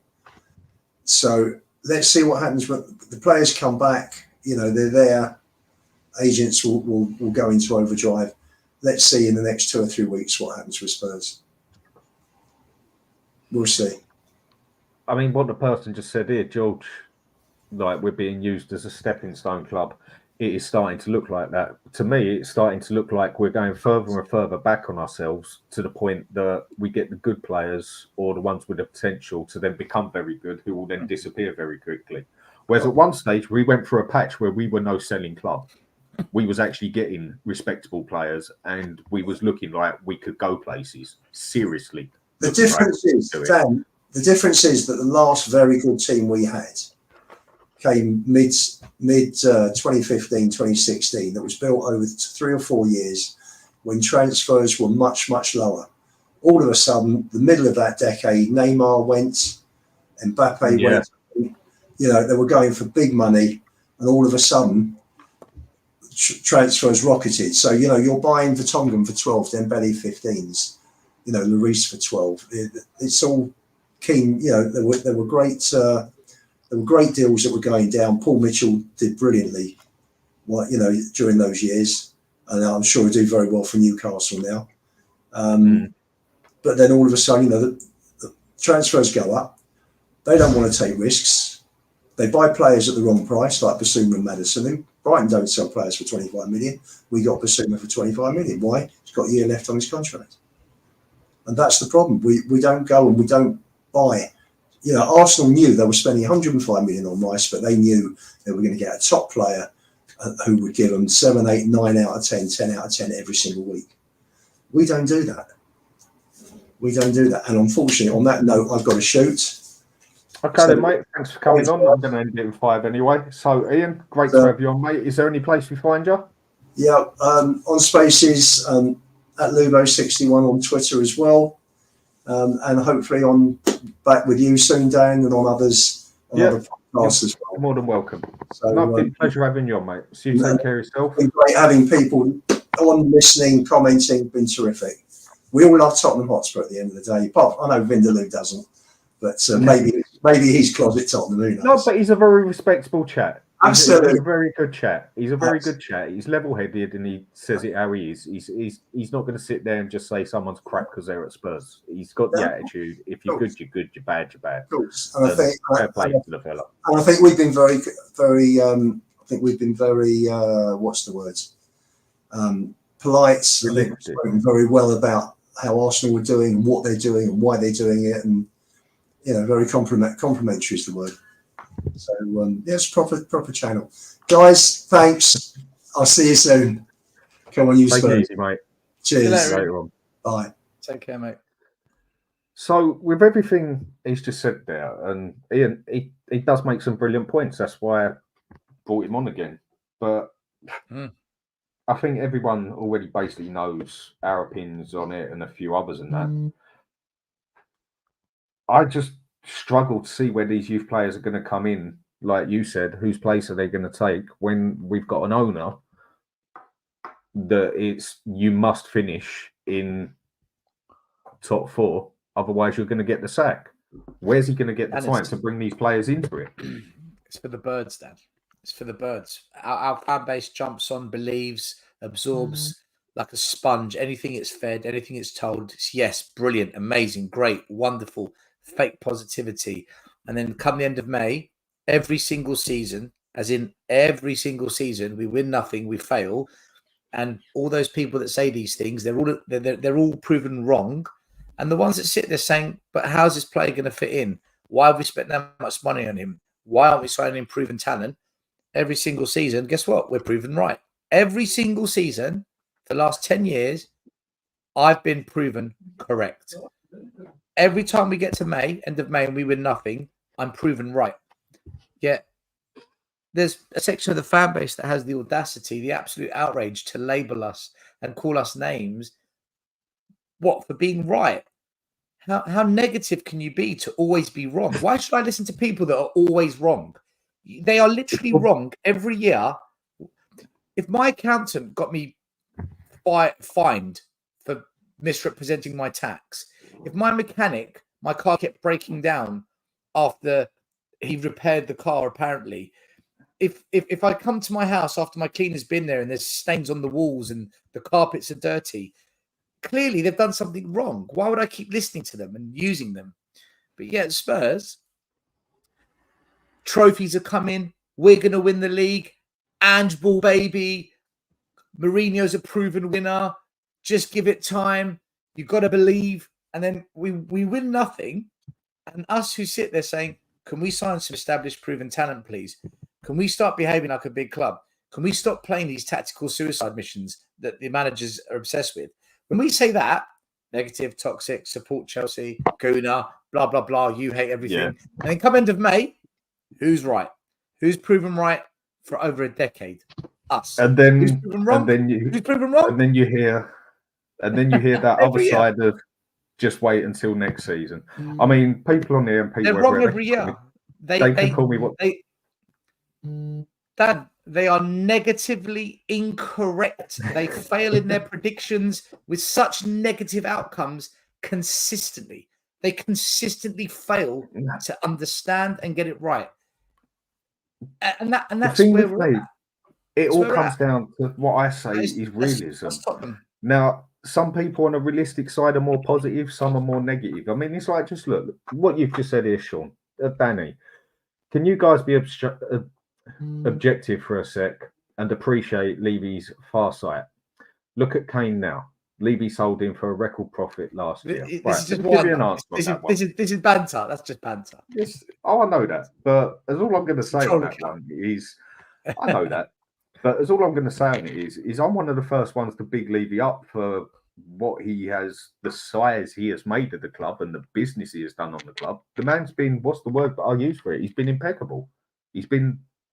S3: So let's see what happens when the players come back. You know, they're there. Agents will go into overdrive. Let's see in the next 2 or 3 weeks what happens with Spurs. We'll see.
S2: I mean, what the person just said here, George, like we're being used as a stepping stone club. It is starting to look like that. To me, it's starting to look like we're going further and further back on ourselves to the point that we get the good players or the ones with the potential to then become very good, who will then disappear very quickly. Whereas at one stage, we went through a patch where we were no selling club. We was actually getting respectable players and we was looking like we could go places. Seriously.
S3: The difference is, Dan, the difference is that the last very good team we had came mid 2015, 2016, that was built over 3 or 4 years when transfers were much, much lower. All of a sudden, the middle of that decade, Neymar went, Mbappe went, you know, they were going for big money, and all of a sudden, transfers rocketed. So, you know, you're buying Vertonghen for 12, Dembele 15s, you know, Lloris for 12. It's all keen, you know, there were great deals that were going down. Paul Mitchell did brilliantly, you know, during those years, and I'm sure he'll do very well for Newcastle now. But then all of a sudden, you know, the transfers go up. They don't want to take risks. They buy players at the wrong price, like Basuma and Maddison. Brighton don't sell players for 25 million. We got Basuma for 25 million. Why? He's got a year left on his contract. And that's the problem. We don't go and we don't buy. You know, Arsenal knew they were spending 105 million on Rice, but they knew they were going to get a top player who would give them 7, 8, 9 out of 10, 10 out of 10 every single week. We don't do that. We don't do that. And unfortunately, on that note, I've got to shoot.
S2: Okay, then, mate. Thanks for coming on. I'm going to end it in 5 anyway. So, Ian, great to have you on, mate. Is there any place we find you?
S3: Yeah, on Spaces, at Lubo61 on Twitter as well. And hopefully back with you soon, Dan, and on others, other podcasts as well.
S2: More than welcome.
S3: So,
S2: been a pleasure having you on, mate. So you take care of yourself.
S3: It's been great having people on, listening, commenting. Been terrific. We all love Tottenham Hotspur at the end of the day. I know Vindaloo doesn't, but maybe he's closet Tottenham. Who knows?
S2: No, but he's a very respectable chat.
S3: Absolutely.
S2: He's a very good chat. He's a very good chat. He's level-headed and he says it how he is. He's not going to sit there and just say someone's crap because they're at Spurs. He's got the attitude. If you're good, you're good. You're bad, you're bad.
S3: Of course. And I think
S2: fair play to the fella.
S3: And I think we've been very, very. What's the word? Polite. I think we've spoken very well about how Arsenal were doing and what they're doing and why they're doing it, and you know, very complimentary is the word. So it's proper channel, guys. Thanks. I'll see you soon. Come on, you Spurs.
S2: Take it easy, mate.
S3: Cheers.
S2: Later on.
S3: Bye.
S4: Take care, mate.
S2: So with everything he's just said there, and Ian, he does make some brilliant points. That's why I brought him on again. But I think everyone already basically knows our opinions on it and a few others and that. I just struggle to see where these youth players are going to come in. Like you said, whose place are they going to take when we've got an owner that you must finish in top 4, otherwise you're going to get the sack. Where's he going to get the time to bring these players into it?
S4: It's for the birds, Dan. It's for the birds. Our fan base jumps on, believes, absorbs like a sponge. Anything it's fed, anything it's told, it's yes, brilliant, amazing, great, wonderful, fake positivity. And then come the end of May, every single season, as in every single season, we win nothing, we fail. And all those people that say these things, they're all proven wrong. And the ones that sit there saying, but how's this player going to fit in? Why have we spent that much money on him? Why aren't we signing him proven talent? Every single season, guess what? We're proven right. Every single season for the last 10 years, I've been proven correct. Every time we get to May, end of May, and we win nothing, I'm proven right. Yet there's a section of the fan base that has the audacity, the absolute outrage to label us and call us names. What, for being right? How negative can you be to always be wrong? Why should I listen to people that are always wrong? They are literally wrong every year. If my accountant got me fined for misrepresenting my tax, if my mechanic, my car kept breaking down after he repaired the car, apparently, if I come to my house after my cleaner's been there and there's stains on the walls and the carpets are dirty, clearly they've done something wrong. Why would I keep listening to them and using them? But yeah, Spurs, trophies are coming. We're going to win the league. Ange ball, baby. Mourinho's a proven winner. Just give it time. You've got to believe. And then we win nothing. And us who sit there saying, can we sign some established proven talent, please? Can we start behaving like a big club? Can we stop playing these tactical suicide missions that the managers are obsessed with? When we say that, negative, toxic, support Chelsea, Guna, blah, blah, blah, you hate everything. Yeah. And then come end of May, who's right? Who's proven right for over a decade? Us.
S2: And then
S4: who's proven wrong? Who's proven wrong?
S2: And then you hear that other side of just wait until next season. I mean, people on there and people
S4: they're wrong every year.
S2: They can call me what
S4: they are negatively incorrect. They fail in their predictions with such negative outcomes consistently. They consistently fail to understand and get it right. And that's where we're at.
S2: It all comes down to what I say is realism. Now, some people on a realistic side are more positive, some are more negative. I mean, it's like, just look, what you've just said here, Sean, Danny, can you guys be objective for a sec and appreciate Levy's far sight? Look at Kane now. Levy sold him for a record profit last year.
S4: This is banter. That's just banter.
S2: Yes. Oh, I know that. But as all I'm going to say on that one is, I know that. But as all I'm going to say on it is I'm one of the first ones to big Levy up for what he has, the size he has made of the club and the business he has done on the club. The man's been, what's the word that I use for it? He's been impeccable.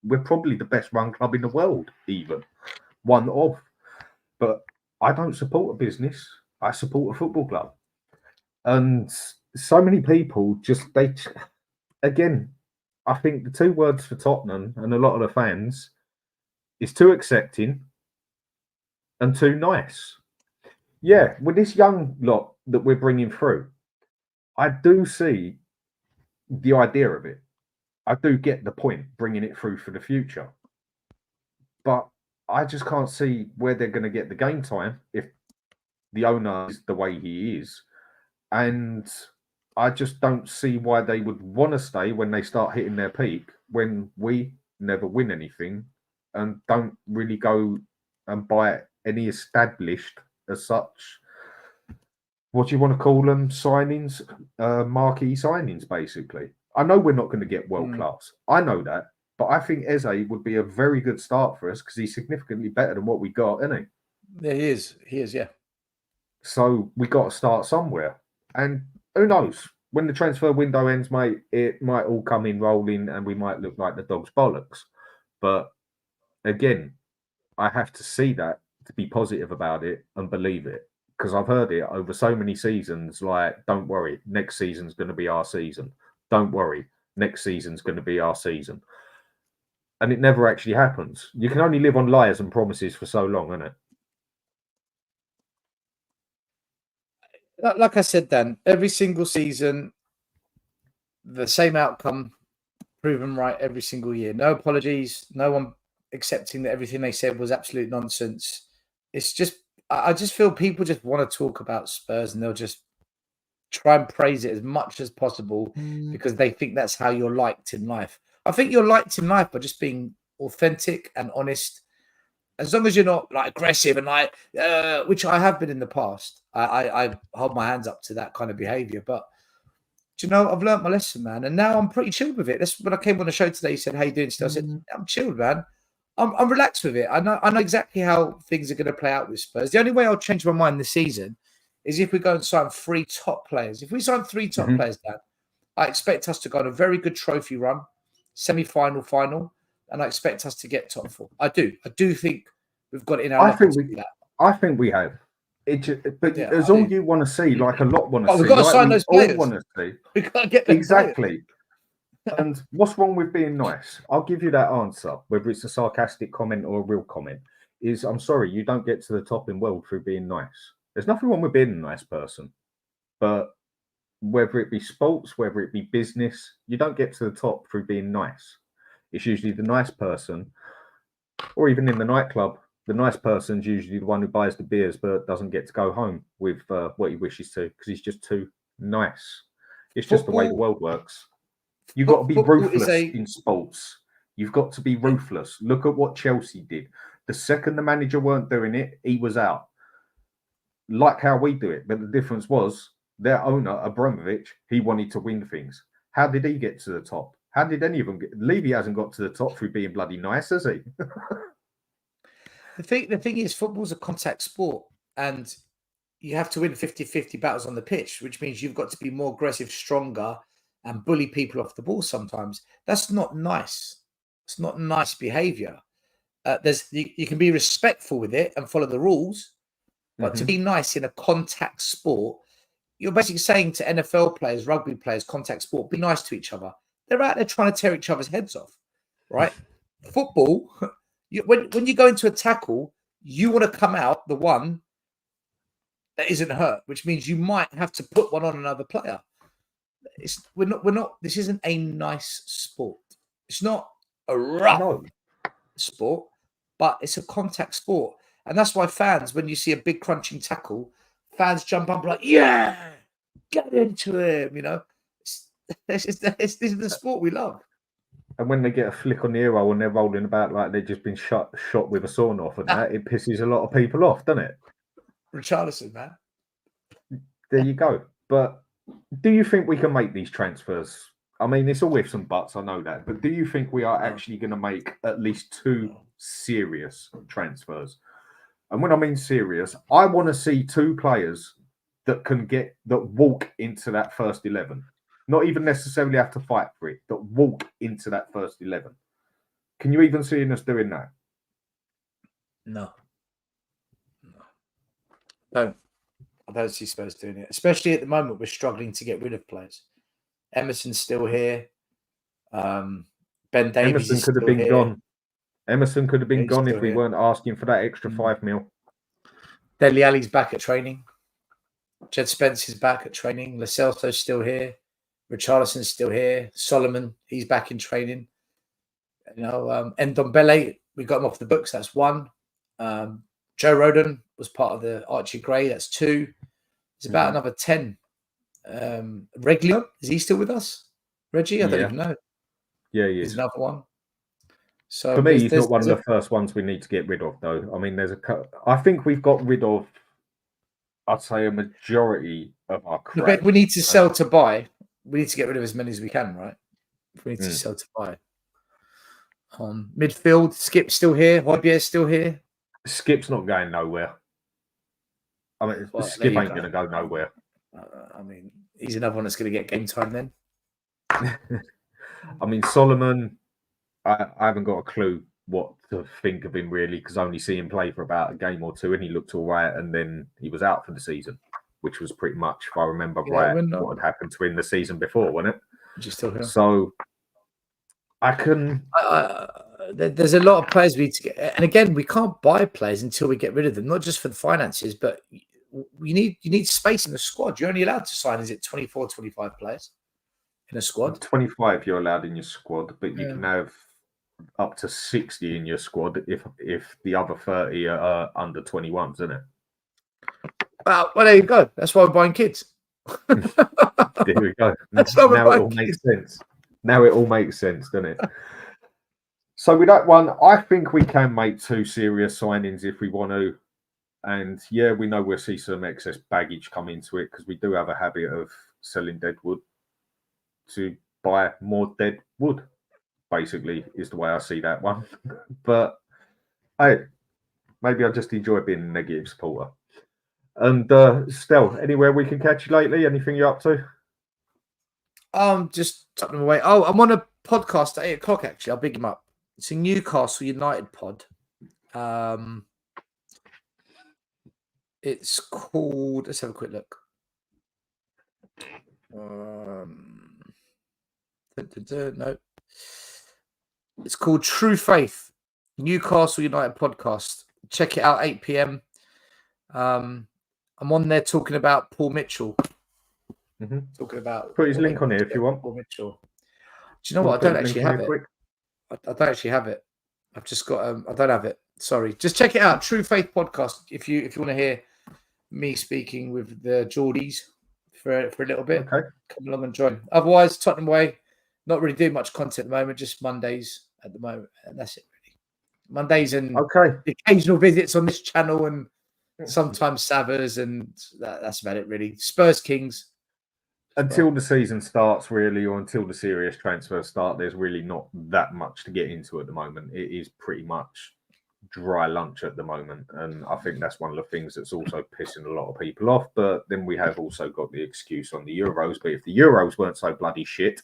S2: We're probably the best run club in the world, even. One of. But I don't support a business. I support a football club. And so many people again, I think the two words for Tottenham and a lot of the fans is too accepting and too nice. Yeah, with this young lot that we're bringing through, I do see the idea of it. I do get the point, bringing it through for the future. But I just can't see where they're going to get the game time if the owner is the way he is. And I just don't see why they would want to stay when they start hitting their peak, when we never win anything and don't really go and buy any established as such, what do you want to call them, signings, marquee signings, basically. I know we're not going to get world class. I know that. But I think Eze would be a very good start for us because he's significantly better than what we got, isn't he?
S4: Yeah, he is. He is, yeah.
S2: So we got to start somewhere. And who knows? When the transfer window ends, mate, it might all come in rolling and we might look like the dog's bollocks. But again, I have to see that to be positive about it and believe it. Because I've heard it over so many seasons, like, don't worry, next season's going to be our season. Don't worry, next season's going to be our season. And it never actually happens. You can only live on lies and promises for so long, isn't it?
S4: Like I said, Dan, every single season, the same outcome, proven right every single year. No apologies, no one accepting that everything they said was absolute nonsense. It's just I just feel people just want to talk about Spurs and they'll just try and praise it as much as possible because they think that's how you're liked in life. I think you're liked in life by just being authentic and honest. As long as you're not like aggressive and like, which I have been in the past. I hold my hands up to that kind of behavior. But do you know, I've learned my lesson, man, and now I'm pretty chilled with it. That's when I came on the show today. You said, "How you doing?" Still, I said, "I'm chilled, man. I'm relaxed with it. I know exactly how things are going to play out with Spurs. The only way I'll change my mind this season is if we go and sign 3 top players. If we sign 3 top players, Dan, I expect us to go on a very good trophy run, semi-final, final, and I expect us to get top 4. I do think we've got it in our locker to do that.
S2: I think we have. It's all you want to see, like a lot want to see.
S4: We've got to sign those players.
S2: All want to see.
S4: We've got to get them
S2: exactly. And what's wrong with being nice? I'll give you that answer, whether it's a sarcastic comment or a real comment. Is I'm sorry, you don't get to the top in world through being nice. There's nothing wrong with being a nice person, but whether it be sports, whether it be business, you don't get to the top through being nice. It's usually the nice person, or even in the nightclub, the nice person's usually the one who buys the beers but doesn't get to go home with what he wishes to because he's just too nice. It's just the way the world works. You've got to be ruthless in sports. You've got to be ruthless. Look at what Chelsea did. The second the manager weren't doing it, he was out. Like how we do it. But the difference was their owner, Abramovich, he wanted to win things. How did he get to the top? How did any of them get? Levy hasn't got to the top through being bloody nice, has he?
S4: The thing is, football's a contact sport, and you have to win 50-50 battles on the pitch, which means you've got to be more aggressive, stronger, and bully people off the ball sometimes. That's not nice. It's not nice behavior. You can be respectful with it and follow the rules, but to be nice in a contact sport, you're basically saying to NFL players, rugby players, contact sport, be nice to each other. They're out there trying to tear each other's heads off, right? Football, when you go into a tackle, you want to come out the one that isn't hurt, which means you might have to put one on another player. We're not. This isn't a nice sport. It's not a rough sport, but it's a contact sport, and that's why fans, when you see a big crunching tackle, fans jump up like, "Yeah, get into him!" You know, this is the sport we love.
S2: And when they get a flick on the ear and they're rolling about like they've just been shot with a sawn off and that, it pisses a lot of people off, doesn't it?
S4: Richarlison, man.
S2: There you go. But do you think we can make these transfers? I mean, it's all ifs and buts, I know that. But do you think we are actually going to make at least 2 serious transfers? And when I mean serious, I want to see 2 players that walk into that first 11. Not even necessarily have to fight for it, that walk into that first 11. Can you even see us doing that?
S4: No. I don't see Spurs doing it. Especially at the moment, we're struggling to get rid of players. Emerson's still here. Ben Davies
S2: Emerson could have been gone. Emerson could have been gone if we weren't asking for that extra 5 mil.
S4: Dele Alli's back at training. Jed Spence's back at training. Lo Celso's still here. Richarlison's still here. Solomon, he's back in training. You know, Ndombele, we got him off the books. That's 1. Joe Rodon was part of the Archie Gray. That's 2. It's about another 10. Reguilon, is he still with us? Reggie? I don't even know.
S2: Yeah, he is.
S4: He's another one. So
S2: for me, he's not one of the first ones we need to get rid of, though. I mean, I think we've got rid of, I'd say, a majority of our crap.
S4: We need to sell to buy. We need to get rid of as many as we can, right? We need to sell to buy. Midfield, Skip's still here. Hojbjerg's still here.
S2: Skip's not going nowhere. I mean, Skip ain't going to go nowhere.
S4: I mean, he's another one that's going to get game time then.
S2: I mean, Solomon, I haven't got a clue what to think of him really, because I only see him play for about a game or 2 and he looked all right and then he was out for the season, which was pretty much, if I remember right, what had happened to him the season before, wasn't it?
S4: Just still here.
S2: So I can...
S4: there's a lot of players we need to get, and again, we can't buy players until we get rid of them, not just for the finances, but you need space in the squad. You're only allowed to sign, is it 24, 25 players in a squad?
S2: 25 you're allowed in your squad, but you can have up to 60 in your squad if the other 30 are under 21s, isn't it?
S4: Well, there you go. That's why we're buying kids.
S2: There we go.
S4: That's why we're
S2: Now it
S4: buying
S2: all
S4: kids.
S2: makes sense. Now it all makes sense, doesn't it? So with that one, I think we can make 2 serious signings if we want to. And yeah, we know we'll see some excess baggage come into it because we do have a habit of selling dead wood to buy more dead wood, basically, is the way I see that one. But hey, maybe I just enjoy being a negative supporter. And Stel, anywhere we can catch you lately? Anything you're up to?
S4: Just tucking them away. Oh, I'm on a podcast at 8 o'clock, actually. I'll big him up. It's a Newcastle United pod. It's called, let's have a quick look. No. It's called True Faith, Newcastle United podcast. Check it out, 8 p.m. I'm on there talking about Paul Mitchell. Talking about
S2: Put his link on here if you want.
S4: Paul Mitchell. Do you know what? I don't actually have it. I don't actually have it. I've just got. I don't have it. Sorry. Just check it out. True Faith podcast. If you want to hear me speaking with the Geordies for a little bit,
S2: okay,
S4: come along and join. Otherwise, Tottenham Way. Not really doing much content at the moment. Just Mondays at the moment, and that's it really. Mondays and
S2: okay,
S4: occasional visits on this channel, and sometimes Savers, and that's about it really. Spurs Kings.
S2: Until the season starts, really, or until the serious transfers start, there's really not that much to get into at the moment. It is pretty much dry lunch at the moment. And I think that's one of the things that's also pissing a lot of people off. But then we have also got the excuse on the Euros. But if the Euros weren't so bloody shit,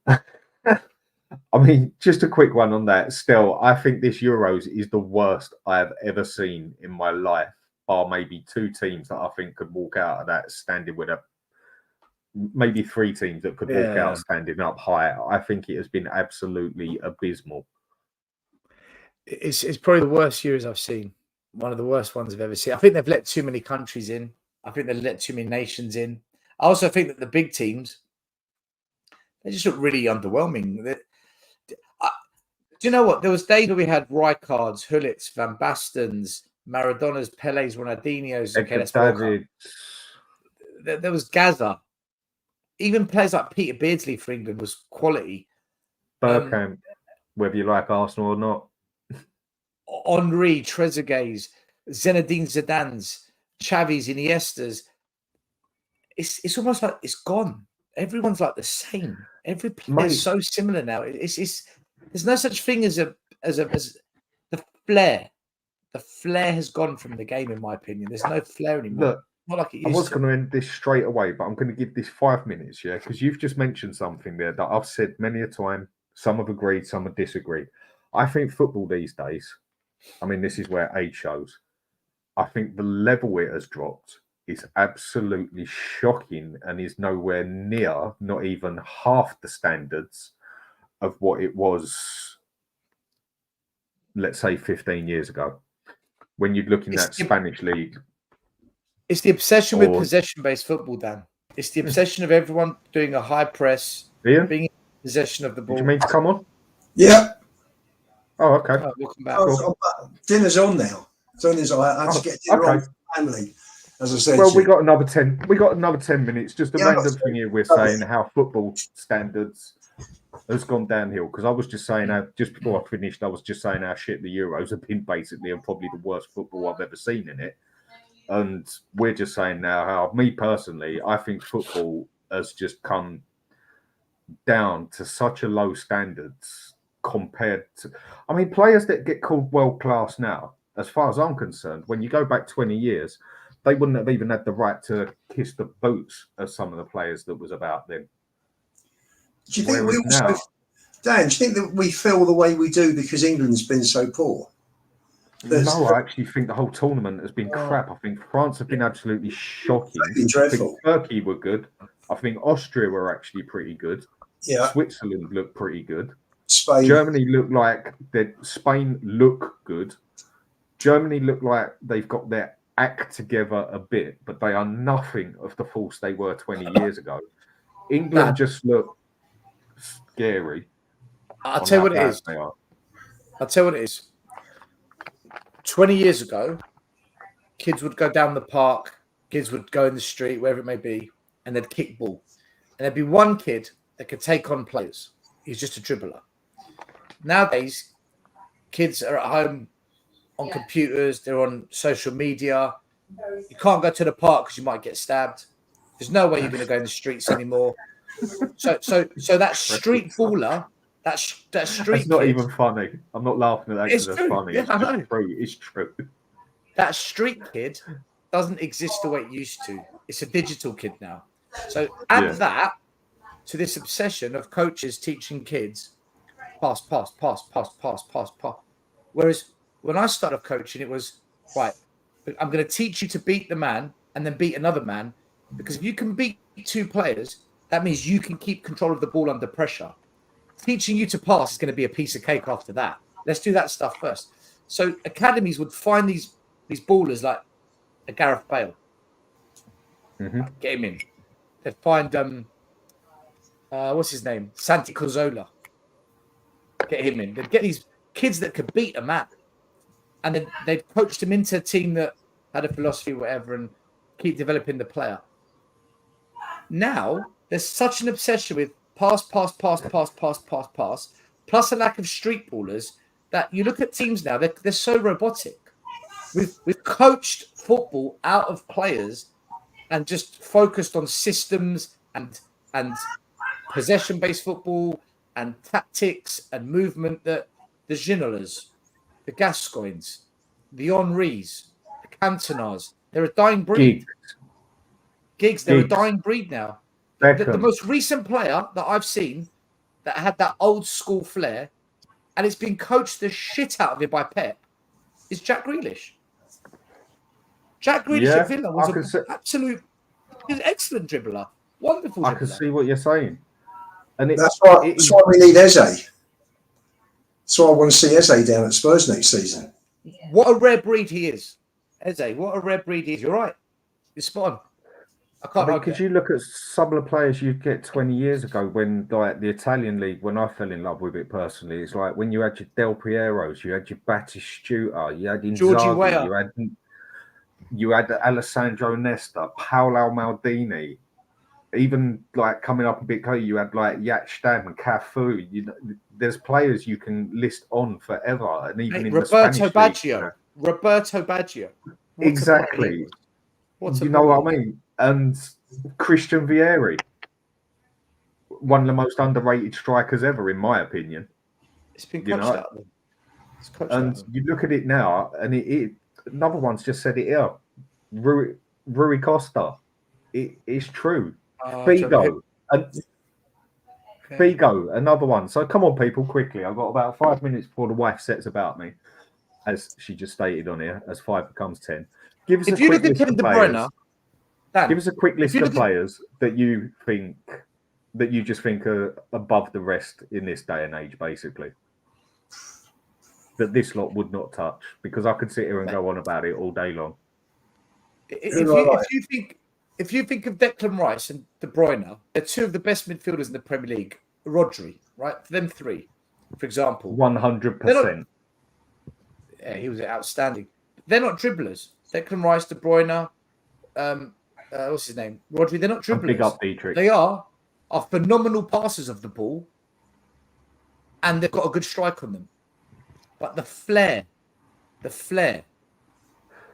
S2: I mean, just a quick one on that. Still, I think this Euros is the worst I have ever seen in my life, bar maybe 2 teams that I think could walk out of that standing with maybe 3 teams that could walk out standing up high. I think it has been absolutely abysmal.
S4: It's probably the worst Euros I've seen. One of the worst ones I've ever seen. I think they've let too many countries in. I think they've let too many nations in. I also think that the big teams, they just look really underwhelming. Do you know what? There was days where we had Rijkaards, Hullits, Van Bastens, Maradonas, Pelés, Ronaldinhos. Okay, there was Gaza. Even players like Peter Beardsley for England was quality.
S2: Bergkamp, whether you like Arsenal or not.
S4: Henry, Trezeguet's, Zinedine Zidane's, Xavi's, Iniesta's. It's almost like it's gone. Everyone's like the same. Every player's so similar now. It's there's no such thing as the flair. The flair has gone from the game, in my opinion. There's no flair anymore.
S2: Look,
S4: not like it used
S2: I was
S4: to.
S2: going to end this straight away, but I'm going to give this 5 minutes, yeah, because you've just mentioned something there that I've said many a time. Some have agreed, some have disagreed. I think football these days, I mean, this is where age shows. I think the level it has dropped is absolutely shocking and is nowhere near, not even half the standards of what it was, let's say, 15 years ago. When you're looking at Spanish league.
S4: It's the obsession with possession-based football, Dan. It's the obsession of everyone doing a high press,
S2: Ian?
S4: being in possession of the ball.
S2: Did you mean to come on?
S3: Yeah.
S2: Oh, okay.
S4: Oh, welcome back.
S3: Dinner's on now. Dinner's on. I had to get dinner on for family, as I said.
S2: Well, we got another 10. We got another 10 minutes. Just a random thing here. We're saying how football standards has gone downhill. Because I was just saying, just before I finished, I was just saying how shit the Euros have been basically, and probably the worst football I've ever seen in it. And we're just saying now how, me personally, I think football has just come down to such a low standards compared to, I mean, players that get called world class now, as far as I'm concerned, when you go back 20 years, they wouldn't have even had the right to kiss the boots as some of the players that was about then.
S3: Do you think Dan, do you think that we feel the way we do because England's been so poor?
S2: No, I actually think the whole tournament has been crap. I think France have been absolutely shocking.
S3: Been dreadful.
S2: I think Turkey were good. I think Austria were actually pretty good.
S3: Yeah.
S2: Switzerland looked pretty good.
S3: Spain.
S2: Germany looked like Spain look good. Germany look like they've got their act together a bit, but they are nothing of the force they were 20 years ago. England just look scary.
S4: I'll tell you what it is. I'll tell you what it is. 20 years ago, kids would go down the park, kids would go in the street, wherever it may be, and they'd kick ball. And there'd be one kid that could take on players. He's just a dribbler. Nowadays, kids are at home on computers, they're on social media. You can't go to the park because you might get stabbed. There's no way you're going to go in the streets anymore. So that street baller, that street
S2: It's not
S4: kid,
S2: even funny. I'm not laughing at that because
S4: It's
S2: that's
S4: true.
S2: funny.
S4: Yeah,
S2: It's
S4: I
S2: just
S4: know.
S2: true. It's true.
S4: that street kid doesn't exist the way it used to. It's a digital kid now. So add that to this obsession of coaches teaching kids pass. Whereas when I started coaching, it was, right, I'm going to teach you to beat the man and then beat another man, because if you can beat two players, that means you can keep control of the ball under pressure. Teaching you to pass is going to be a piece of cake after that. Let's do that stuff first. So academies would find these ballers like a Gareth Bale. Get him in. They'd find what's his name? Santi Cazorla. Get him in. They'd get these kids that could beat a man. And then they'd coach them into a team that had a philosophy, whatever, and keep developing the player. Now, there's such an obsession with pass, plus a lack of street ballers, that you look at teams now, they're so robotic. We've coached football out of players and just focused on systems and possession-based football and tactics and movement, that the Ginolas, the Gascoignes, the Henrys, the Cantonars, they're a dying breed. Giggs, they're a dying breed now. The most recent player that I've seen that had that old school flair, and it's been coached the shit out of it by Pep, is Jack Grealish. Jack Grealish at Villa was an excellent dribbler. Wonderful dribbler.
S2: I can see what you're saying. And
S3: that's why we need Eze. That's why I want to see Eze down at Spurs next season.
S4: What a rare breed he is. Eze, what a rare breed he is. You're right. You're spot on.
S2: Because you look at some of the players you get 20 years ago, when, like, the Italian league, when I fell in love with it personally, it's like when you had your Del Pieros, you had your Batistuta, you had Inzaghi, you had Alessandro Nesta, Paolo Maldini, even like coming up a bit later, you had like Yat Stam and Cafu. You know, there's players you can list on forever, and even in
S4: Roberto
S2: the Spanish league,
S4: Roberto Baggio.
S2: Exactly. You know what I mean? And Christian Vieri, one of the most underrated strikers ever, in my opinion.
S4: It's been coached out of them.
S2: And you look at it now, and another one's just said it here. Rui Costa. It's true. Figo. Figo, another one. So come on, people, quickly. I've got about 5 minutes before the wife sets about me, as she just stated on here, as 5 becomes 10. Give us a quick list of players. Give us a quick list of players that you just think are above the rest in this day and age, basically. That this lot would not touch, because I could sit here and go on about it all day long.
S4: If you think of Declan Rice and De Bruyne, they're two of the best midfielders in the Premier League. Rodri, right? For them three, for example.
S2: 100%.
S4: Yeah, he was outstanding. They're not dribblers. Declan Rice, De Bruyne, what's his name? Rodri, they're not dribblers.
S2: Big up Detrex.
S4: They are phenomenal passers of the ball, and they've got a good strike on them. But the flair.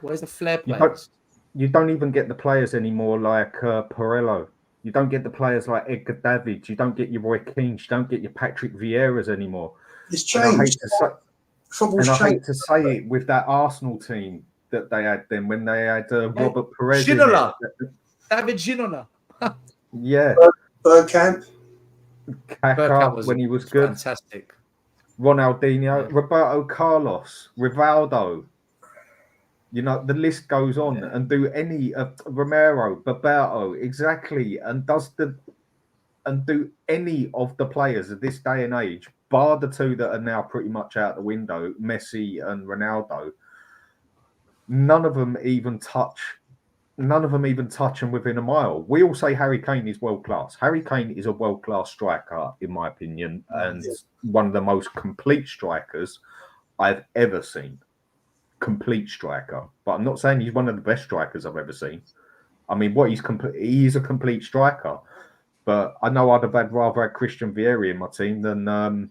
S4: Where's the flair players?
S2: You don't even get the players anymore like Pirello. You don't get the players like Edgar Davids. You don't get your Roy Keane. You don't get your Patrick Vieiras anymore.
S3: It's changed.
S2: I hate to say it with that Arsenal team that they had then, when they had Robert Perez.
S4: David Ginola.
S2: Yeah.
S3: Bergkamp.
S2: Kaká when he was good.
S4: Fantastic.
S2: Ronaldinho, Roberto Carlos, Rivaldo. You know, the list goes on, and do any of Romero, Bebeto, exactly, and do any of the players of this day and age, bar the two that are now pretty much out the window, Messi and Ronaldo. None of them even touch them within a mile. We all say Harry Kane is world class. Harry Kane is a world class striker, in my opinion, and one of the most complete strikers I've ever seen. complete striker, but I'm not saying he's one of the best strikers I've ever seen. I mean, he is a complete striker, but I know I'd have rather had Christian Vieri in my team than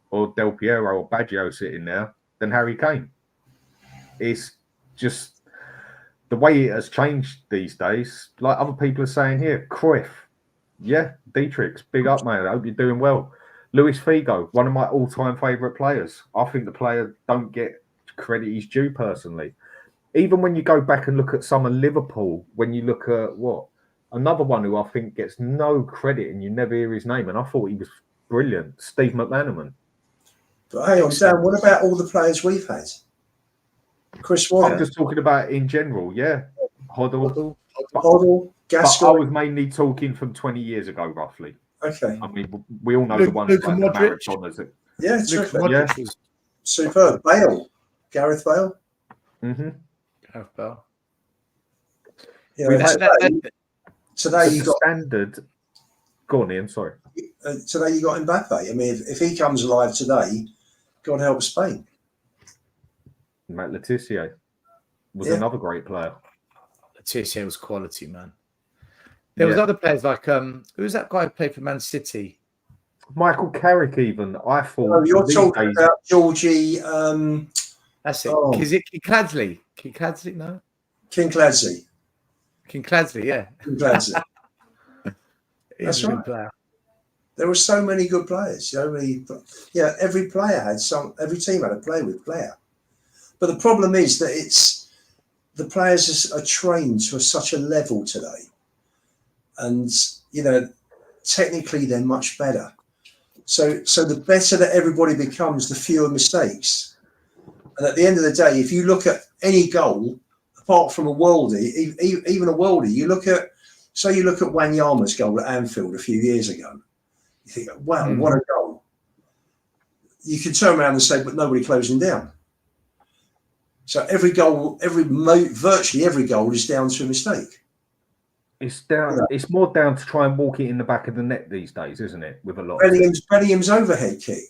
S2: or Del Piero or Baggio sitting there than Harry Kane. It's just the way it has changed these days. Like other people are saying here, Cruyff, yeah, Detrex, big up, man. I hope you're doing well. Luis Figo, one of my all-time favourite players. I think the player don't get credit he's due personally. Even when you go back and look at some of Liverpool, when you look at another one who I think gets no credit and you never hear his name, and I thought he was brilliant, Steve McManaman.
S3: But hang on, Dan, what about all the players we've had? Chris Waddle.
S2: I'm just talking about in general, yeah. Hoddle,
S3: Gascoigne.
S2: But I was mainly talking from 20 years ago, roughly.
S3: Okay.
S2: I mean, we all know the ones like the marathoners.
S3: Yeah,
S4: Modric was
S3: superb. Bale. Gareth Bale.
S2: Mm-hmm.
S4: Gareth Bale.
S3: Yeah, today you got
S2: standard. Go on, Ian. Sorry.
S3: Today you got Mbappe. I mean, if he comes alive today, God help Spain.
S2: Matt Letizia was another great player.
S4: Letizia was quality, man. There was other players like who was that guy who played for Man City?
S2: Michael Carrick, even I thought.
S3: Oh, you're talking about Georgie.
S4: That's it. Kinkladsley. Kinkladsley, no.
S3: Kinkladsley,
S4: yeah.
S3: Kinkladsley. That's right.
S4: Player.
S3: There were so many good players. Every player had every team had a player. But the problem is that the players are trained to such a level today. And, technically they're much better. So the better that everybody becomes, the fewer mistakes. And at the end of the day, if you look at any goal, apart from a worldie, even a worldie, you look at Wanyama's goal at Anfield a few years ago. You think, wow, what a goal. You can turn around and say, but nobody closed him down. So virtually every goal is down to a mistake.
S2: It's down. It's more down to try and walk it in the back of the net these days, isn't it? With a lot.
S3: Bellingham's overhead kick.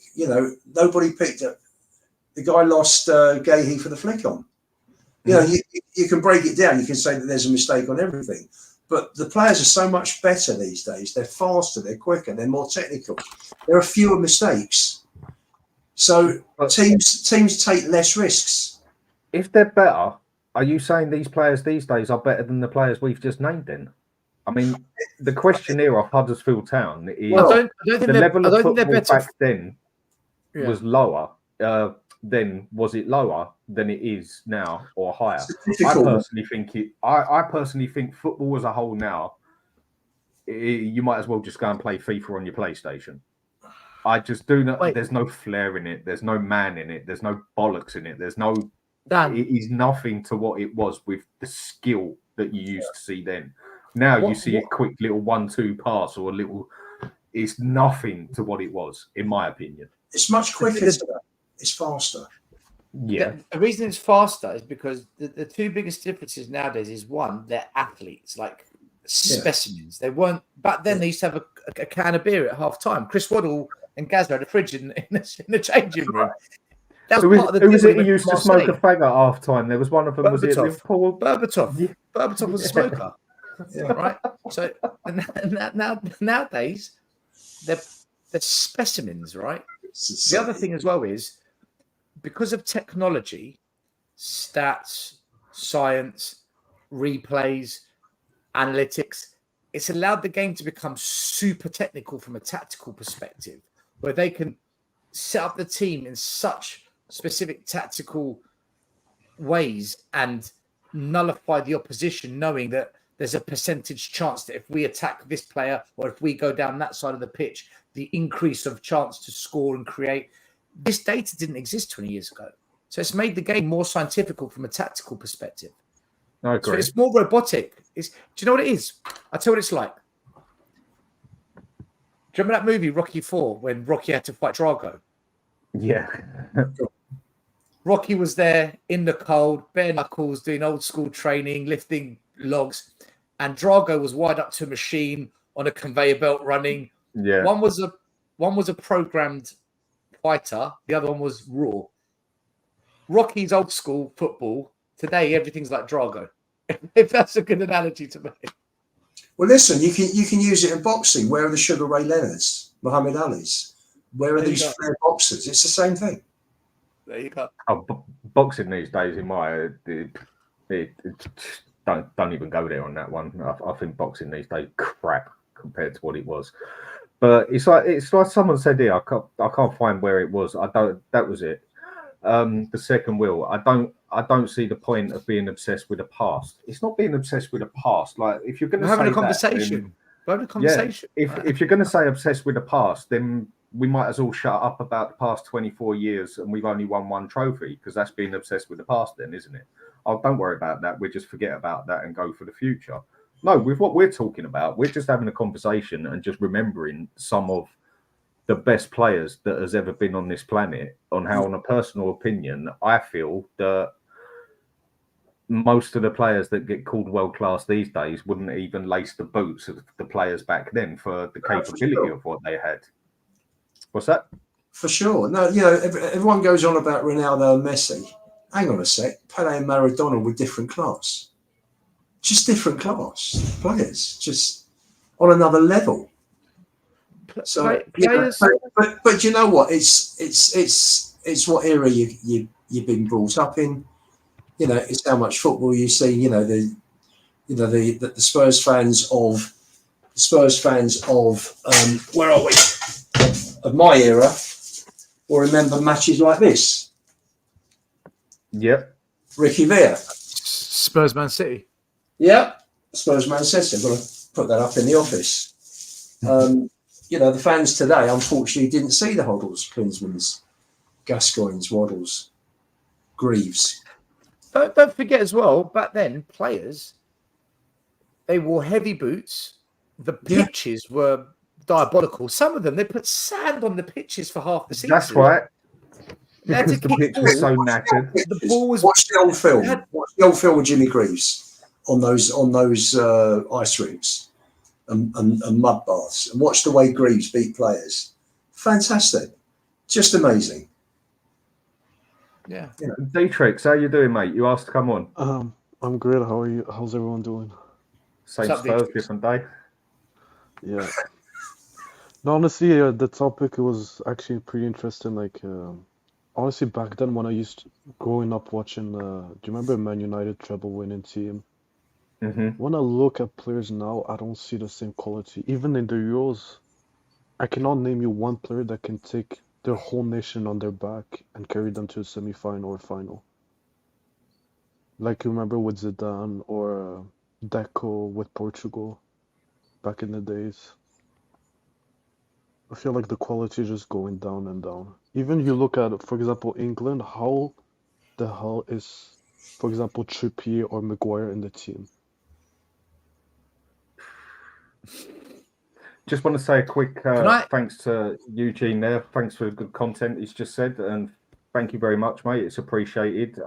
S3: Nobody picked it. The guy lost Gahey for the flick on. You can break it down. You can say that there's a mistake on everything. But the players are so much better these days. They're faster, they're quicker, they're more technical. There are fewer mistakes. So teams take less risks.
S2: If they're better, are you saying these players these days are better than the players we've just named then? I mean, the question here of Huddersfield Town is the level of football back then was lower. Then was it lower than it is now or higher? I personally think football as a whole now, you might as well just go and play FIFA on your PlayStation. I just do not. There's no flair in it. There's no man in it. There's no bollocks in it. There's no. It is nothing to what it was with the skill that you used to see then. Now you see a quick little 1-2 pass or a little. It's nothing to what it was, in my opinion.
S3: It's much quicker. It's faster.
S4: Yeah. The reason it's faster is because the two biggest differences nowadays is one, they're athletes, like specimens. They weren't back then. They used to have a can of beer at half time. Chris Waddle and Gazza had a fridge in the changing room. That was part of the
S2: who was it who used to smoke a fag at half time? There was one of them. Was it Paul
S4: Berbatov? Yeah. Berbatov was a smoker. Right. So nowadays they're specimens, right? The other thing as well is because of technology, stats, science, replays, analytics, it's allowed the game to become super technical from a tactical perspective, where they can set up the team in such specific tactical ways and nullify the opposition, knowing that there's a percentage chance that if we attack this player or if we go down that side of the pitch, the increase of chance to score and create. This data didn't exist 20 years ago. So it's made the game more scientific from a tactical perspective.
S2: I agree.
S4: So it's more robotic. Do you know what it is? I'll tell you what it's like. Do you remember that movie, Rocky IV, when Rocky had to fight Drago?
S2: Yeah.
S4: Rocky was there in the cold, bare knuckles, doing old school training, lifting logs. And Drago was wired up to a machine on a conveyor belt running.
S2: Yeah.
S4: One was a programmed fighter. The other one was raw. Rocky's old school football. Today, everything's like Drago. If that's a good analogy to make.
S3: Well, listen, you can use it in boxing. Where are the Sugar Ray Leonards, Muhammad Ali's? Where are these flair boxers? It's the same thing.
S4: There you go.
S2: Boxing these days, in my don't even go there on that one. I think boxing these days crap compared to what it was. But it's like someone said here. I can't find where it was. That was it. The second will. I don't see the point of being obsessed with the past. It's not being obsessed with the past. Like if you're going to
S4: having a conversation. We're having a conversation.
S2: Yeah, if you're going to say obsessed with the past, then we might as well shut up about the past 24 years and we've only won one trophy, because that's being obsessed with the past then, isn't it? Oh, don't worry about that. We just forget about that and go for the future. No, with what we're talking about, we're just having a conversation and just remembering some of the best players that has ever been on this planet, on how, on a personal opinion, I feel that most of the players that get called world-class these days wouldn't even lace the boots of the players back then for the capability of what they had. What's that?
S3: For sure. No, everyone goes on about Ronaldo and Messi. Hang on a sec. Pele and Maradona were different class. Just different class players. Just on another level. So, but you know what? It's what era you've been brought up in. It's how much football you've seen. The Spurs fans of where are we? Of my era will remember matches like this.
S2: Yep.
S3: Ricky Villa.
S4: Spurs Man City.
S3: Yep. Spurs Man City. I've got to put that up in the office. The fans today, unfortunately, didn't see the Hoddles, Klinsmans, Gascoignes, Waddles, Greaves.
S4: Don't forget as well, back then, players, they wore heavy boots. The pitches were diabolical. Some of them, they put sand on the pitches for half the season.
S2: That's right.
S4: Because the pitch was
S2: so knackered.
S3: The ball was. Watch the old film. Watch the old film with Jimmy Greaves on those ice rinks and mud baths, and watch the way Greaves beat players. Fantastic, just amazing.
S4: Yeah.
S2: Detrex, how you doing, mate? You asked to come on.
S5: I'm great. How are you? How's everyone doing?
S2: Same Spurs, different day.
S5: Yeah. No, honestly, the topic was actually pretty interesting. Like, honestly, back then when I growing up watching, do you remember Man United treble winning team?
S2: Mm-hmm.
S5: When I look at players now, I don't see the same quality. Even in the Euros, I cannot name you one player that can take their whole nation on their back and carry them to a semi-final or final. Like you remember with Zidane or Deco with Portugal back in the days. I feel like the quality is just going down and down. Even you look at, for example, England, how the hell is, for example, Trippier or Maguire in the team?
S2: Just want to say a quick thanks to Eugene there. Thanks for the good content he's just said, and thank you very much, mate. It's appreciated.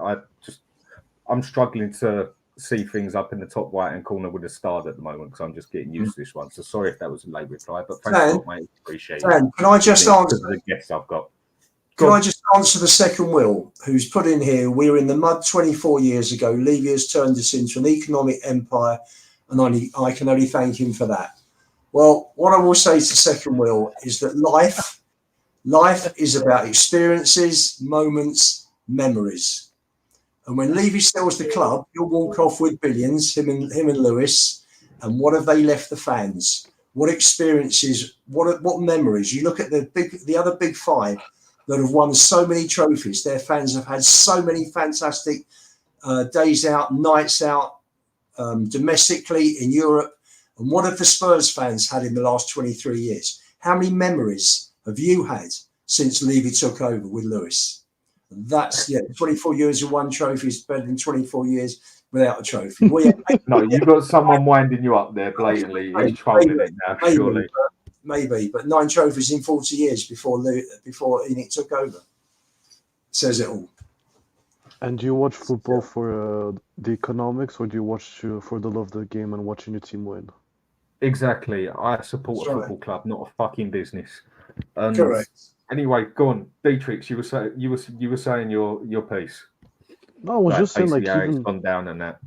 S2: I'm struggling to see things up in the top right-hand corner with a star at the moment because I'm just getting used to this one. So sorry if that was a late reply, but thanks a lot, mate. Appreciate it.
S3: Dan, can I just answer
S2: the guests I've got?
S3: Can I just answer the second will, who's put in here, we were in the mud 24 years ago. Levy has turned us into an economic empire, and I can only thank him for that. Well, what I will say to second will is that life is about experiences, moments, memories. And when Levy sells the club, he'll walk off with billions, him and Lewis. And what have they left the fans? What experiences, what memories? You look at the other big five that have won so many trophies. Their fans have had so many fantastic days out, nights out, domestically in Europe. And what have the Spurs fans had in the last 23 years? How many memories have you had since Levy took over with Lewis? And that's 24 years of one trophy is better than 24 years without a trophy.
S2: No, you've got someone winding you up there blatantly. He's trolling it now, surely.
S3: Maybe, but 9 trophies in 40 years before Enoch took over. Says it all.
S5: And do you watch football for the economics, or do you watch for the love of the game and watching your team win?
S2: Exactly. I support a football club, not a fucking business.
S3: Correct.
S2: Anyway, go on, Detrex. You were saying your piece.
S5: No, I was just saying,
S2: basically
S5: like,
S2: how it's
S5: even,
S2: gone down and that.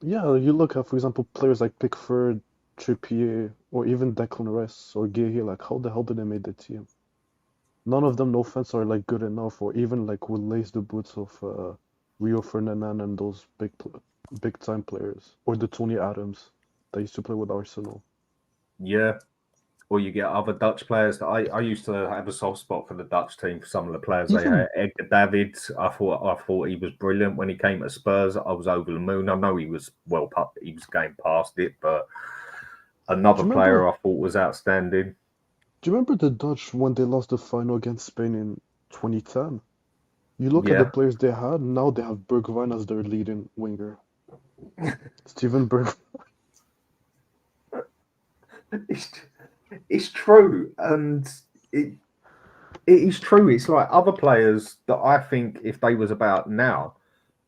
S5: yeah, you look at, for example, players like Pickford, Trippier, or even Declan Rice or Gueye, like, how the hell did they make the team? None of them, no offense, are, like, good enough, or even, like, would lace the boots of Rio Ferdinand and those big-time players, or the Tony Adams that used to play with Arsenal.
S2: Yeah. Or you get other Dutch players. I used to have a soft spot for the Dutch team for some of the players they
S5: Even
S2: had. Edgar David, I thought he was brilliant when he came to Spurs. I was over the moon. I know he was he was going past it, but another
S5: Do you
S2: player
S5: remember?
S2: I thought was outstanding.
S5: Do you remember the Dutch when they lost the final against Spain in 2010? You look at the
S2: Yeah,
S5: players they had. Now they have Bergwijn as their leading winger. Steven Bergwijn.
S2: it's true, and it is true. It's like other players that I think if they was about now,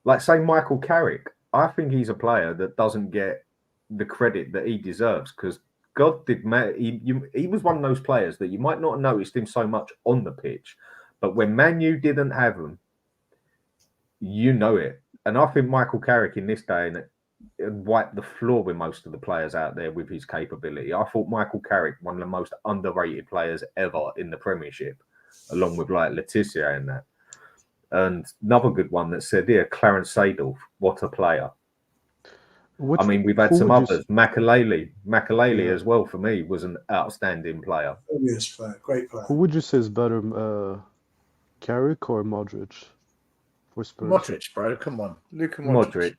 S2: like say Michael Carrick, I think he's a player that doesn't get the credit that he deserves because God did he was one of those players that you might not have noticed him so much on the pitch, but when Man U didn't have him, you know it. And I think Michael Carrick in this day and wiped the floor with most of the players out there with his capability. I thought Michael Carrick one of the most underrated players ever in the Premiership, along with like Letitia and that. And another good one that said here, Clarence Seedorf, what a player. I mean, we've had some others. Makalele
S5: Yeah.
S2: as well, for me, was an outstanding player.
S3: Fabulous player, great player.
S5: Who would you say is better, Carrick or Modric for Spurs?
S4: Modric, bro. Come on. Luka Modric.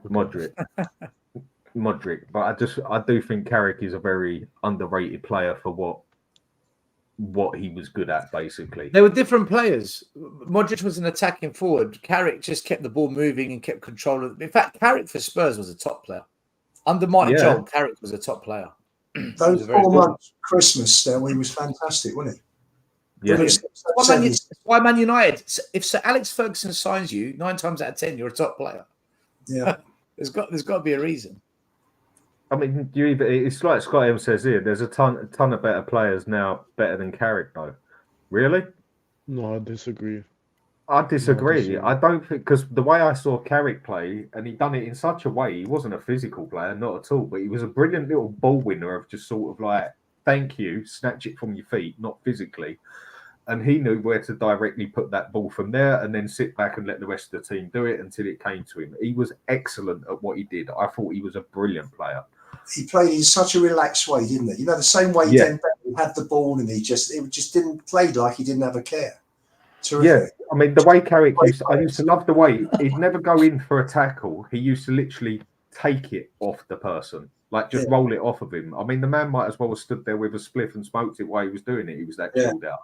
S2: Modric. But I do think Carrick is a very underrated player for what he was good at, basically.
S4: They were different players. Modric was an attacking forward. Carrick just kept the ball moving and kept control of it. In fact, Carrick for Spurs was a top player. Under Martin Jol, Carrick was a top player.
S3: Those 4 months, Christmas, Stel, he was fantastic, wasn't he?
S2: Yeah.
S4: That's why Man United, if Sir Alex Ferguson signs you, 9 times out of 10, you're a top player.
S3: Yeah.
S4: There's got to be a reason.
S2: I mean, it's like Scott M says here. There's a ton of better players now, better than Carrick, though. Really?
S5: No, I disagree.
S2: I disagree. I don't think because the way I saw Carrick play, and he done it in such a way, he wasn't a physical player, not at all. But he was a brilliant little ball winner of just sort of like, thank you, snatch it from your feet, not physically. And he knew where to directly put that ball from there and then sit back and let the rest of the team do it until it came to him. He was excellent at what he did. I thought he was a brilliant player.
S3: He played in such a relaxed way, didn't he? You know, the same way Dembele had the ball and it just didn't play like he didn't have a care. Terrific.
S2: Yeah, I mean, the way Carrick I used to love the way he'd never go in for a tackle. He used to literally take it off the person, like just roll it off of him. I mean, the man might as well have stood there with a spliff and smoked it while he was doing it. He was that chilled out.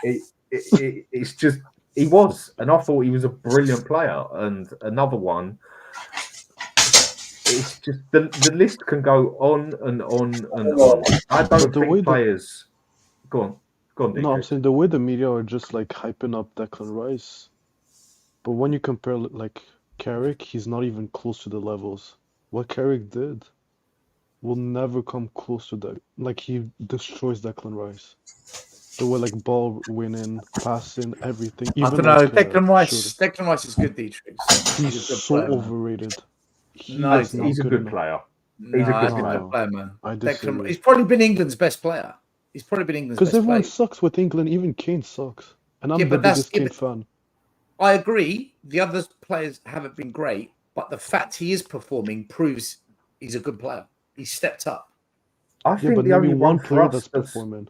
S2: It's just, he was. And I thought he was a brilliant player. And another one, it's just, the list can go on and on and on. I don't think players... Go on.
S5: No, I'm saying the way the media are just like hyping up Declan Rice, but when you compare like Carrick, he's not even close to the levels. What Carrick did will never come close to that. Like he destroys Declan Rice. The way like ball winning, passing, everything.
S4: Even I don't know. Declan Rice is good, Detrex.
S5: He's so player, overrated.
S2: He's a good player. He's a good
S4: player, man. He's probably been England's best player. He's probably been England's best player.
S5: Because everyone sucks with England, even Kane sucks. And I'm the biggest Kane fan.
S4: I agree. The other players haven't been great, but the fact he is performing proves he's a good player. He's stepped up.
S2: I think the only one
S5: player that's performing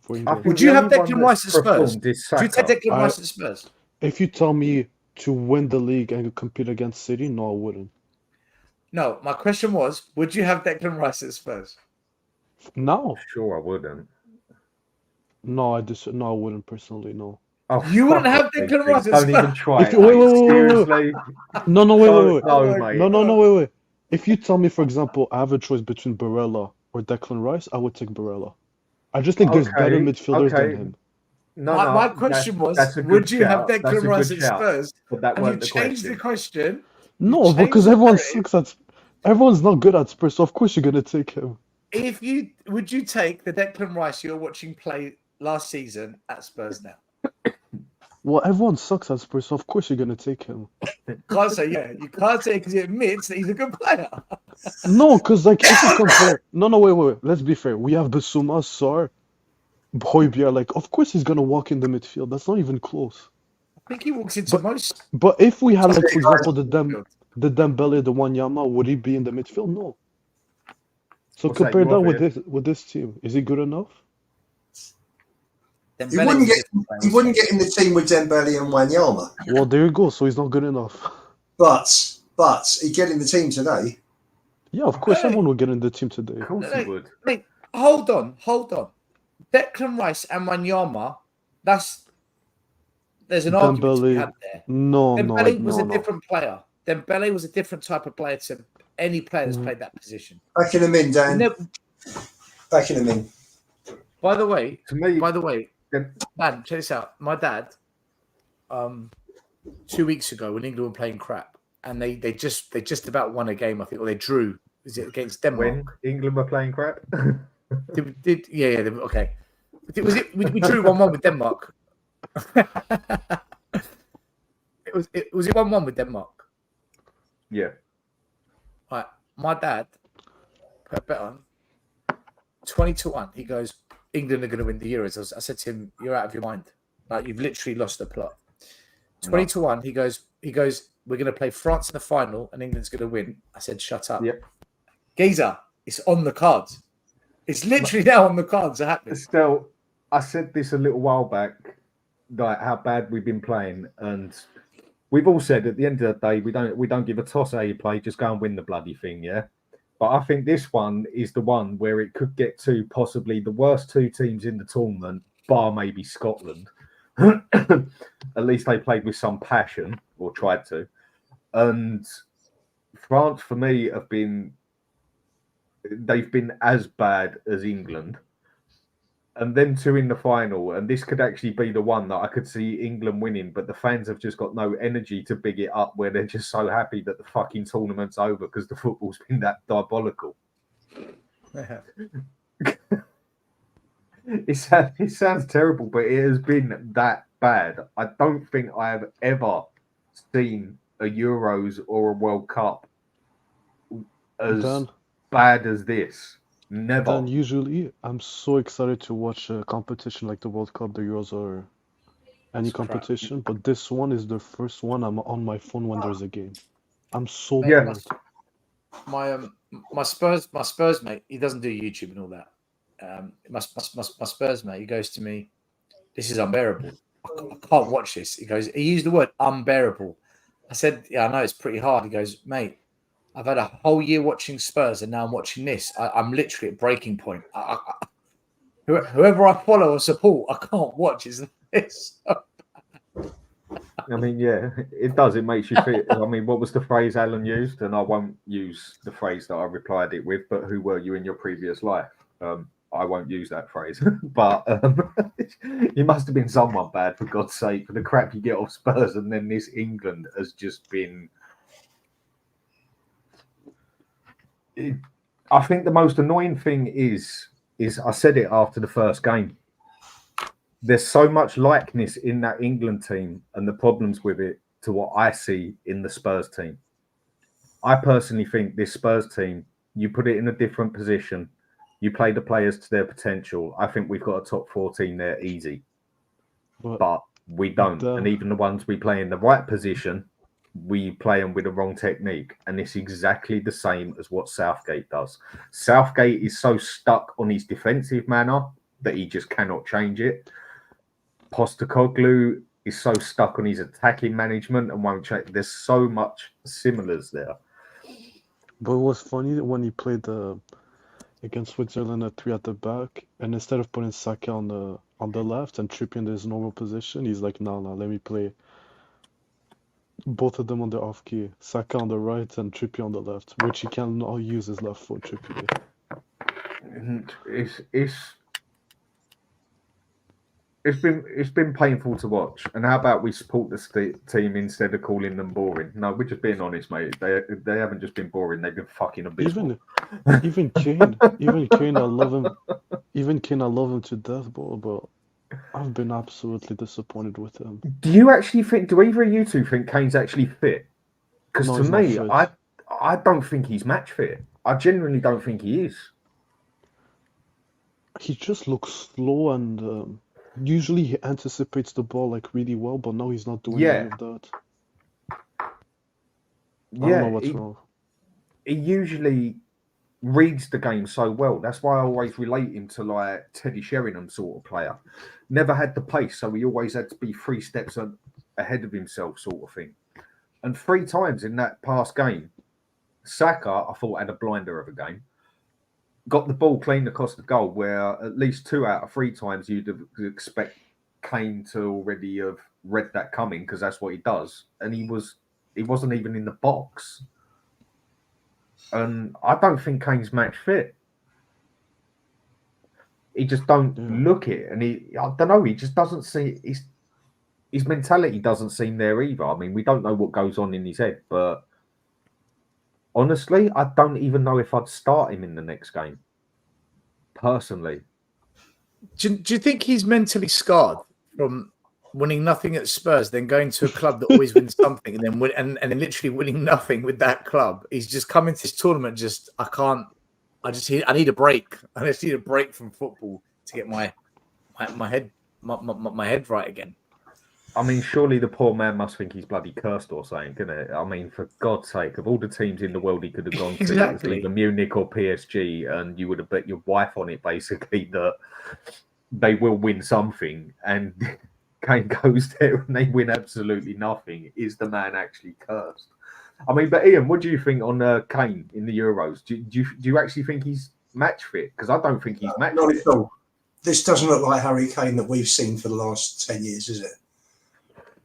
S5: for England.
S4: Would you have Declan Rice at Spurs? Would you take Declan Rice at Spurs?
S5: If you tell me to win the league and compete against City, no, I wouldn't.
S4: No, my question was, would you have Declan Rice at Spurs?
S5: No.
S2: Sure, I wouldn't.
S5: No, I wouldn't personally, no.
S4: Oh, you wouldn't have Declan Rice at Spurs?
S2: Don't even try it.
S5: Seriously? No, wait.
S2: No,
S5: wait. If you tell me, for example, I have a choice between Barella or Declan Rice, I would take Barella. I just think there's better midfielders than him.
S4: My question was, would you have Declan Rice at Spurs? And you changed the question.
S5: No, because everyone sucks at... Everyone's not good at Spurs, so of course you're going to take him.
S4: Would you take the Declan Rice you were watching play last season at Spurs now?
S5: Well, everyone sucks at Spurs, so of course you're gonna take him.
S4: Can't say yeah. You can't say because he admits that he's a good player.
S5: No, because like if you compare, no, wait. Let's be fair. We have Bissouma, Sarr, Højbjerg. Like, of course he's gonna walk in the midfield. That's not even close.
S4: I think he walks into most.
S5: But if we had, like,
S3: Sorry,
S5: for
S3: guys.
S5: example, the Dembele, the Wanyama, would he be in the midfield? No. So
S2: What's that,
S5: compare
S2: you
S5: that
S2: have
S5: with
S2: here?
S5: this team. Is he good enough?
S3: He wouldn't get in the team with Dembele and Wanyama,
S5: Well, there you go. So he's not good enough.
S3: but he'd get in the team today.
S5: Yeah, of course,
S4: Hey.
S5: everyone will get in the team today.
S2: Of course he would.
S4: Mate, hold on. Declan Rice and Wanyama, there's an argument to be had there.
S5: Dembele
S4: was a different player. Dembele was a different type of player to any player that's played that position.
S3: Backing him in, Dan. Backing him in.
S4: By the way,
S2: To me,
S4: man, check this out. My dad, 2 weeks ago when England were playing crap, and they just about won a game, I think, or they drew. Is it against Denmark?
S2: when England were playing crap.
S4: Okay. We drew 1-1 with Denmark. Was it 1-1 with Denmark?
S2: Yeah.
S4: Right. My dad put a bet on 20-1. He goes, England are going to win the Euros. I said to him, "You're out of your mind. Like, you've literally lost the plot." 20-1. He goes, "We're going to play France in the final, and England's going to win." I said, "Shut up."
S2: Yep.
S4: Geezer, it's on the cards. It's literally now on the cards. It happened.
S2: Still, I said this a little while back, like how bad we've been playing, and we've all said at the end of the day we don't give a toss how you play, just go and win the bloody thing, yeah. But I think this one is the one where it could get to possibly the worst two teams in the tournament, bar maybe Scotland. At least they played with some passion, or tried to. And France, for me, they've been as bad as England. And then two in the final, and this could actually be the one that I could see England winning, but the fans have just got no energy to big it up, where they're just so happy that the fucking tournament's over because the football's been that diabolical. It sounds terrible, but it has been that bad. I don't think I have ever seen a Euros or a World Cup as bad as this. Never.
S5: And usually, I'm so excited to watch a competition like the World Cup, the Euros, or any competition. But this one is the first one I'm on my phone when there's a game. I'm so bored.
S4: My Spurs mate, he doesn't do YouTube and all that. My Spurs mate, he goes to me, "This is unbearable. I can't watch this." He used the word unbearable. I said, "Yeah, I know it's pretty hard." He goes, "Mate, I've had a whole year watching Spurs, and now I'm watching this. I'm literally at breaking point. Whoever I follow or support, I can't watch. Isn't this?"
S2: I mean, yeah, it does. It makes you feel. I mean, what was the phrase Alan used? And I won't use the phrase that I replied it with, but who were you in your previous life? I won't use that phrase, but you must have been someone bad, for God's sake, for the crap you get off Spurs, and then this England has just been. I think the most annoying thing is I said it after the first game. There's so much likeness in that England team and the problems with it to what I see in the Spurs team. I personally think this Spurs team, you put it in a different position, you play the players to their potential. I think we've got a top 14 there easy, but we don't. And even the ones we play in the right position, we play them with the wrong technique, and it's exactly the same as what Southgate does. Southgate is so stuck on his defensive manner that he just cannot change it. Postecoglou is so stuck on his attacking management and won't change. There's so much similars there.
S5: But it was funny when he played against Switzerland at 3 at the back, and instead of putting Saka on the left and Trippier in his normal position, he's like, no, let me play both of them on the off key, Saka on the right and Trippier on the left, which he cannot use his left foot. Trippier.
S2: It's been painful to watch. And how about we support the team instead of calling them boring? No, we're just being honest, mate. They haven't just been boring; they've been fucking abysmal.
S5: Even Kane, I love him. Even Kane, I love him to death, but I've been absolutely disappointed with him.
S2: Do you actually think? Do either of you two think Kane's actually fit? Because
S5: No,
S2: to
S5: he's not
S2: me,
S5: fit.
S2: I don't think he's match fit. I genuinely don't think he is.
S5: He just looks slow and usually he anticipates the ball like really well, but now he's not doing any
S2: Yeah,
S5: of that. I don't know
S2: yeah.
S5: what's wrong.
S2: He usually reads the game so well. That's why I always relate him to like Teddy Sheringham sort of player. Never had the pace, so he always had to be 3 steps ahead of himself, sort of thing. And 3 times in that past game, Saka, I thought, had a blinder of a game. Got the ball clean across the goal, where at least 2 out of 3 times you'd expect Kane to already have read that coming, because that's what he does. And he wasn't even in the box. And I don't think Kane's match fit. He just don't look it, and I don't know. He just doesn't see his mentality doesn't seem there either. I mean, we don't know what goes on in his head, but honestly, I don't even know if I'd start him in the next game. Personally,
S4: Do you think he's mentally scarred from winning nothing at Spurs, then going to a club that always wins something, and then and then literally winning nothing with that club? He's just come into this tournament. I need a break. I just need a break from football to get my head right again.
S2: I mean, surely the poor man must think he's bloody cursed or something, couldn't it? I mean, for God's sake, of all the teams in the world he could have gone to, it was either Munich or PSG, and you would have bet your wife on it, basically, that they will win something. And Kane goes there and they win absolutely nothing. Is the man actually cursed? I mean, but Ian, what do you think on Kane in the Euros? Do you actually think he's match fit? Because I don't think he's match
S3: not
S2: fit.
S3: at all. This doesn't look like Harry Kane that we've seen for the last 10 years, is it?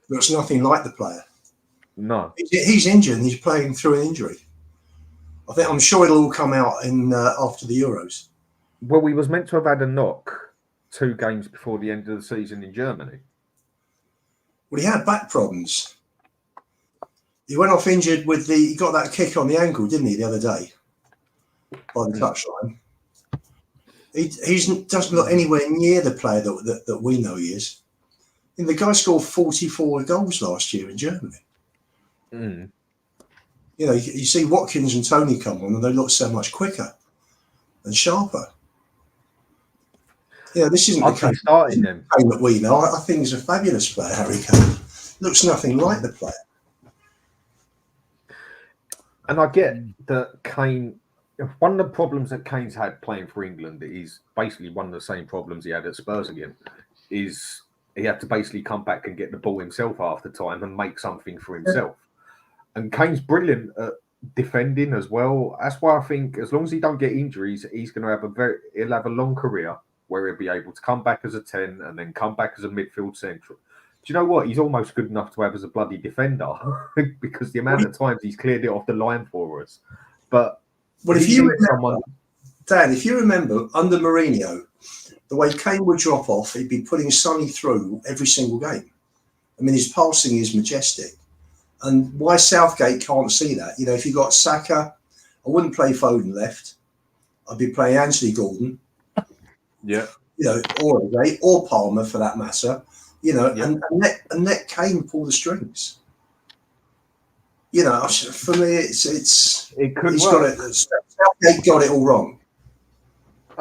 S3: Looks nothing like the player.
S2: No.
S3: He's injured and he's playing through an injury. I'm sure it'll all come out in after the Euros.
S2: Well, we was meant to have had a knock 2 games before the end of the season in Germany.
S3: Well, he had back problems. He went off injured he got that kick on the ankle, didn't he, the other day? By the touchline. He doesn't look anywhere near the player that we know he is. And the guy scored 44 goals last year in Germany.
S2: Mm.
S3: You know, you see Watkins and Tony come on and they look so much quicker and sharper. Yeah, this isn't the Kane that we know. I think he's a fabulous player, Harry Kane. Looks nothing like the player. And
S2: I get that Kane, one of the problems that Kane's had playing for England is basically one of the same problems he had at Spurs again, is he had to basically come back and get the ball himself half the time and make something for himself. Yeah. And Kane's brilliant at defending as well. That's why I think as long as he don't get injuries, he's going to he'll have a long career where he'll be able to come back as a 10 and then come back as a midfield central. Do you know what? He's almost good enough to have as a bloody defender because the amount of times he's cleared it off the line for us. But
S3: if you remember, Dan, if you remember under Mourinho, the way Kane would drop off, he'd be putting Sonny through every single game. I mean, his passing is majestic. And why Southgate can't see that? You know, if you got Saka, I wouldn't play Foden left. I'd be playing Anthony Gordon.
S2: Yeah.
S3: You know, or Palmer for that matter. You know, yeah. and let Kane pull the strings. You know, for me, it could work. Southgate got it all wrong.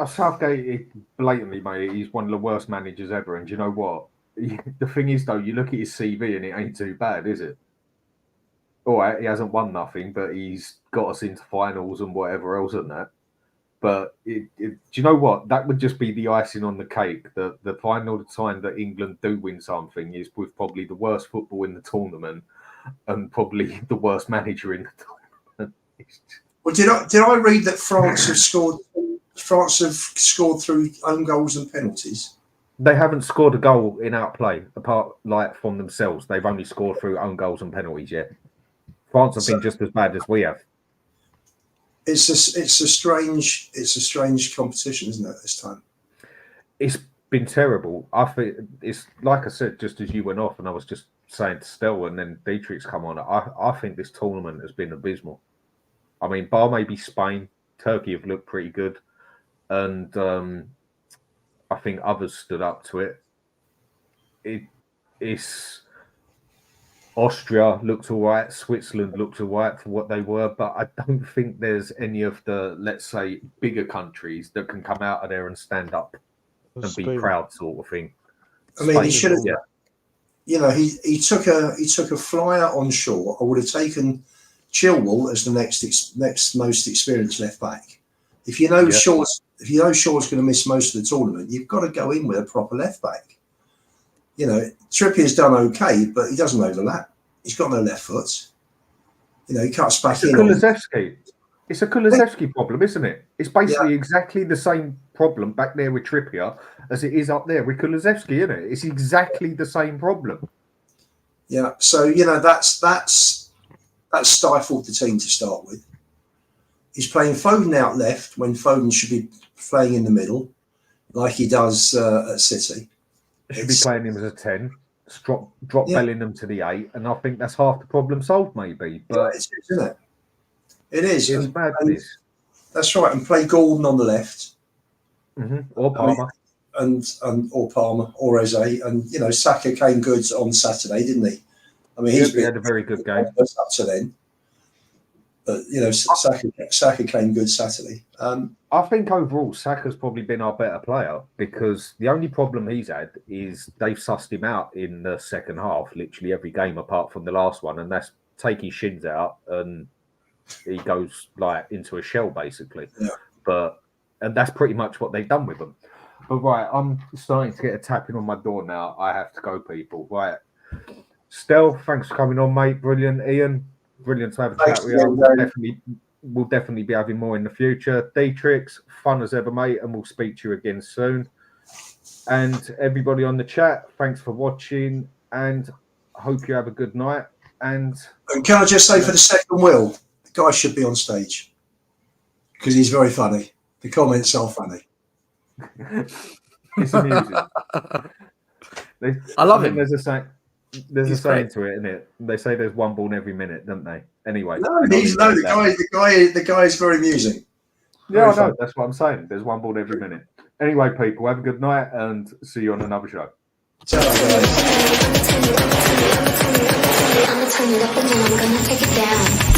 S2: Southgate, blatantly, mate, he's one of the worst managers ever. And do you know what? The thing is, though, you look at his CV and it ain't too bad, is it? All right, he hasn't won nothing, but he's got us into finals and whatever else and that. But do you know what? That would just be the icing on the cake. The final time that England do win something is with probably the worst football in the tournament and probably the worst manager in the tournament.
S3: Well, did I read that France have scored through own goals and penalties?
S2: They haven't scored a goal in outplay apart from themselves. They've only scored through own goals and penalties yet. France have been just as bad as we have.
S3: It's a strange competition, isn't it? This time,
S2: it's been terrible. I think it's like I said, just as you went off, and I was just saying to Stel, and then Detrex come on. I think this tournament has been abysmal. I mean, bar maybe Spain, Turkey have looked pretty good, and I think others stood up to it. it's Austria looked all right, Switzerland looked all right for what they were, but I don't think there's any of the, let's say, bigger countries that can come out of there and stand up and be
S5: Spain.
S2: proud, sort of thing.
S3: I mean, he
S2: Spain,
S3: should have.
S2: yeah.
S3: You know, he took a flyer on shore. I would have taken Chilwell as the next most experienced left back. If you know Shaw's going to miss most of the tournament, you've got to go in with a proper left back. You know, Trippier's done okay, but he doesn't overlap. He's got no left foot. You know, he cuts back in.
S2: Kulusevski. It's a Kulusevski problem, isn't it? It's basically exactly the same problem back there with Trippier as it is up there with Kulusevski, isn't it? It's exactly the same problem.
S3: Yeah. So, you know, that's stifled the team to start with. He's playing Foden out left when Foden should be playing in the middle, like he does at City.
S2: Should be playing him as a 10, drop Bellingham to the 8, and I think that's half the problem solved, maybe. But
S3: it's, isn't it? It is.
S2: It's madness.
S3: That's right. And play Gordon on the left.
S2: Or Palmer.
S3: Or Palmer or Eze. And, you know, Saka came good on Saturday, didn't he? I mean, he
S2: had a very good game.
S3: Up to then. But, you know, Saka came good Saturday.
S2: I think overall, Saka's probably been our better player because the only problem he's had is they've sussed him out in the second half, literally every game apart from the last one, and that's take his shins out and he goes like into a shell basically.
S3: Yeah.
S2: And that's pretty much what they've done with him. But right, I'm starting to get a tapping on my door now. I have to go, people. Right. Stel, thanks for coming on, mate. Brilliant. Ian, brilliant to have a chat with you. We'll definitely be having more in the future. Detrex, fun as ever, mate, and we'll speak to you again soon. And everybody on the chat, thanks for watching, and I hope you have a good night. And
S3: can I just say, for the second wheel, the guy should be on stage because he's very funny. The comments are funny.
S2: It's amusing.
S4: I love him.
S2: There's a saying to it, isn't it? They say there's one born every minute, don't they? Anyway,
S3: the guy is very amusing.
S2: Yeah, I know. That's what I'm saying. There's one born every minute. Anyway, people, have a good night and see you on another show.
S3: Ciao, guys.
S1: I'ma turn it up and then I'm gonna take it down.